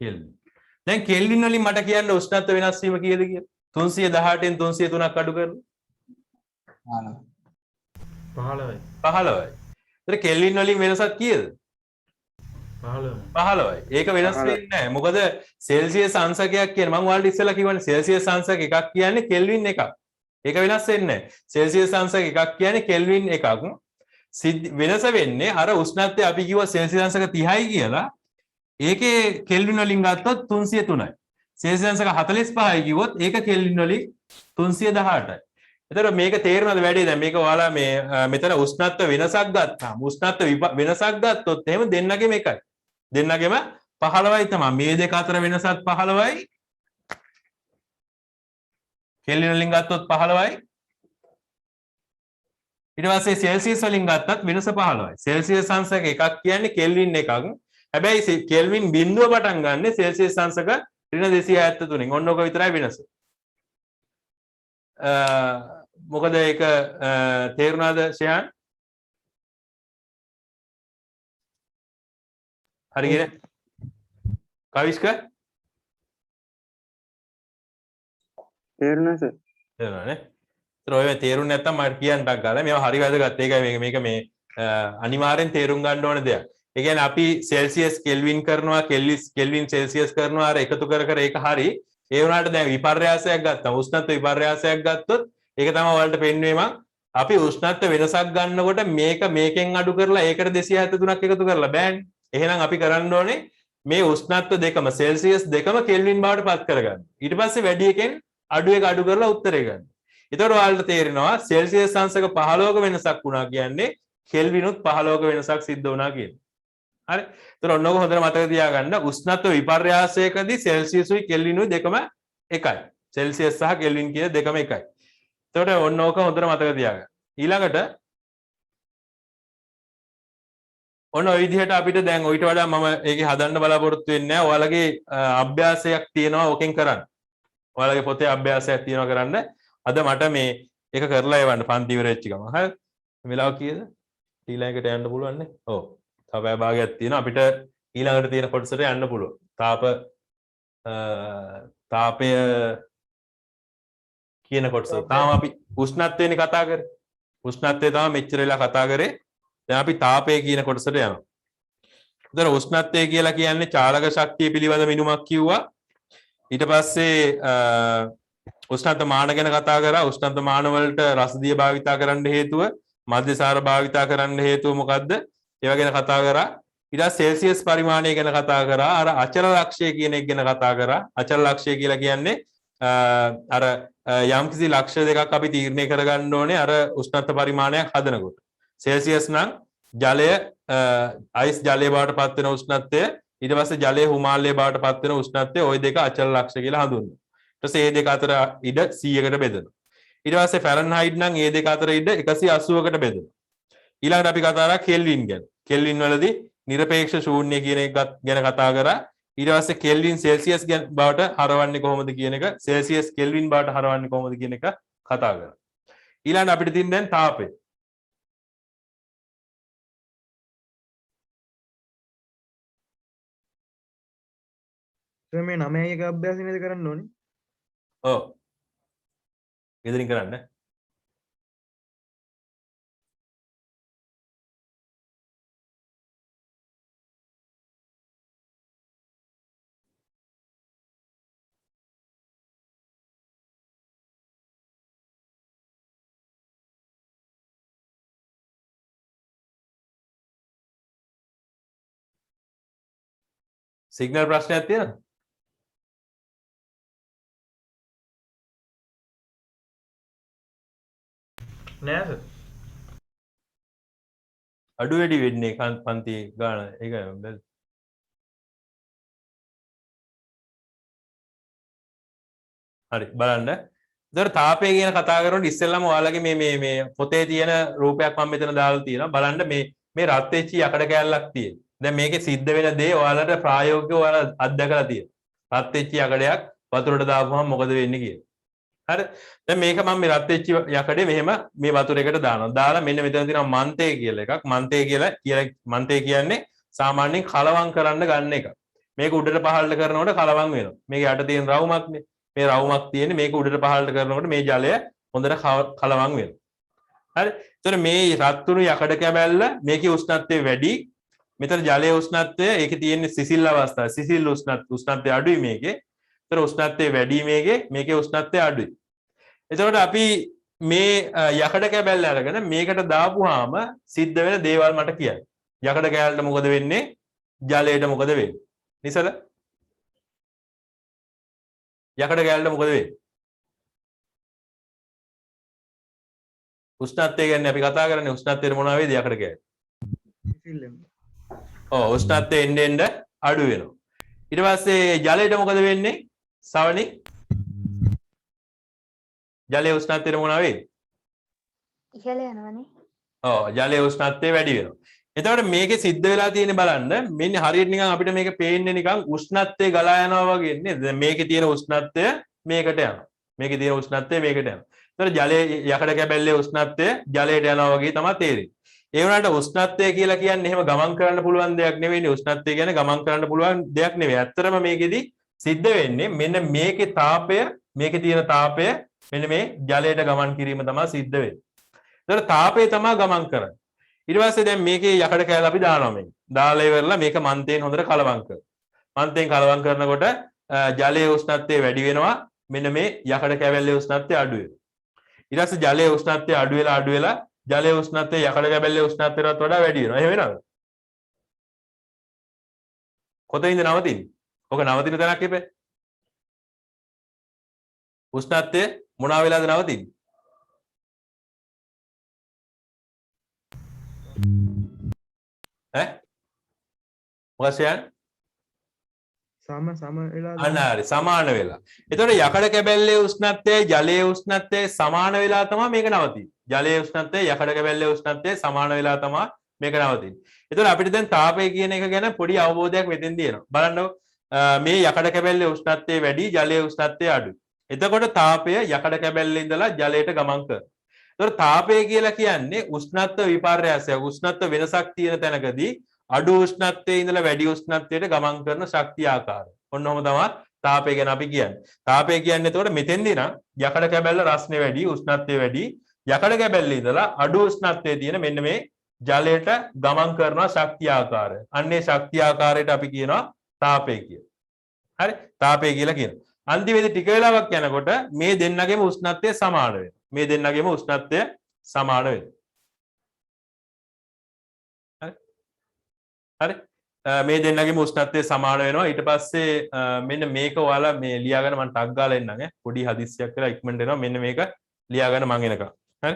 කෙල්වින්. දැන් කෙල්වින් වලින් මට කියන්න උෂ්ණත්ව වෙනස් වීම කීයද කියලා? 318න් 303ක් අඩු කරලා 15යි. 15යි. ඒතර කෙල්වින් වලින් වෙනසක් කීයද? 15යි. ඒක වෙනස් වෙන්නේ නැහැ. මොකද සෙල්සියස් අංශකයක් කියන්නේ මම ඔයාලට ඉස්සෙල්ලා කිව්වනේ සෙල්සියස් අංශක එකක් කියන්නේ කෙල්වින් එකක්. ඒක වෙනස් වෙන්නේ නැහැ. සෙල්සියස් අංශක එකක් කියන්නේ කෙල්වින් එකක්. වෙනස වෙන්නේ අර උෂ්ණත්වය අපි කිව්වා සෙල්සියස් අංශක 30යි කියලා. ඒකේ කෙල්වින් වලින් ගත්තොත් 303යි. සෙල්සියස් අංශක 45යි කිව්වොත් ඒක කෙල්වින් වලින් 318යි. එතකොට මේක තේරෙනවද වැඩි දැන් මේක ඔයාලා මේ මෙතන උෂ්ණත්ව වෙනසක් ගත්තාම උෂ්ණත්ව වෙනසක් ගත්තොත් එහෙම දෙන්නගෙම එකයි. දෙන්නගෙම 15යි තමයි. මේ දෙක අතර වෙනසත් 15යි. කෙල්වින් වලින් ගත්තොත් 15යි. ඊට පස්සේ සෙල්සියස් වලින් ගත්තත් වෙනස 15යි. සෙල්සියස් අංශක එකක් කියන්නේ කෙල්වින් එකක්. හැබැයි කෙල්වින් බිඳුව පටන් ගන්න සෙල්සියස් අංශක -273න්. ඔන්න ඔක විතරයි වෙනස. මොකද ඒක තේරුණාද ෂයන්? හරි කියන කවිස්ක තේරුණා සර්. තේරුණානේ. ඒතර ඔය තේරුන්නේ නැත්තම් මට කියන්නක් ගාලා මේවා හරි වැදගත්. ඒකයි මේක මේ අනිවාර්යෙන් තේරුම් ගන්න ඕන දෙයක්. ඒ කියන්නේ අපි සෙල්සියස් කෙල්වින් කරනවා කෙල්වින් සෙල්සියස් කරනවා අර එකතු කර කර ඒක හරි. ඒ වුණාට දැන් විපර්යාසයක් ගත්තා. උෂ්ණත්ව විපර්යාසයක් ගත්තොත් ඒක තමයි ඔයාලට පෙන්වන්නේ මම. අපි උෂ්ණත්ව වෙනසක් ගන්නකොට මේක මේකෙන් අඩු කරලා ඒකට 273ක් එකතු කරලා බෑනේ. එහෙනම් අපි කරන්න ඕනේ මේ උෂ්ණත්ව දෙකම සෙල්සියස් දෙකම කෙල්වින් බවට පත් කරගන්න. ඊට පස්සේ වැඩි එකෙන් අඩු එක අඩු කරලා උත්තරේ ගන්න. එතකොට ඔයාලට තේරෙනවා සෙල්සියස් අංශක 15ක වෙනසක් වුණා කියන්නේ කෙල්විනුත් 15ක වෙනසක් සිද්ධ වුණා කියන්නේ. හරි. ඒතර ඔන්න ඔක හොඳට මතක තියාගන්න. උෂ්ණත්ව විපර්යාසයකදී සෙල්සියස්ුයි කෙල්විනුයි දෙකම එකයි. සෙල්සියස් සහ කෙල්වින් කියන දෙකම එකයි. එතකොට ඔන්න ඕක හොඳට මතක තියාගන්න. ඊළඟට ඔන්න ඔය විදිහට අපිට දැන් ඊට වඩා මම ඒකේ හදන්න බලාපොරොත්තු වෙන්නේ නැහැ. ඔයාලගේ අභ්‍යාසයක් තියෙනවා ඕකෙන් කරන්න. ඔයාලගේ පොතේ අභ්‍යාසයක් තියෙනවා කරන්න. අද මට මේ එක කරලා එවන්න පන්ති ඉවර වෙච්ච ගමන්. හරි. වෙලාව කීයද? ඊළඟට යන්න පුළුවන් නේ. ඔව්. තව පැය භාගයක් තියෙනවා. අපිට ඊළඟට තියෙන කොටසට යන්න පුළුවන්. තාපය කියන කොටස. තාම අපි උෂ්ණත්වයනේ කතා කරේ. උෂ්ණත්වය තමයි මෙච්චර වෙලා කතා කරේ. දැන් අපි තාපය කියන කොටසට යනවා. එතන උෂ්ණත්වය කියලා කියන්නේ චාලක ශක්තිය පිළිබඳ මිනුමක් කිව්වා. ඊට පස්සේ උෂ්ණත්ව මාන ගැන කතා කරා. උෂ්ණත්ව මාන වලට රසදිය භාවිතා කරන්න හේතුව, මධ්‍යසාර භාවිතා කරන්න හේතුව මොකද්ද? ඒවා ගැන කතා කරා. ඊට පස්සේ සෙල්සියස් පරිමාණය ගැන කතා කරා. අර අචල ලක්ෂය කියන එක ගැන කතා කරා. අචල ලක්ෂය කියලා කියන්නේ අර යම්කිසි ලක්ෂ්‍ය දෙකක් අපි තීරණය කරගන්න ඕනේ අර උෂ්ණත්ව පරිමාණයක් හදනකොට. සෙල්සියස් නම් ජලය අයිස් ජලය බවට පත් වෙන උෂ්ණත්වය, ඊට පස්සේ ජලය හුමාලය බවට පත් වෙන උෂ්ණත්වය, ওই දෙක අචල ලක්ෂ්‍ය කියලා හඳුන්වනවා. ඊට පස්සේ මේ දෙක අතර ඉඩ 100කට බෙදෙනවා. ඊට පස්සේ ෆැරන්හයිට් නම් මේ දෙක අතර ඉඩ 180කට බෙදෙනවා. ඊළඟට අපි කතා කරා කෙල්වින් ගැන. කෙල්වින් වලදී නිරපේක්ෂ ශූන්‍ය කියන එක ගැන කතා කරා. ඊට පස්සේ කෙල්වින් සෙල්සියස් බවට හරවන්නේ කොහොමද කියන එක, සෙල්සියස් කෙල්වින් බවට හරවන්නේ කොහොමද කියන එක කතා කරා. ඊළඟට අපිට තියෙන දැන් තාපය. මේ 9යි එක අභ්‍යාසය නේද කරන්න ඕනේ? ඔව්. ගෙදරින් කරන්න. සිග්නල් ප්‍රශ්නයක් තියෙනවද? නෑ සර්. අඩු වැඩි වෙන්නේ පන්ති ගාන ඒක බැලුවා. හරි බලන්න. ඒතර තාපය ගැන කතා කරනකොට ඉස්සෙල්ලාම ඔයාලගේ මේ පොතේ තියෙන රූපයක් මම මෙතන දාලා තියෙනවා. බලන්න මේ රත් වෙච්ච යකඩ කෑල්ලක් තියෙනවා. දැන් මේකේ සිද්ධ වෙන දේ ඔයාලට ප්‍රායෝගිකව ඔයාලා අත්දැකලා තියෙනවා. රත් වෙච්ච යකඩයක් වතුරට දාපුවම මොකද වෙන්නේ කියලා. හරි. දැන් මේක මම මේ රත් වෙච්ච යකඩේ මෙහෙම මේ වතුරයකට දානවා. දාලා මෙන්න මෙතන තියෙනවා මන්තේ කියලා එකක්. මන්තේ කියන්නේ සාමාන්‍යයෙන් කලවම් කරන්න ගන්න එක. මේක උඩට පහළට කරනකොට කලවම් වෙනවා. මේක යට තියෙන රවුමක්නේ. මේ රවුමක් තියෙන්නේ මේක උඩට පහළට කරනකොට මේ ජලය හොඳට කලවම් වෙනවා. හරි. එතකොට මේ රත්තුණු යකඩ කැබැල්ල මේකේ උෂ්ණත්වය වැඩි. මෙතන ජලයේ උෂ්ණත්වය ඒකේ තියෙන්නේ සිසිල් අවස්ථාව. සිසිල් උෂ්ණත්වය අඩුයි මේකේ. ඒතර උෂ්ණත්වය වැඩි මේකේ උෂ්ණත්වය අඩුයි. එතකොට අපි මේ යකඩ කැබැල්ල අරගෙන මේකට දාපුවාම සිද්ධ වෙන දේවල් මට කියන්න. යකඩ කැලට මොකද වෙන්නේ? ජලයට මොකද වෙන්නේ? නිසල යකඩ කැලට මොකද වෙන්නේ? උෂ්ණත්වය ගැන අපි කතා කරන්නේ උෂ්ණත්වයට මොනවා වේද යකඩ කැලේ? ඔව් උෂ්ණත්වය එන්න එන්න අඩු වෙනවා. ඊට පස්සේ ජලයට මොකද වෙන්නේ? සවනි ජලයේ උෂ්ණත්වයට මොනවා වෙන්නේ? ඉහළ යනවනේ. ඔව් ජලයේ උෂ්ණත්වය වැඩි වෙනවා. එතකොට මේකේ සිද්ධ වෙලා තියෙන්නේ බලන්න මෙන්න හරියට නිකන් අපිට මේක පේන්නේ නිකන් උෂ්ණත්වය ගලා යනවා වගේ නේද? දැන් මේකේ තියෙන උෂ්ණත්වය මේකට යනවා. මේකේ තියෙන උෂ්ණත්වය මේකට යනවා. එතකොට ජලයේ යකඩ කැබැල්ලේ උෂ්ණත්වය ජලයට යනවා වගේ තමයි තේරෙන්නේ. ඒ වුණාට උෂ්ණත්වය කියලා කියන්නේ එහෙම ගමන් කරන්න පුළුවන් දෙයක් නෙවෙයිනේ. උෂ්ණත්වය කියන්නේ ගමන් කරන්න පුළුවන් දෙයක් නෙවෙයි. ඇත්තටම මේකෙදි සිද්ධ වෙන්නේ මෙන්න මේකේ තාපය, මේකේ තියෙන තාපය මෙන්න මේ ජලයට ගමන් කිරීම තමයි සිද්ධ වෙන්නේ. එතකොට තාපය තමයි ගමන් කරන්නේ. ඊට පස්සේ දැන් මේකේ යකඩ කැල අපි දානවා මේක. දාලා ඉවරලා මේක මන්තයෙන් හොඳට කලවම් කරනවා. මන්තයෙන් කලවම් කරනකොට ජලයේ උෂ්ණත්වය වැඩි වෙනවා. මෙන්න මේ යකඩ කැබැල්ලේ උෂ්ණත්වය අඩු වෙනවා. ඊට පස්සේ ජලයේ උෂ්ණත්වය අඩු වෙලා ජලයේ උෂ්ණත්වය යකඩ කැබැල්ලේ උෂ්ණත්වයටත් වඩා වැඩි වෙනවා. එහෙම වෙනවද? කොතනින්ද නවතින්නේ? ඔක නවතින තැනක් ඉපේ. උෂ්ණත්වය මොනවා වෙලාද නවතින්නේ? ඈ මොකක්ද කියන්නේ? සම වෙලා අන්න හරි සමාන වෙලා. එතකොට යකඩ කැබැල්ලේ උෂ්ණත්වයයි ජලයේ උෂ්ණත්වයයි සමාන වෙලා තමයි මේක නවතින්නේ. ජලයේ උෂ්ණත්වය යකඩ කැබැල්ලේ උෂ්ණත්වය සමාන වෙලා තමයි මේක නවතින්නේ. එතකොට අපිට දැන් තාපය කියන එක ගැන පොඩි අවබෝධයක් මෙතෙන් තියෙනවා. බලන්නකො මේ යකඩ කැබැල්ලේ උෂ්ණත්වය වැඩි ජලයේ උෂ්ණත්වය අඩුයි. එතකොට තාපය යකඩ කැබැල්ලේ ඉඳලා ජලයට ගමන් කරනවා. එතකොට තාපය කියලා කියන්නේ උෂ්ණත්ව විපර්යාසයක්. උෂ්ණත්ව වෙනසක් තියෙන තැනකදී අඩු උෂ්ණත්වයේ ඉඳලා වැඩි උෂ්ණත්වයට ගමන් කරන ශක්තිය ආකාරය. ඔන්න ඔහම තමයි තාපය ගැන අපි කියන්නේ. තාපය කියන්නේ එතකොට මෙතෙන්දී නම් යකඩ කැබැල්ල රස්නේ වැඩි, උෂ්ණත්වය වැඩි. යකඩ කැබැල්ලේ ඉඳලා අඩු උෂ්ණත්වයේ තියෙන මෙන්න මේ ජලයට ගමන් කරන ශක්තිය ආකාරය. අන්නේ ශක්තිය ආකාරයට අපි කියනවා තාපය කියලා. හරි? තාපය කියලා කියනවා. අන්තිමේදී ටික වෙලාවක් යනකොට මේ දෙන්නගේම උෂ්ණත්වය සමාන වෙනවා. මේ දෙන්නගේම උෂ්ණත්වය සමාන වෙනවා. හරි මේ දෙන්නගේම උෂ්ණත්වය සමාන වෙනවා. ඊට පස්සේ මෙන්න මේක ඔයාලා මේ ලියාගෙන මම ටග් ගාලා එන්නම් ඈ. පොඩි හදිස්සියක් වෙලා ඉක්මනට එනවා. මෙන්න මේක ලියාගෙන මම එනකම්. හරි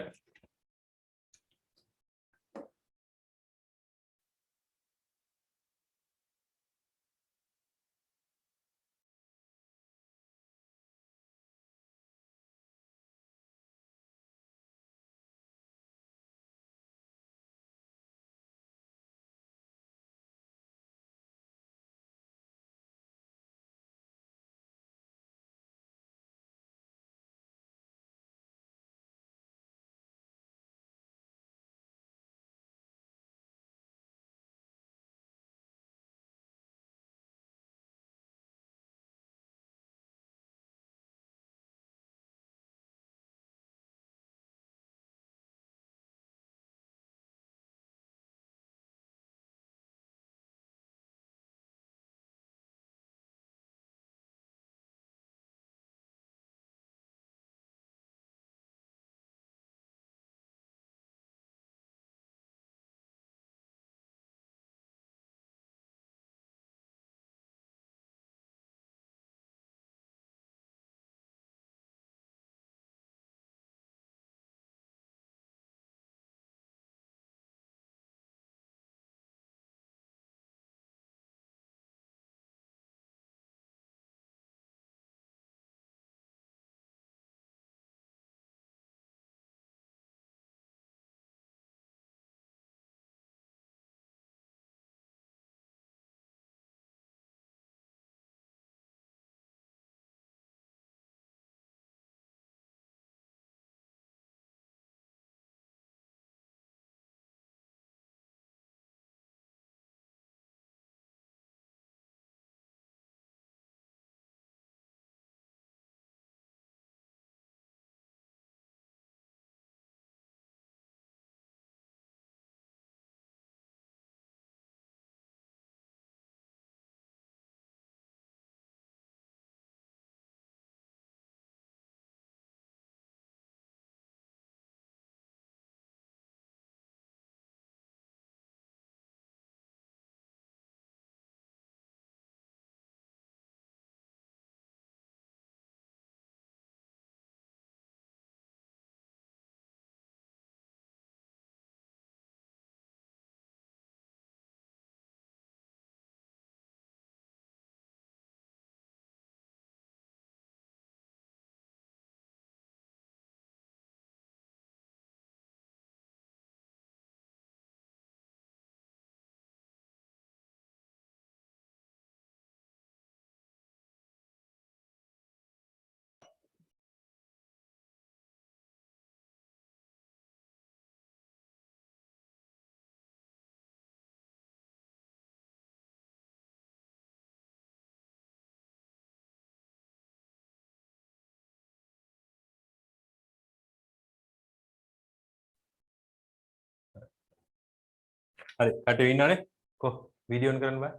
හරි කටේ ඉන්නවනේ කො වීඩියෝ ඔන් කරන්න බෑ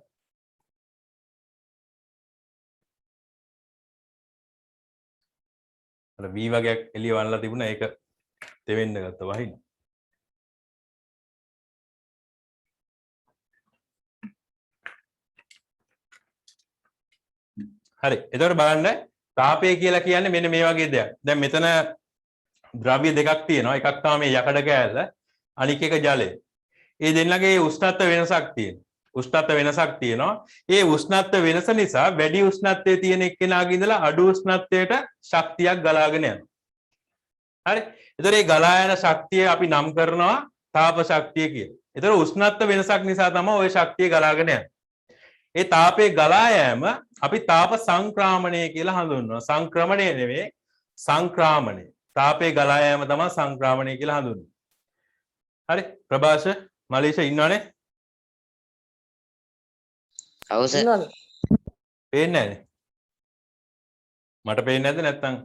අර V වගේක් එළිය වන්නලා තිබුණා ඒක තෙවෙන්න ගත්තා වහින්න හරි එතකොට බලන්න තාපය කියලා කියන්නේ මෙන්න මේ වගේ දෙයක් දැන් මෙතන ද්‍රව්‍ය දෙකක් තියෙනවා එකක් තමයි මේ යකඩ කෑල්ල අනික එක ජලය ඒ දෙන්නගේ උෂ්ණත්ව වෙනසක් තියෙනවා උෂ්ණත්ව වෙනසක් තියෙනවා ඒ උෂ්ණත්ව වෙනස නිසා වැඩි උෂ්ණත්වයේ තියෙන එක්කෙනාගේ ඉඳලා අඩු උෂ්ණත්වයට ශක්තියක් ගලාගෙන යනවා හරි එතකොට මේ ගලා යන ශක්තිය අපි නම් කරනවා තාප ශක්තිය කියලා එතකොට උෂ්ණත්ව වෙනසක් නිසා තමයි ওই ශක්තිය ගලාගෙන යන්නේ ඒ තාපයේ ගලා යෑම අපි තාප සංක්‍රාමණය කියලා හඳුන්වනවා සංක්‍රමණය නෙවෙයි සංක්‍රාමණය තාපයේ ගලා යෑම තමයි සංක්‍රාමණය කියලා හඳුන්වන්නේ හරි ප්‍රභාෂ මලීෂ ඉන්නවනේ අවුස ඉන්නවද? පේන්නේ නැහැනේ මට පේන්නේ නැද්ද නැත්තම්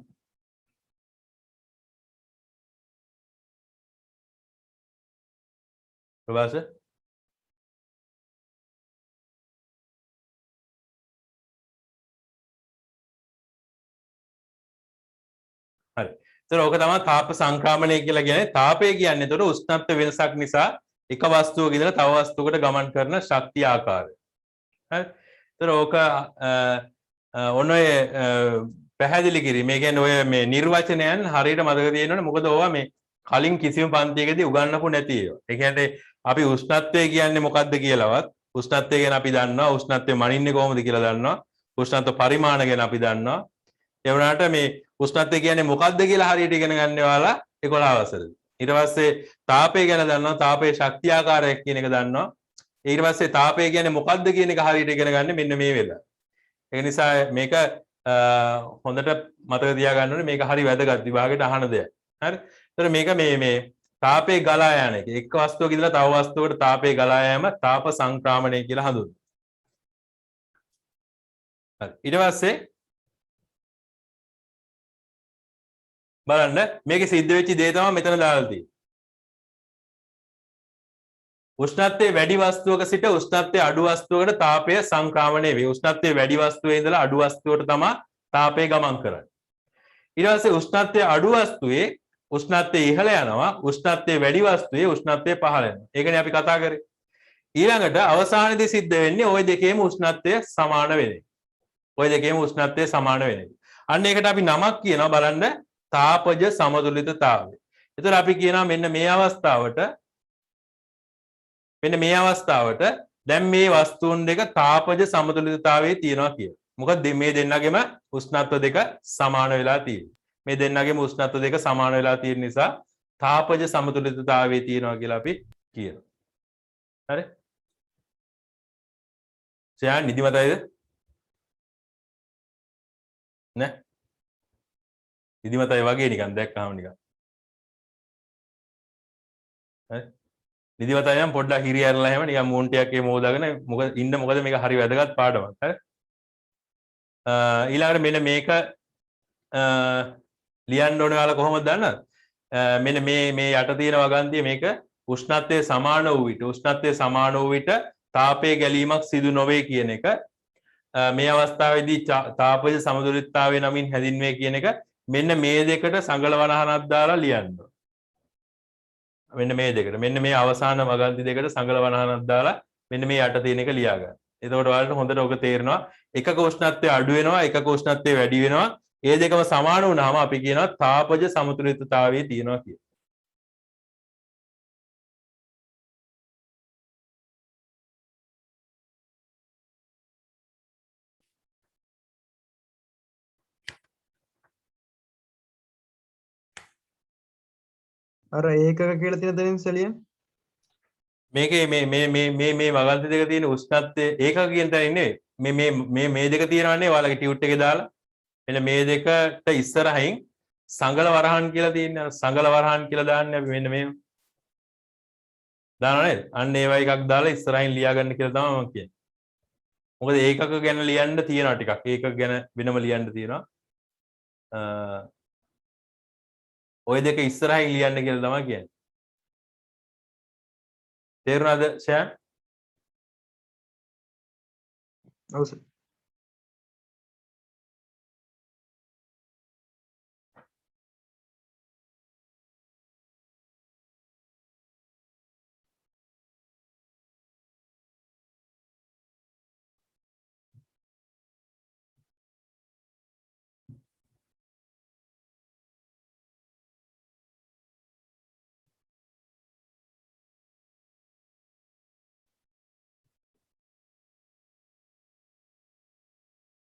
ප්‍රභාෂ හරි. ඒතර ඕක තමයි තාප සංක්‍රමණය කියලා කියන්නේ. තාපය කියන්නේ ඒතර උෂ්ණත්ව වෙනසක් නිසා එක වස්තුවක ඉඳලා තව වස්තුවකට ගමන් කරන ශක්තිය ආකාරය. හරි. ඒතර ඕක ඔන්න ඔය පැහැදිලි කිරීම. ඒ කියන්නේ ඔය මේ නිර්වචනයන් හරියට මතක තියෙනවනේ. මොකද ඕවා මේ කලින් කිසිම පන්තියකදී උගන්වපු නැති ඒවා. ඒ කියන්නේ අපි උෂ්ණත්වය කියන්නේ මොකක්ද කියලාවත් උෂ්ණත්වය ගැන අපි දන්නවා. උෂ්ණත්වය මනින්නේ කොහොමද කියලා දන්නවා. උෂ්ණත්ව පරිමාණ ගැන අපි දන්නවා. ඒ වුණාට මේ උෂ්ණත්වය කියන්නේ මොකක්ද කියලා හරියට ඉගෙන ගන්න ඔයාලා 11 වසරේදී. ඊට පස්සේ තාපය ගැන දන්නවා. තාපයේ ශක්තිය ආකාරයක් කියන එක දන්නවා. ඊට පස්සේ තාපය කියන්නේ මොකක්ද කියන එක හරියට ඉගෙන ගන්න මෙන්න මේ වෙලාව. ඒ නිසා මේක හොඳට මතක තියාගන්න ඕනේ. මේක හරි වැදගත් විභාගයට අහන දෙයක්. හරි. ඒතර මේක මේ තාපයේ ගලා යන එක. එක් වස්තුවක ඉඳලා තව වස්තුවකට තාපයේ ගලා යෑම තාප සංක්‍රාමණය කියලා හඳුන්වනවා. හරි. ඊට පස්සේ බලන්න මේකේ සිද්ධ වෙච්ච දේ තමයි මෙතන දාලා තියෙන්නේ. උෂ්ණත්වයේ වැඩි වස්තුවක සිට උෂ්ණත්වයේ අඩු වස්තුවකට තාපය සංක්‍රමණය වේ. උෂ්ණත්වයේ වැඩි වස්තුවේ ඉඳලා අඩු වස්තුවට තමයි තාපය ගමන් කරන්නේ. ඊට පස්සේ උෂ්ණත්වයේ අඩු වස්තුවේ උෂ්ණත්වය ඉහළ යනවා. උෂ්ණත්වයේ වැඩි වස්තුවේ උෂ්ණත්වය පහළ යනවා. ඒකනේ අපි කතා කරේ. ඊළඟට අවසානයේදී සිද්ධ වෙන්නේ ওই දෙකේම උෂ්ණත්වය සමාන වෙන එක. ওই දෙකේම උෂ්ණත්වය සමාන වෙන එක. අන්න ඒකට අපි නමක් කියනවා බලන්න තාපජ සමතුලිතතාවය. එතකොට අපි කියනවා මෙන්න මේ අවස්ථාවට දැන් මේ වස්තුන් දෙක තාපජ සමතුලිතතාවයේ තියෙනවා කියලා. මොකද මේ දෙන්නගෙම උෂ්ණත්ව දෙක සමාන වෙලා තියෙනවා. මේ දෙන්නගෙම උෂ්ණත්ව දෙක සමාන වෙලා තියෙන නිසා තාපජ සමතුලිතතාවයේ තියෙනවා කියලා අපි කියනවා. හරි? සයන් නිදිමතයිද? නෑ නිදිමතයි වගේ නිකන් දැක්කහම නිකන් හරි නිදිමතයි නම් පොඩ්ඩක් හිරි ඇරලා එහෙම නිකන් මූන්ටියක් ඒ මොහොදාගෙන මොකද මේක හරි වැදගත් පාඩමක් හරි ඊළඟට මෙන්න මේක ලියන්න ඕනේ ඔයාලා කොහොමද දන්නවද මෙන්න මේ යට තියෙන වගන්තිය මේක උෂ්ණත්වයේ සමාන වූ විට තාපයේ ගැලීමක් සිදු නොවේ කියන එක මේ අවස්ථාවේදී තාපජ සමතුලිතතාවය නමින් හැඳින්වේ කියන එක මෙන්න මේ දෙකට සංගල වනහනක් දාලා ලියන්න. මෙන්න මේ දෙකට. මෙන්න මේ අවසාන වගන්ති දෙකට සංගල වනහනක් දාලා මෙන්න මේ යට තියෙන එක ලියා ගන්න. එතකොට ඔයාලට හොඳට ඔක තේරෙනවා. එකක උෂ්ණත්වය අඩු වෙනවා, එකක උෂ්ණත්වය වැඩි වෙනවා. ඒ දෙකම සමාන වුණාම අපි කියනවා තාපජ සමතුලිතතාවයේ තියෙනවා කියලා. අර ඒකක කියලා තියෙන දෙනින් සලියන් මේකේ මේ වගන්ති දෙක තියෙන උෂ්ණත්වය ඒකක කියන තැන ඉන්නේ මේ දෙක තියෙනවනේ ඔයාලගේ ටියුට් එකේ දාලා මෙන්න මේ දෙකට ඉස්සරහින් සංගල වරහන් කියලා තියෙනවා සංගල වරහන් කියලා දාන්නේ අපි මෙන්න මේ දානවා නේද අන්න ඒවා එකක් දාලා ඉස්සරහින් ලියා ගන්න කියලා තමයි මම කියන්නේ මොකද ඒකක ගැන ලියන්න තියෙනවා ටිකක් ඒකක ගැන වෙනම ලියන්න තියෙනවා ඔය දෙක ඉස්සරහින් ලියන්න කියලා තමයි කියන්නේ තේරුණාද ෂෑන්? ඔව් සර්.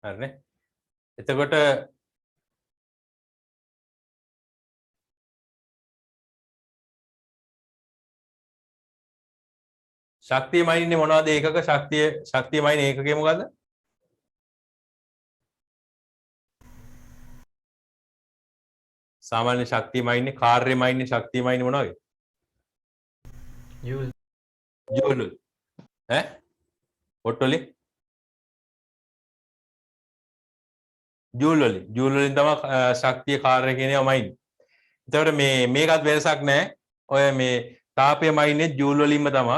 හරිනේ. එතකොට ශක්තියමයින්නේ මොනවද ඒකක ශක්තියමයින් ඒකකේ මොකද්ද? සාමාන්‍ය ශක්තියමයින්නේ කාර්යමයින්නේ ශක්තියමයින්නේ මොනවද? ජූල්. ජූල්. ඈ? what වලින්? ජූල් වලින් තමයි ශක්තිය කාර්ය කියන ඒවාමයින්. එතකොට මේකත් වෙනසක් නැහැ. ඔය මේ තාපයමයින්නේ ජූල් වලින්ම තමයි.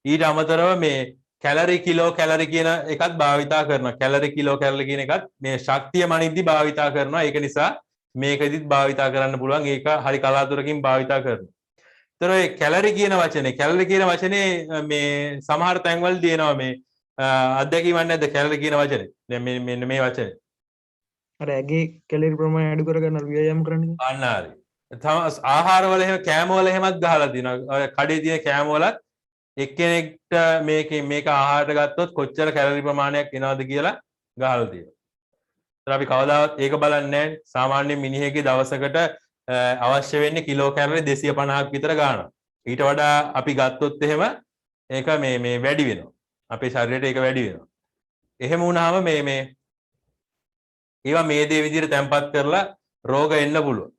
ඊට අමතරව මේ කැලරි කිලෝ කැලරි කියන එකත් භාවිතා කරනවා. කැලරි කිලෝ කැලරි කියන එකත් මේ ශක්තිය මනින්දි භාවිතා කරනවා. ඒක නිසා මේකෙදිත් භාවිතා කරන්න පුළුවන්. ඒක හරි කලාතුරකින් භාවිතා කරනවා. ඒතර ඔය කැලරි කියන වචනේ මේ සමහර තැන්වල දිනනවා මේ අත්දැකීමක් නැද්ද කැලරි කියන වචනේ? දැන් මෙන්න මේ වචනේ. අර ඇගේ කැලරි ප්‍රමාණය අඩු කරගන්න ව්‍යායාම කරන්න. අන්න හරි. ආහාරවල එහෙම කෑමවල එහෙමත් ගහලා දිනවා. ඔය කඩේ තියෙන කෑමවලත් එක්කෙනෙක්ට මේක ආහාරයට ගත්තොත් කොච්චර කැලරි ප්‍රමාණයක් එනවද කියලා ගහලා තියෙනවා. ඒත් අපි කවදාවත් ඒක බලන්නේ නැහැ. සාමාන්‍ය මිනිහෙක්ගේ දවසකට අවශ්‍ය වෙන්නේ කිලෝ කැලරි 250ක් විතර ගන්නවා. ඊට වඩා අපි ගත්තොත් එහෙම ඒක මේ වැඩි වෙනවා. අපේ ශරීරයට ඒක වැඩි වෙනවා. එහෙම වුණාම ඒවා මේ දේ විදිහට තැම්පත් කරලා රෝග එන්න පුළුවන්.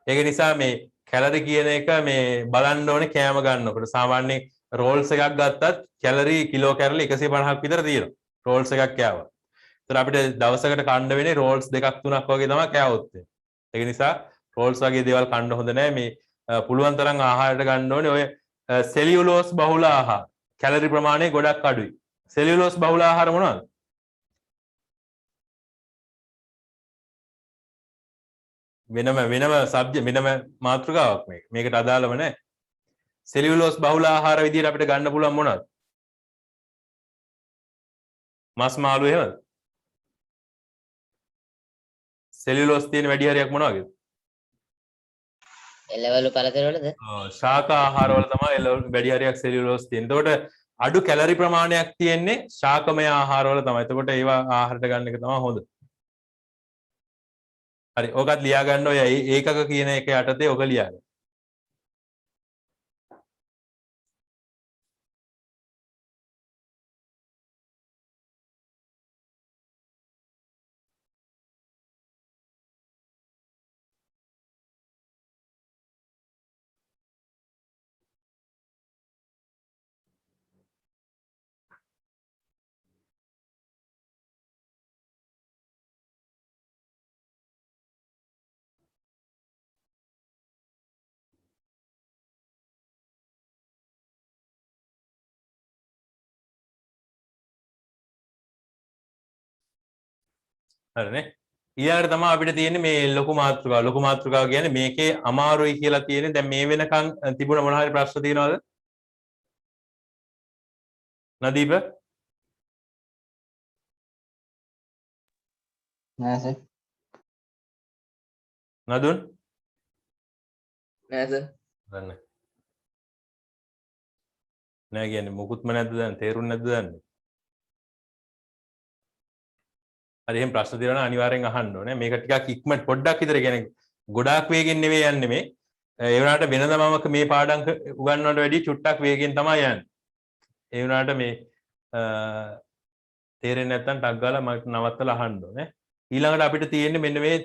ඒක නිසා මේ කැලරි කියන එක මේ බලන්න ඕනේ කෑම ගන්නකොට. සාමාන්‍යයෙන් රෝල්ස් එකක් ගත්තත් කැලරි කිලෝ කැලරි 150ක් විතර තියෙනවා. රෝල්ස් එකක් කෑවා. ඒතර අපිට දවසකට කන්න වෙන්නේ රෝල්ස් දෙකක් තුනක් වගේ තමයි කෑවොත්. ඒක නිසා රෝල්ස් වගේ දේවල් කන්න හොඳ නැහැ. මේ පුළුවන් තරම් ආහාරයට ගන්න ඕනේ ඔය සෙලියුලෝස් බහුල ආහාර. කැලරි ප්‍රමාණය ගොඩක් අඩුයි. සෙලියුලෝස් බහුල ආහාර මොනවද? වෙනම සබ්ජෙක්ට් වෙනම මාතෘකාවක් මේකට අදාළව නැහැ. සෙලියුලෝස් බහුල ආහාර විදිහට අපිට ගන්න පුළුවන් මොනවද? මස් මාළු එහෙමද? සෙලියුලෝස් තියෙන වැඩි හරියක් මොනවද? එළවලු පළතුරුවලද? ශාක ආහාරවල තමයි එළවලු වැඩි හරියක් සෙලියුලෝස් තියෙන්නේ. එතකොට අඩු කැලරි ප්‍රමාණයක් තියෙන්නේ ශාකමය ආහාරවල තමයි. එතකොට ඒවා ආහාරයට ගන්න එක තමයි හොඳ. හරි ඕකත් ලියා ගන්න ඔය ඒකක කියන එක යටතේ ඔක ලියා ගන්න. හරිනේ ඊළඟට තමයි අපිට තියෙන්නේ මේ ලොකු මාතෘකාව කියන්නේ මේකේ අමාරුයි කියලා තියෙන්නේ දැන් මේ වෙනකන් තිබුණ මොන හරි ප්‍රශ්න තියෙනවද නදීප නෑ සර් නදුන් නෑ සර් දන්නේ නෑ කියන්නේ මොකුත්ම නැද්ද දැන් තේරුන්නේ නැද්ද දන්නේ හරි එහෙනම් ප්‍රශ්න තියෙනවා නම් අනිවාර්යෙන් අහන්න ඕනේ. මේක ටිකක් ඉක්මනට පොඩ්ඩක් විතර කියන්නේ ගොඩාක් වේගෙන් නෙවෙයි යන්නේ මේ. ඒ වුණාට වෙනදමම මේ පාඩම් උගන්වනවට වැඩිය චුට්ටක් වේගෙන් තමයි යන්නේ. ඒ වුණාට මේ තේරෙන්නේ නැත්නම් ටක් ගාලා මට නවත්තලා අහන්න ඕනේ. ඊළඟට අපිට තියෙන්නේ මෙන්න මේ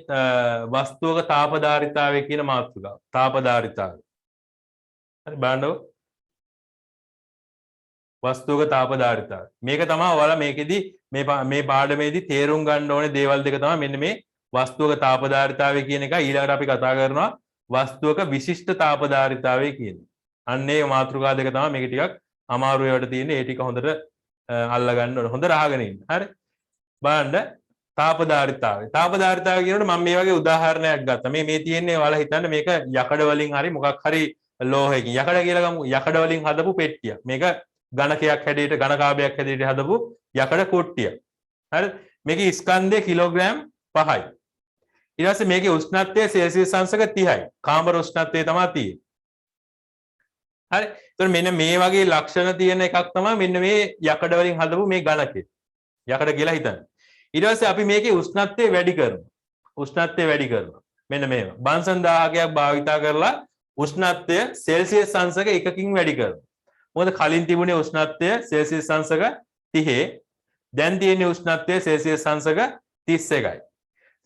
වස්තුවක තාපදාරිතාවය කියන මාතෘකාව. තාපදාරිතාවය. හරි බලන්නකො. වස්තුවක තාපදාරිතාවය. මේක තමයි ඔයාලා මේකෙදි මේ පාඩමේදී තේරුම් ගන්න ඕනේ දේවල් දෙක තමයි මෙන්න මේ වස්තුවක තාපදාරිතාවය කියන එක ඊළඟට අපි කතා කරනවා වස්තුවක විශිෂ්ට තාපදාරිතාවය කියන්නේ. අන්න ඒ මාතෘකා දෙක තමයි මේක ටිකක් අමාරු ඒවාට තියෙන ඒ ටික හොඳට අල්ල ගන්න ඕන. හොඳට අහගෙන ඉන්න. හරි. බලන්න තාපදාරිතාවය. තාපදාරිතාවය කියනකොට මම මේ වගේ උදාහරණයක් ගත්තා. මේ තියෙන්නේ ඔයාලා හිතන්න මේක යකඩ වලින් හරි මොකක් හරි ලෝහයකින් යකඩ කියලා ගමු. යකඩ වලින් හදපු පෙට්ටියක්. මේක ඝනකයක් හැටියට ඝනකාභයක් හැටියට හදපු යකඩ කුට්ටියක්. හරි. මේකේ ස්කන්ධය කිලෝග්‍රෑම් 5යි. ඊට පස්සේ මේකේ උෂ්ණත්වය සෙල්සියස් අංශක 30යි. කාමර උෂ්ණත්වය තමයි තියෙන්නේ. හරි. එතකොට මෙන්න මේ වගේ ලක්ෂණ තියෙන එකක් තමයි මෙන්න මේ යකඩ වලින් හදපු මේ ඝනකය. යකඩ කියලා හිතන්න. ඊට පස්සේ අපි මේකේ උෂ්ණත්වය වැඩි කරනවා. උෂ්ණත්වය වැඩි කරනවා. මෙන්න මේව. බන්සන් දාහකයක් භාවිතා කරලා උෂ්ණත්වය සෙල්සියස් අංශක 1කින් වැඩි කරනවා. මොකද කලින් තිබුණේ උෂ්ණත්වය සෙල්සියස් අංශක 30. දැන් තියෙන උෂ්ණත්වය සෙල්සියස් අංශක 31යි.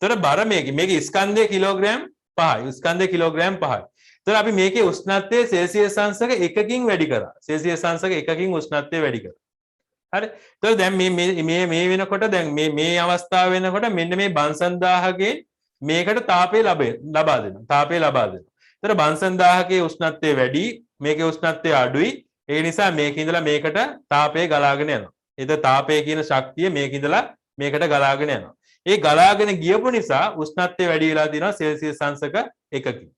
එතකොට බර මේකේ ස්කන්ධය කිලෝග්‍රෑම් 5යි. ස්කන්ධය කිලෝග්‍රෑම් 5යි. එතකොට අපි මේකේ උෂ්ණත්වය සෙල්සියස් අංශක 1කින් වැඩි කරා. සෙල්සියස් අංශක 1කින් උෂ්ණත්වය වැඩි කරා. හරි. එතකොට දැන් මේ වෙනකොට දැන් මේ අවස්ථාව වෙනකොට මෙන්න මේ බන්සන් දාහකයෙන් මේකට තාපය ලබා දෙනවා. තාපය ලබා දෙනවා. එතකොට බන්සන් දාහකයේ උෂ්ණත්වය වැඩි, මේකේ උෂ්ණත්වය අඩුයි. ඒ නිසා මේක ඉඳලා මේකට තාපය ගලාගෙන යනවා. එතකොට තාපය කියන ශක්තිය මේක ඉඳලා මේකට ගලාගෙන යනවා. ඒ ගලාගෙන ගියපු නිසා උෂ්ණත්වය වැඩි වෙලා තියෙනවා සෙල්සියස් අංශක 1කින්.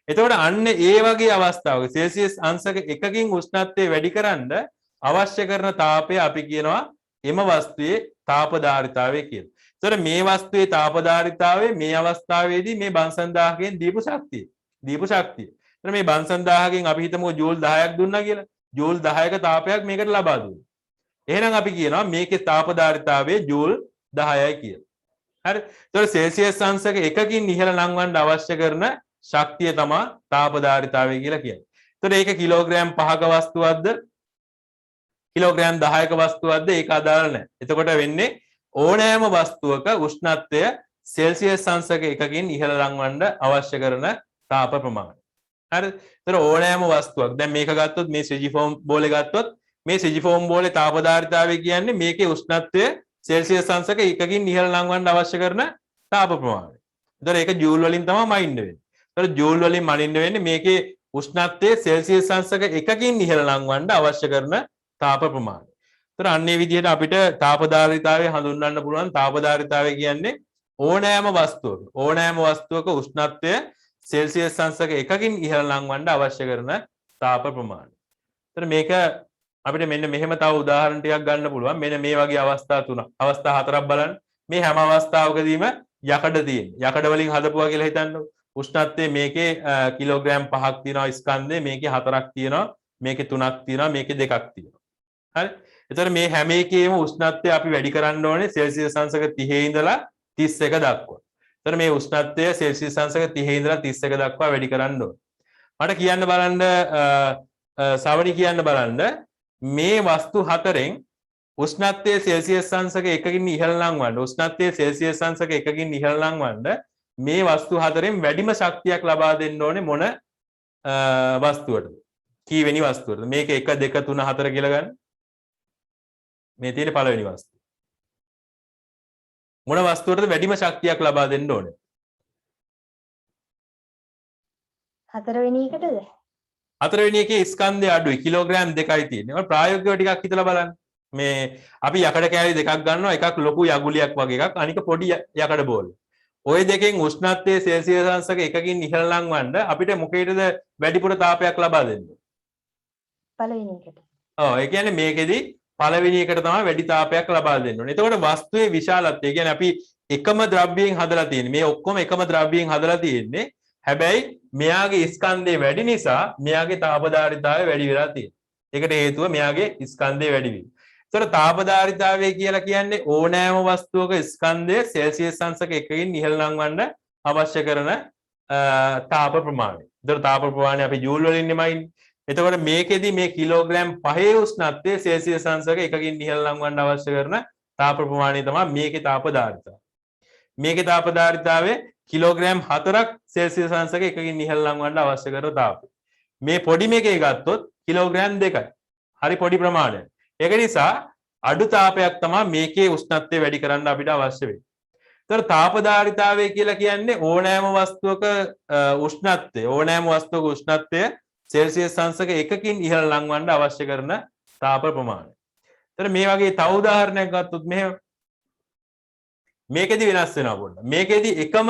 එතකොට අන්න ඒ වගේ අවස්ථාවක සෙල්සියස් අංශක 1කින් උෂ්ණත්වය වැඩි කරන්න අවශ්‍ය කරන තාපය අපි කියනවා එම වස්තුවේ තාපධාරිතාවය කියලා. එතකොට මේ වස්තුවේ තාපධාරිතාවය මේ අවස්ථාවේදී මේ බන්සන් 1000කින් දීපු ශක්තිය. එතකොට මේ බන්සන් 1000කින් අපි හිතමුකෝ ජූල් 10ක් දුන්නා කියලා. ජූල් 10ක තාපයක් මේකට ලබා දුන්නා. එහෙනම් අපි කියනවා මේකේ තාපධාරිතාවය ජූල් 10යි කියලා. හරි. එතකොට සෙල්සියස් අංශක 1කින් ඉහළ නංවන්න අවශ්‍ය කරන ශක්තිය තමයි තාපධාරිතාවය කියලා කියන්නේ. එතකොට ඒක කිලෝග්‍රෑම් 5ක වස්තුවක්ද කිලෝග්‍රෑම් 10ක වස්තුවක්ද ඒක අදාළ නැහැ. එතකොට වෙන්නේ ඕනෑම වස්තුවක උෂ්ණත්වය සෙල්සියස් අංශක 1කින් ඉහළ ලංවන්න අවශ්‍ය කරන තාප ප්‍රමාණය. හරි. එතකොට ඕනෑම වස්තුවක් දැන් මේක ගත්තොත් මේ සිජිෆෝම් බෝලේ ගත්තොත් මේ සිජිෆෝම් බෝලේ තාපධාරිතාවය කියන්නේ මේකේ උෂ්ණත්වය සෙල්සියස් අංශක 1කින් ඉහළ ලංවන්න අවශ්‍ය කරන තාප ප්‍රමාණය. එතකොට ඒක ජූල් වලින් තමයි මනින්න වෙන්නේ. එතකොට ජූල් වලින් මනින්න වෙන්නේ මේකේ උෂ්ණත්වය සෙල්සියස් අංශක 1කින් ඉහළ ලංවන්න අවශ්‍ය කරන තාප ප්‍රමාණය. එතකොට අන්නේ විදිහට අපිට තාපධාරිතාවය හඳුන්වන්න පුළුවන්. තාපධාරිතාවය කියන්නේ ඕනෑම වස්තුවක උෂ්ණත්වය සෙල්සියස් අංශක 1කින් ඉහළ ලංවන්න අවශ්‍ය කරන තාප ප්‍රමාණය. එතකොට මේක අපිට මෙන්න මෙහෙම තව උදාහරණ ටිකක් ගන්න පුළුවන්. මෙන්න මේ වගේ අවස්ථා 4ක් බලන්න. මේ හැම අවස්ථාවකදීම යකඩ තියෙන. යකඩ වලින් හදපුවා කියලා හිතන්නකො. උෂ්ණත්වය මේකේ කිලෝග්‍රෑම් 5ක් තියෙනවා ස්කන්ධය, මේකේ 4ක් තියෙනවා, මේකේ 3ක් තියෙනවා, මේකේ 2ක් තියෙනවා. හරි. එතකොට මේ හැම එකේම උෂ්ණත්වය අපි වැඩි කරන්න ඕනේ සෙල්සියස් අංශක 30 ඉඳලා 31 දක්වා. එතකොට මේ උෂ්ණත්වය සෙල්සියස් අංශක 30 ඉඳලා 31 දක්වා වැඩි කරන්න ඕනේ. මට කියන්න බලන්න සවනි කියන්න බලන්න මේ වස්තු හතරෙන් උෂ්ණත්වය සෙල්සියස් අංශක 1කින් ඉහළ ලංවන්න උෂ්ණත්වය සෙල්සියස් අංශක 1කින් ඉහළ ලංවන්න මේ වස්තු හතරෙන් වැඩිම ශක්තියක් ලබා දෙන්න ඕනේ මොන වස්තුවටද? කීවෙනි වස්තුවටද? මේක 1 2 3 4 කියලා ගන්න. මේ තියෙන පළවෙනි වස්තුව. මොන වස්තුවටද වැඩිම ශක්තියක් ලබා දෙන්න ඕනේ? හතරවෙනි එකටද? හතරවෙනි එකේ ස්කන්ධය අඩුයි. කිලෝග්‍රෑම් 2යි තියෙන්නේ. ඔය ප්‍රායෝගිකව ටිකක් හිතලා බලන්න. මේ අපි යකඩ කෑලි දෙකක් ගන්නවා. එකක් ලොකු යගුලියක් වගේ එකක්, අනික පොඩි යකඩ බෝල. ওই දෙකෙන් උෂ්ණත්වය සෙල්සියස් අංශක 1කින් ඉහළ ලංවන්න අපිට මොකේද වැඩිපුර තාපයක් ලබා දෙන්නේ? පළවෙනි එකට. ඔව් ඒ කියන්නේ මේකෙදි පළවෙනි එකට තමයි වැඩි තාපයක් ලබා දෙන්න ඕනේ. එතකොට වස්තුවේ විශාලත්වය කියන්නේ අපි එකම ද්‍රව්‍යයෙන් හදලා තියෙන්නේ. මේ ඔක්කොම එකම ද්‍රව්‍යයෙන් හදලා තියෙන්නේ. හැබැයි මෙයාගේ ස්කන්ධය වැඩි නිසා මෙයාගේ තාපධාරිතාවය වැඩි වෙලා තියෙනවා. ඒකට හේතුව මෙයාගේ ස්කන්ධය වැඩි වීම. ඒතර තාපධාරිතාවය කියලා කියන්නේ ඕනෑම වස්තුවක ස්කන්ධය සෙල්සියස් අංශක 1කින් ඉහළ ලංවන්න අවශ්‍ය කරන තාප ප්‍රමාණය. ඒතර තාප ප්‍රමාණය අපි ජූල් වලින් නෙමයි. එතකොට මේකෙදි මේ කිලෝග්‍රෑම් 5 උෂ්ණත්වය සෙල්සියස් අංශක 1කින් ඉහළ ලංවන්න අවශ්‍ය කරන තාප ප්‍රමාණය තමයි මේකේ තාපධාරිතාවය. මේකේ තාපධාරිතාවය කිලෝග්‍රෑම් 4ක් සෙල්සියස් අංශක 1කින් ඉහළ ලංවන්න අවශ්‍ය කරන තාපය. මේ පොඩි මේකේ ගත්තොත් කිලෝග්‍රෑම් 2යි. හරි පොඩි ප්‍රමාණයක්. ඒක නිසා අඩු තාපයක් තමයි මේකේ උෂ්ණත්වය වැඩි කරන්න අපිට අවශ්‍ය වෙන්නේ. ඒතර තාපධාරිතාවය කියලා කියන්නේ ඕනෑම වස්තුවක උෂ්ණත්වය සෙල්සියස් අංශක 1කින් ඉහළ ලංවන්න අවශ්‍ය කරන තාප ප්‍රමාණය. එතන මේ වගේ තව උදාහරණයක් ගත්තොත් මෙහෙම මේකෙදි වෙනස් වෙනවා පොඩ්ඩක්. මේකෙදි එකම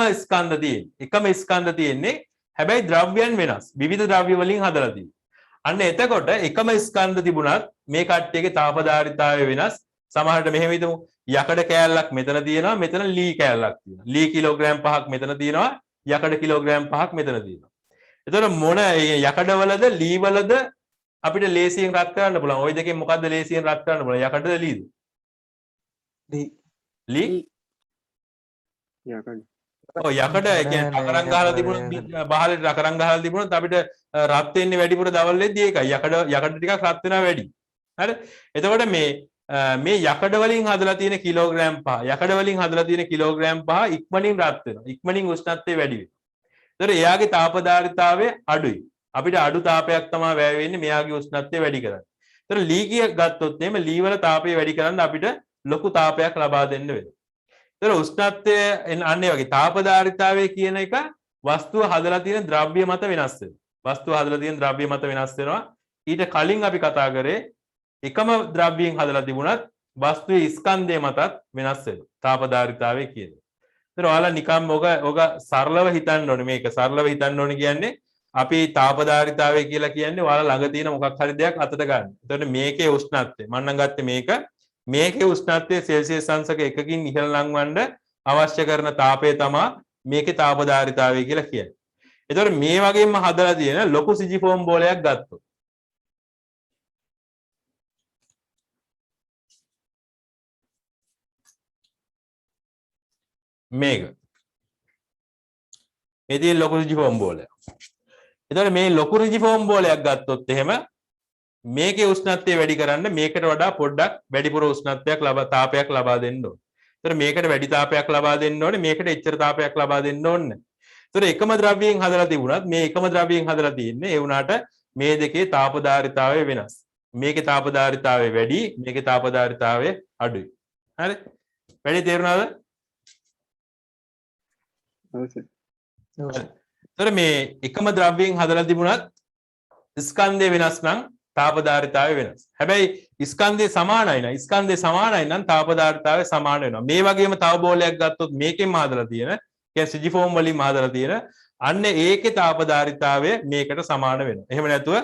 ස්කන්ධ තියෙන්නේ හැබැයි ද්‍රව්‍යයන් වෙනස්. විවිධ ද්‍රව්‍ය වලින් හදලා තියෙන්නේ. අන්න එතකොට එකම ස්කන්ධ තිබුණත් මේ කට්ටියගේ තාපධාරිතාවය වෙනස්. සමහරට මෙහෙම හිතමු යකඩ කෑල්ලක් මෙතන තියෙනවා මෙතන ලී කෑල්ලක් තියෙනවා. ලී කිලෝග්‍රෑම් 5ක් මෙතන තියෙනවා යකඩ කිලෝග්‍රෑම් 5ක් මෙතන තියෙනවා. එතකොට මොන යකඩවලද ලී වලද අපිට ලේසියෙන් රත් කරන්න පුළුවන්. ওই දෙකෙන් මොකද්ද ලේසියෙන් රත් කරන්න පුළුවන්? යකඩද ලීද? ලී යකඩ. ඔව් යකඩ ඒ කියන්නේ රකරන් ගහලා තිබුණොත් බහලට රකරන් ගහලා තිබුණොත් අපිට රත් වෙන්නේ වැඩිපුර දවල් වෙද්දී ඒකයි. යකඩ ටිකක් රත් වෙනවා වැඩි. හරි? එතකොට මේ යකඩ වලින් හදලා තියෙන කිලෝග්‍රෑම් 5 යකඩ වලින් හදලා තියෙන කිලෝග්‍රෑම් 5 ඉක්මනින් රත් වෙනවා. ඉක්මනින් උෂ්ණත්වය වැඩි වෙනවා. ඒතර එයාගේ තාපධාරිතාවය අඩුයි. අපිට අඩු තාපයක් තමයි වැය වෙන්නේ මෙයාගේ උෂ්ණත්වය වැඩි කරන්න. ඒතර ලී කිය ගත්තොත් එහෙම ලී වල තාපය වැඩි කරන්න අපිට ලොකු තාපයක් ලබා දෙන්න වෙනවා. ඒතර උෂ්ණත්වය අන්නේ වගේ තාපධාරිතාවය කියන එක වස්තුව හදලා තියෙන ද්‍රව්‍ය මත වෙනස් වෙනවා. වස්තුව හදලා තියෙන ද්‍රව්‍ය මත වෙනස් වෙනවා. ඊට කලින් අපි කතා කරේ එකම ද්‍රව්‍යයෙන් හදලා තිබුණත් වස්තුවේ ස්කන්ධය මතත් වෙනස් වෙනවා. තාපධාරිතාවය කියන්නේ. ඒතර ඔයාලා නිකම් ඔක සරලව හිතන්න ඕනේ මේක. සරලව හිතන්න ඕනේ කියන්නේ අපි තාපධාරිතාවය කියලා කියන්නේ ඔයාලා ළඟ තියෙන මොකක් හරි දෙයක් අතට ගන්න. එතකොට මේකේ උෂ්ණත්වය මම නම් ගත්තේ මේකේ උෂ්ණත්වය සෙල්සියස් අංශක 1කින් ඉහළ ලංවන්න අවශ්‍ය කරන තාපය තමයි මේකේ තාපධාරිතාවය කියලා කියන්නේ. එතකොට මේ වගේම හදලා තියෙන ලොකු සිජිෆෝම් බෝලයක් ගත්තොත් මේක. මේ තියෙන ලොකු සිජිෆෝම් බෝලයක්. එතකොට මේ ලොකු රිජිෆෝම් බෝලයක් ගත්තොත් එහෙම මේකේ උෂ්ණත්වය වැඩි කරන්න මේකට වඩා පොඩ්ඩක් වැඩිපුර උෂ්ණත්වයක් තාපයක් ලබා දෙන්න ඕනේ. ඒතර මේකට වැඩි තාපයක් ලබා දෙන්න ඕනේ මේකට එච්චර තාපයක් ලබා දෙන්න ඕනේ. ඒතර එකම ද්‍රව්‍යයෙන් හදලා තිබුණත් මේ එකම ද්‍රව්‍යයෙන් හදලා තියෙන්නේ ඒ වුණාට මේ දෙකේ තාපධාරිතාවය වෙනස්. මේකේ තාපධාරිතාවය වැඩි මේකේ තාපධාරිතාවය අඩුයි. හරි? වැඩි තේරුණාද? ඔව් සර්. ඒතර මේ එකම ද්‍රව්‍යයෙන් හදලා තිබුණත් ස්කන්ධය වෙනස් නම් තාපධාරිතාවය වෙනස්. හැබැයි ස්කන්ධය සමානයි නම් තාපධාරිතාවය සමාන වෙනවා. මේ වගේම තව බෝලයක් ගත්තොත් මේකෙන් හදලා තියෙන කියන්නේ සිජිෆෝම් වලින් හදලා තියෙන අන්න ඒකේ තාපධාරිතාවය මේකට සමාන වෙනවා. එහෙම නැතුව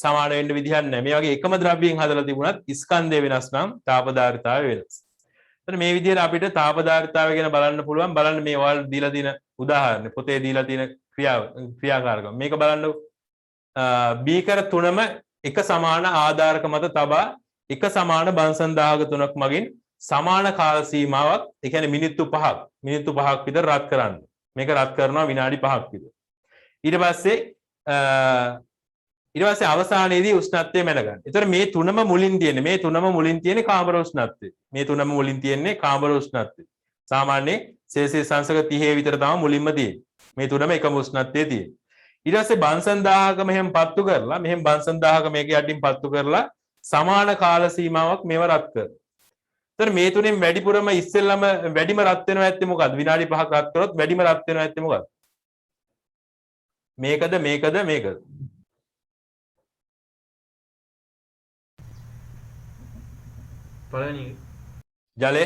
සමාන වෙන්න විදිහක් නැහැ. මේ වගේ එකම ද්‍රව්‍යයෙන් හදලා තිබුණත් ස්කන්ධය වෙනස් නම් තාපධාරිතාවය වෙනස්. එතන මේ විදිහට අපිට තාපධාරිතාවය ගැන බලන්න පුළුවන්. බලන්න මේ ඔයාලා දීලා තියෙන උදාහරණ පොතේ දීලා තියෙන ක්‍රියාකාරකම්. මේක බලන්න බීකර තුනම එක සමාන ආධාරක මත තබා එක සමාන බන්සන් දාහක තුනක් මගින් සමාන කාල සීමාවක් ඒ කියන්නේ මිනිත්තු 5ක් විතර රත් කරන්න. මේක රත් කරනවා විනාඩි 5ක් විතර. ඊට පස්සේ අවසානයේදී උෂ්ණත්වය මැනගන්න. ඒතර මේ තුනම මුලින් තියෙන්නේ කාමර උෂ්ණත්වය. කාමර උෂ්ණත්වය. සාමාන්‍යයෙන් සෙල්සියස් අංශක 30 විතර තමයි මුලින්ම තියෙන්නේ. මේ තුනම එකම උෂ්ණත්වයේ තියෙන්නේ. ඊට පස්සේ බන්සන් 1000ක මෙහෙම පත්තු කරලා බන්සන් 1000ක මේකේ යටින් පත්තු කරලා සමාන කාල සීමාවක් මේව රත් කරනවා. ඒතර මේ තුනෙන් වැඩිපුරම ඉස්සෙල්ලම වැඩිම රත් වෙනවා ඇත්තේ මොකද්ද? විනාඩි 5ක් රත් කරොත් වැඩිම රත් වෙනවා ඇත්තේ මොකද්ද? මේකද? පළවෙනි ජලය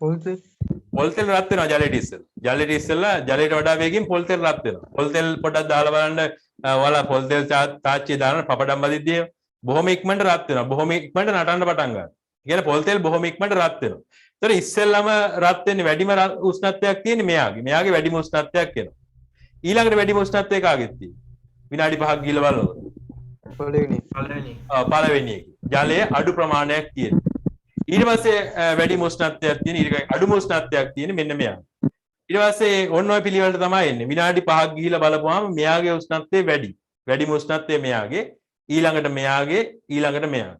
පොල් තෙල් රත් වෙනවා ජලයට ඉස්සෙල්ලා ජලයට වඩා වේගින් පොල් තෙල් රත් වෙනවා. පොල් තෙල් පොඩ්ඩක් දාලා බලන්න ඔයාලා පොල් තෙල් තාච්චිය දාන පපඩම් බදිද්දී බොහොම ඉක්මනට රත් වෙනවා. බොහොම ඉක්මනට නටන්න පටන් ගන්නවා. කියන්නේ පොල් තෙල් බොහොම ඉක්මනට රත් වෙනවා. ඒතර ඉස්සෙල්ලාම රත් වෙන්නේ වැඩිම උෂ්ණත්වයක් තියෙන්නේ මෙයාගේ වැඩිම උෂ්ණත්වයක් එනවා. ඊළඟට වැඩිම උෂ්ණත්වය කාගෙත් තියෙන්නේ? විනාඩි 5ක් ගිහලා බලනකොට. පළවෙනි එක. ජලයේ අඩු ප්‍රමාණයක් තියෙනවා. ඊට පස්සේ වැඩි උෂ්ණත්වයක් තියෙන අඩු උෂ්ණත්වයක් තියෙන මෙන්න මෙයා. ඊට පස්සේ ඔන්න ඔය පිළිවෙලට තමයි එන්නේ. විනාඩි 5ක් ගිහිලා බලපුවාම මෙයාගේ උෂ්ණත්වය වැඩි. වැඩිම උෂ්ණත්වය මෙයාගේ ඊළඟට මෙයාගේ.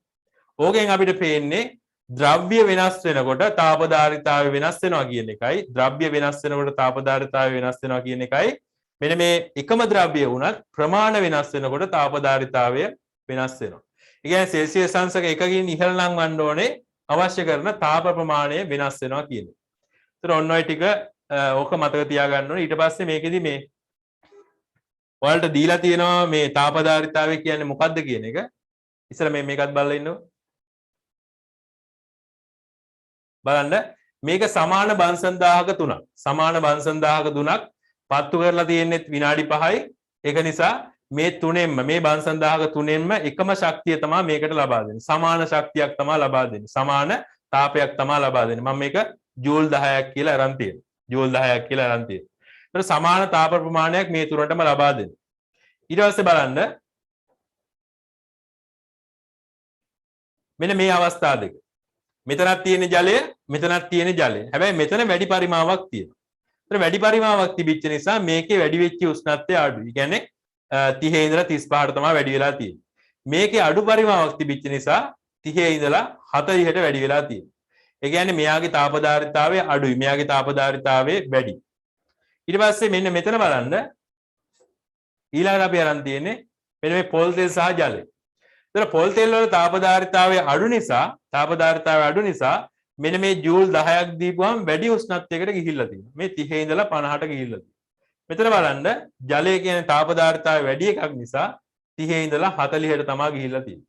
ඕකෙන් අපිට පේන්නේ ද්‍රව්‍ය වෙනස් වෙනකොට තාපධාරිතාවය වෙනස් වෙනවා කියන එකයි. ද්‍රව්‍ය වෙනස් වෙනකොට තාපධාරිතාවය වෙනස් වෙනවා කියන එකයි. මෙන්න මේ එකම ද්‍රව්‍ය වුණත් ප්‍රමාණ වෙනස් වෙනකොට තාපධාරිතාවය වෙනස් වෙනවා. ඒ කියන්නේ සෙල්සියස් අංශක 1කින් ඉහළ නම් වන්න ඕනේ අවශ්‍ය කරන තාප ප්‍රමාණය වෙනස් වෙනවා කියන්නේ. ඒතර ඔන්න ඔය ටික ඕක මතක තියාගන්න ඕනේ. ඊට පස්සේ මේකෙදි මේ ඔයාලට දීලා තියෙනවා මේ තාපදාරිතාවය කියන්නේ මොකක්ද කියන එක. ඉස්සර මේකත් බලලා ඉන්නව. බලන්න මේක සමාන බන්සන් 1000ක තුනක්. සමාන බන්සන් 1000ක තුනක් පත්තු කරලා තියෙන්නේ විනාඩි 5යි. ඒක නිසා මේ තුනෙන්ම මේ බන්සන් 1000ක තුනෙන්ම එකම ශක්තිය තමයි මේකට ලබා දෙන්නේ. සමාන ශක්තියක් තමයි ලබා දෙන්නේ. සමාන තාපයක් තමයි ලබා දෙන්නේ. මම මේක ජූල් 10ක් කියලා අරන් තියෙනවා. ජූල් 10ක් කියලා අරන් තියෙනවා. ඒතර සමාන තාප ප්‍රමාණයක් මේ තුනටම ලබා දෙන්නේ. ඊට පස්සේ බලන්න මෙන්න මේ අවස්ථා දෙක. මෙතනක් තියෙන ජලය, මෙතනක් තියෙන ජලය. හැබැයි මෙතන වැඩි පරිමාවක් තියෙනවා. ඒතර වැඩි පරිමාවක් තිබිච්ච නිසා මේකේ වැඩි වෙච්ච උෂ්ණත්වය අඩුයි. ඒ කියන්නේ 30 ඉඳලා 35ට තමයි වැඩි වෙලා තියෙන්නේ. මේකේ අඩු පරිමාවක් තිබිච්ච නිසා 30 ඉඳලා 40ට වැඩි වෙලා තියෙනවා. ඒ කියන්නේ මෙයාගේ තාපදාරිතාවය අඩුයි. මෙයාගේ තාපදාරිතාවය වැඩි. ඊට පස්සේ මෙන්න මෙතන බලන්න ඊළඟට අපි අරන් තියෙන්නේ මෙන්න මේ පොල් තෙල් සහ ජලය. ඒතර පොල් තෙල් වල තාපදාරිතාවය අඩු නිසා මෙන්න මේ ජූල් 10ක් දීපුවම වැඩි උෂ්ණත්වයකට ගිහිල්ලා තියෙනවා. මේ 30 ඉඳලා 50ට ගිහිල්ලා තියෙනවා. මෙතන බලන්න ජලය කියන්නේ තාපදාරිතාවය වැඩි එකක් නිසා 30 ඉඳලා 40ට තමයි ගිහිල්ලා තියෙන්නේ.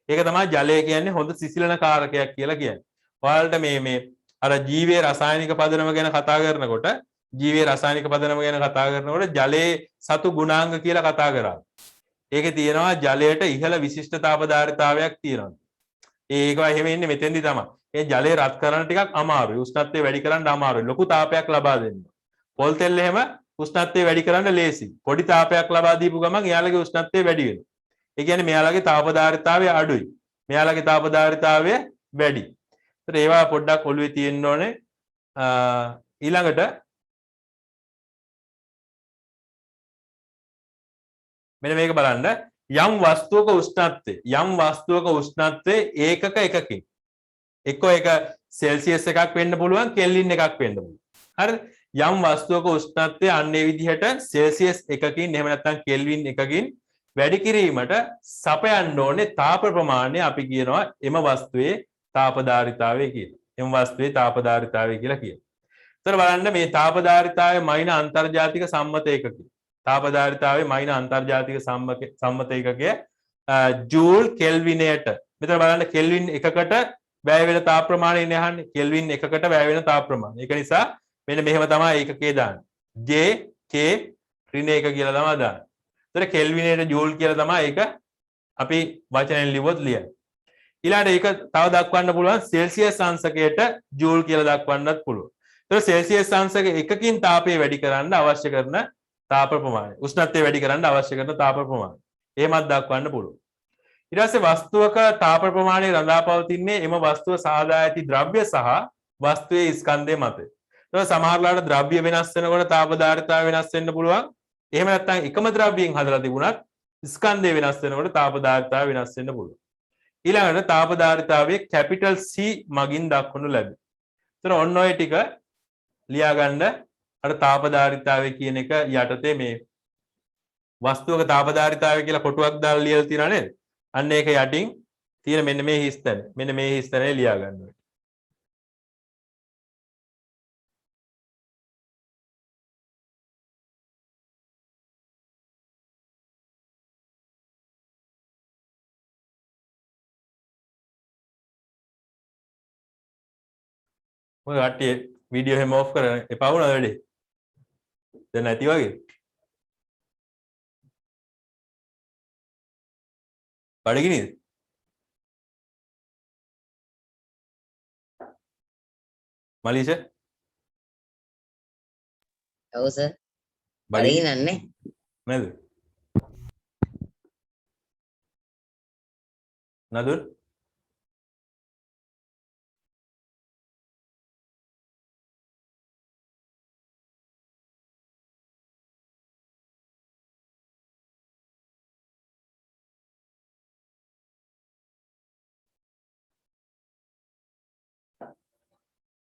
ඒක තමයි ජලය කියන්නේ හොඳ සිසිලන කාරකයක් කියලා කියන්නේ. ඔයාලට මේ අර ජීවයේ රසායනික පදනම ගැන කතා කරනකොට ජලයේ සතු ගුණාංග කියලා කතා කරා. ඒකේ තියෙනවා ජලයට ඉහළ විශිෂ්ට තාපදාරිතාවයක් තියෙනවා. ඒකවා එහෙම ඉන්නේ මෙතෙන්දි තමයි. ඒ ජලය රත් කරන්න ටිකක් අමාරුයි. උෂ්ණත්වය වැඩි කරන්න අමාරුයි. ලොකු තාපයක් ලබා දෙන්න. පොල් තෙල් එහෙම උෂ්ණත්වය වැඩි කරන්න ලේසි. පොඩි තාපයක් ලබා දීපු ගමන් එයාලගේ උෂ්ණත්වය වැඩි වෙනවා. ඒ කියන්නේ මෙයාලගේ තාපදාරිතාවය අඩුයි. මෙයාලගේ තාපදාරිතාවය වැඩි. ඒතර ඒවා පොඩ්ඩක් ඔළුවේ තියෙන්න ඕනේ. ඊළඟට මෙන්න මේක බලන්න යම් වස්තුවක උෂ්ණත්වය ඒකක එකකින් එක්ක ඒක සෙල්සියස් එකක් වෙන්න පුළුවන් කෙල්වින් එකක් වෙන්න පුළුවන්. හරිද? යම් වස්තුවක උෂ්ණත්වය අන්නේ විදිහට සෙල්සියස් එකකින් එහෙම නැත්නම් කෙල්වින් එකකින් වැඩි කිරීමට සපයන්න ඕනේ තාප ප්‍රමාණය අපි කියනවා එම වස්තුවේ තාපදාරිතාවය කියලා. එම වස්තුවේ තාපදාරිතාවය කියලා කියනවා. ඒතර බලන්න මේ තාපදාරිතාවය මයින අන්තර්ජාතික සම්මත එකකයි. තාපදාරිතාවේ මයින අන්තර්ජාතික සම්මත එකකය ජූල් කෙල්විනයට. මෙතන බලන්න කෙල්වින් එකකට වැය වෙන තාප ප්‍රමාණය ඉන්නේ අහන්නේ. කෙල්වින් එකකට වැය වෙන තාප ප්‍රමාණය. ඒක නිසා මෙන්න මෙහෙම තමයි ඒකකේ දාන්නේ. J K ඍණ 1 කියලා තමයි දාන්නේ. ඒතර කෙල්විනයට ජූල් කියලා තමයි ඒක අපි වචනෙන් ලිව්වොත් ලියන්නේ. ඊළඟට ඒක තව දක්වන්න පුළුවන් සෙල්සියස් අංශකයට ජූල් කියලා දක්වන්නත් පුළුවන්. ඒතර සෙල්සියස් අංශක එකකින් තාපය වැඩි කරන්න අවශ්‍ය කරන තාප ප්‍රමාණය. උෂ්ණත්වය වැඩි කරන්න අවශ්‍ය කරන තාප ප්‍රමාණය. එහෙමත් දක්වන්න පුළුවන්. ඊට පස්සේ වස්තුවක තාප ප්‍රමාණය රඳා පවතින්නේ එම වස්තුව සාදා ඇති ද්‍රව්‍ය සහ වස්තුවේ ස්කන්ධය මත. ඒක සමහරවිට ද්‍රව්‍ය වෙනස් වෙනකොට තාපදාරිතාවය වෙනස් වෙන්න පුළුවන්. එහෙම නැත්නම් එකම ද්‍රව්‍යයෙන් හදලා තිබුණත් ස්කන්ධය වෙනස් වෙනකොට තාපදාරිතාවය වෙනස් වෙන්න පුළුවන්. ඊළඟට තාපදාරිතාවයේ කැපිටල් C මගින් දක්වනු ලැබේ. එතන ඔන්න ඔය ටික ලියා ගන්න අර තාපදාරිතාවය කියන එක යටතේ මේ වස්තුවක තාපදාරිතාවය කියලා කොටුවක් දාලා ලියලා තියෙනවා නේද? අන්න ඒක යටින් තියෙන මෙන්න මේ හිස්තැන. මෙන්න මේ හිස්තැනේ ලියා ගන්න ඕනේ. ඔය කට්ටිය වීඩියෝ හැම ඔෆ් කරන එපා වුණා වැඩේ. දැන් නැති වගේ. බඩගිනිද? මලීෂ? ඔව් සර්. බඩගිනි බඩගිනන්නේ. නේද? නදුන්?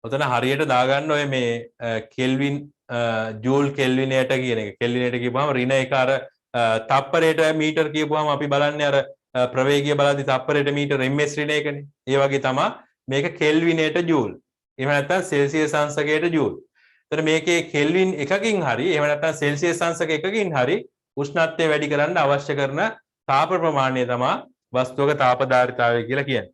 ඔතන හරියට දාගන්න ඔය මේ කෙල්වින් ජූල් කෙල්විනයට කියන එක. කෙල්විනයට කියපුවාම ඍණ එක අර තප්පරයට මීටර කියපුවාම අපි බලන්නේ අර ප්‍රවේගය බලද්දි තප්පරයට මීටර ms ඍණ එකනේ. ඒ වගේ තමයි මේක කෙල්විනයට ජූල්. එහෙම නැත්නම් සෙල්සියස් අංශකයට ජූල්. එතන මේකේ කෙල්වින් එකකින් හරි එහෙම නැත්නම් සෙල්සියස් අංශක එකකින් හරි උෂ්ණත්වය වැඩි කරන්න අවශ්‍ය කරන තාප ප්‍රමාණය තමයි වස්තුවක තාපධාරිතාවය කියලා කියන්නේ.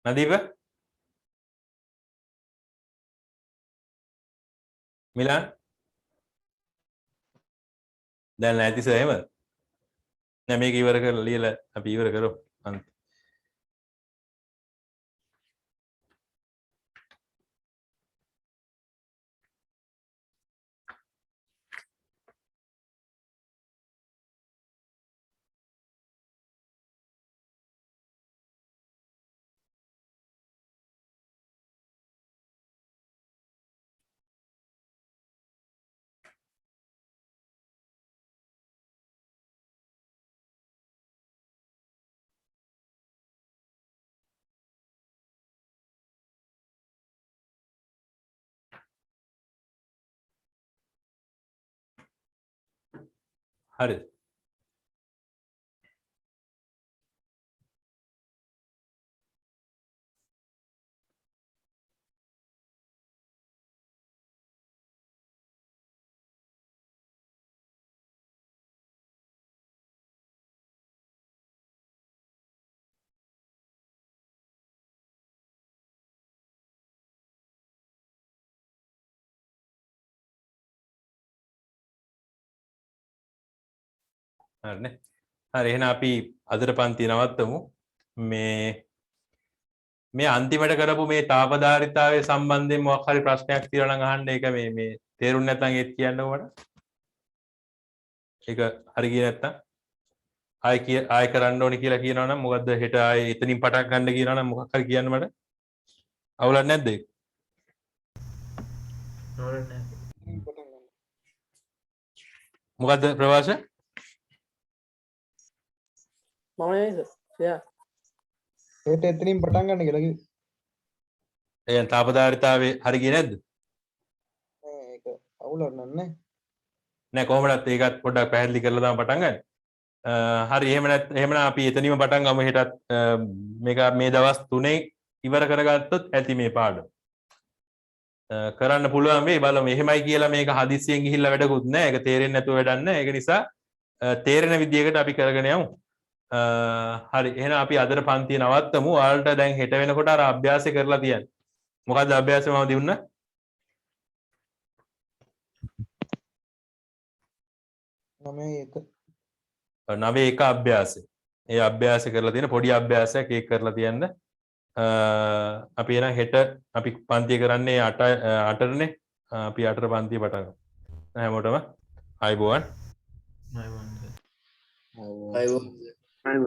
නදීප මිලන් දැන් නැති සර් එහෙමද? නෑ මේක ඉවර කරලා ලියලා අපි ඉවර කරමු අන්තිම. හරිද? හරිනේ. හරි එහෙනම් අපි අදට පන්ති නවත්තමු. මේ අන්තිමට කරපු මේ තාපධාරිතාවය සම්බන්ධයෙන් මොකක් හරි ප්‍රශ්නයක් තියෙනවා නම් අහන්න. ඒක මේ තේරුම් නැත්නම් ඒත් කියන්නකෝ මට. ඒක හරි ගියේ නැත්නම් ආයෙ කරන්න ඕනේ කියලා කියනවා නම් මොකද්ද හෙට ආයෙ එතනින් පටන් ගන්න කියනවා නම් මොකක් හරි කියන්න මට. අවුලක් නැද්ද ඒක? නෝරක් නෑ. මොකද්ද ප්‍රවාස? මම නෙවෙයි සර්. එයා. ඒත් එතනින් පටන් ගන්න කියලා කිව්වේ. එහෙනම් තාපධාරිතාවේ හරි ගියේ නැද්ද? නෑ ඒක අවුලක් නෑ. නෑ කොහොමදත් ඒකත් පොඩ්ඩක් පැහැදිලි කරලා තමයි පටන් ගන්න. හරි එහෙමනම් අපි එතනින්ම පටන් ගමු. හෙටත් මේක මේ දවස් 3 ඉවර කරගත්තොත් ඇති මේ පාඩම. කරන්න පුළුවන් වෙයි බලමු. එහෙමයි කියලා මේක හදිස්සියෙන් ගිහිල්ලා වැඩකුත් නෑ. ඒක තේරෙන්නේ නැතුව වැඩක් නෑ. ඒක නිසා තේරෙන විදියකට අපි කරගෙන යමු. හරි එහෙනම් අපි අදට පන්තිය නවත්තමු. ඔයාලට දැන් හෙට වෙනකොට අර අභ්‍යාසය කරලා තියන්න. මොකද්ද අභ්‍යාසය මම දුන්නා? 9 අභ්‍යාසය. ඒ අභ්‍යාසය කරලා තියෙන පොඩි අභ්‍යාසයක් ඒක කරලා තියන්න. අපි එහෙනම් හෙට අපි පන්තිය කරන්නේ 8ටනේ. අපි 8ට පන්තිය පටන් ගමු. හැමෝටම ආයුබෝවන්. නෑ වන්ද. අයෝ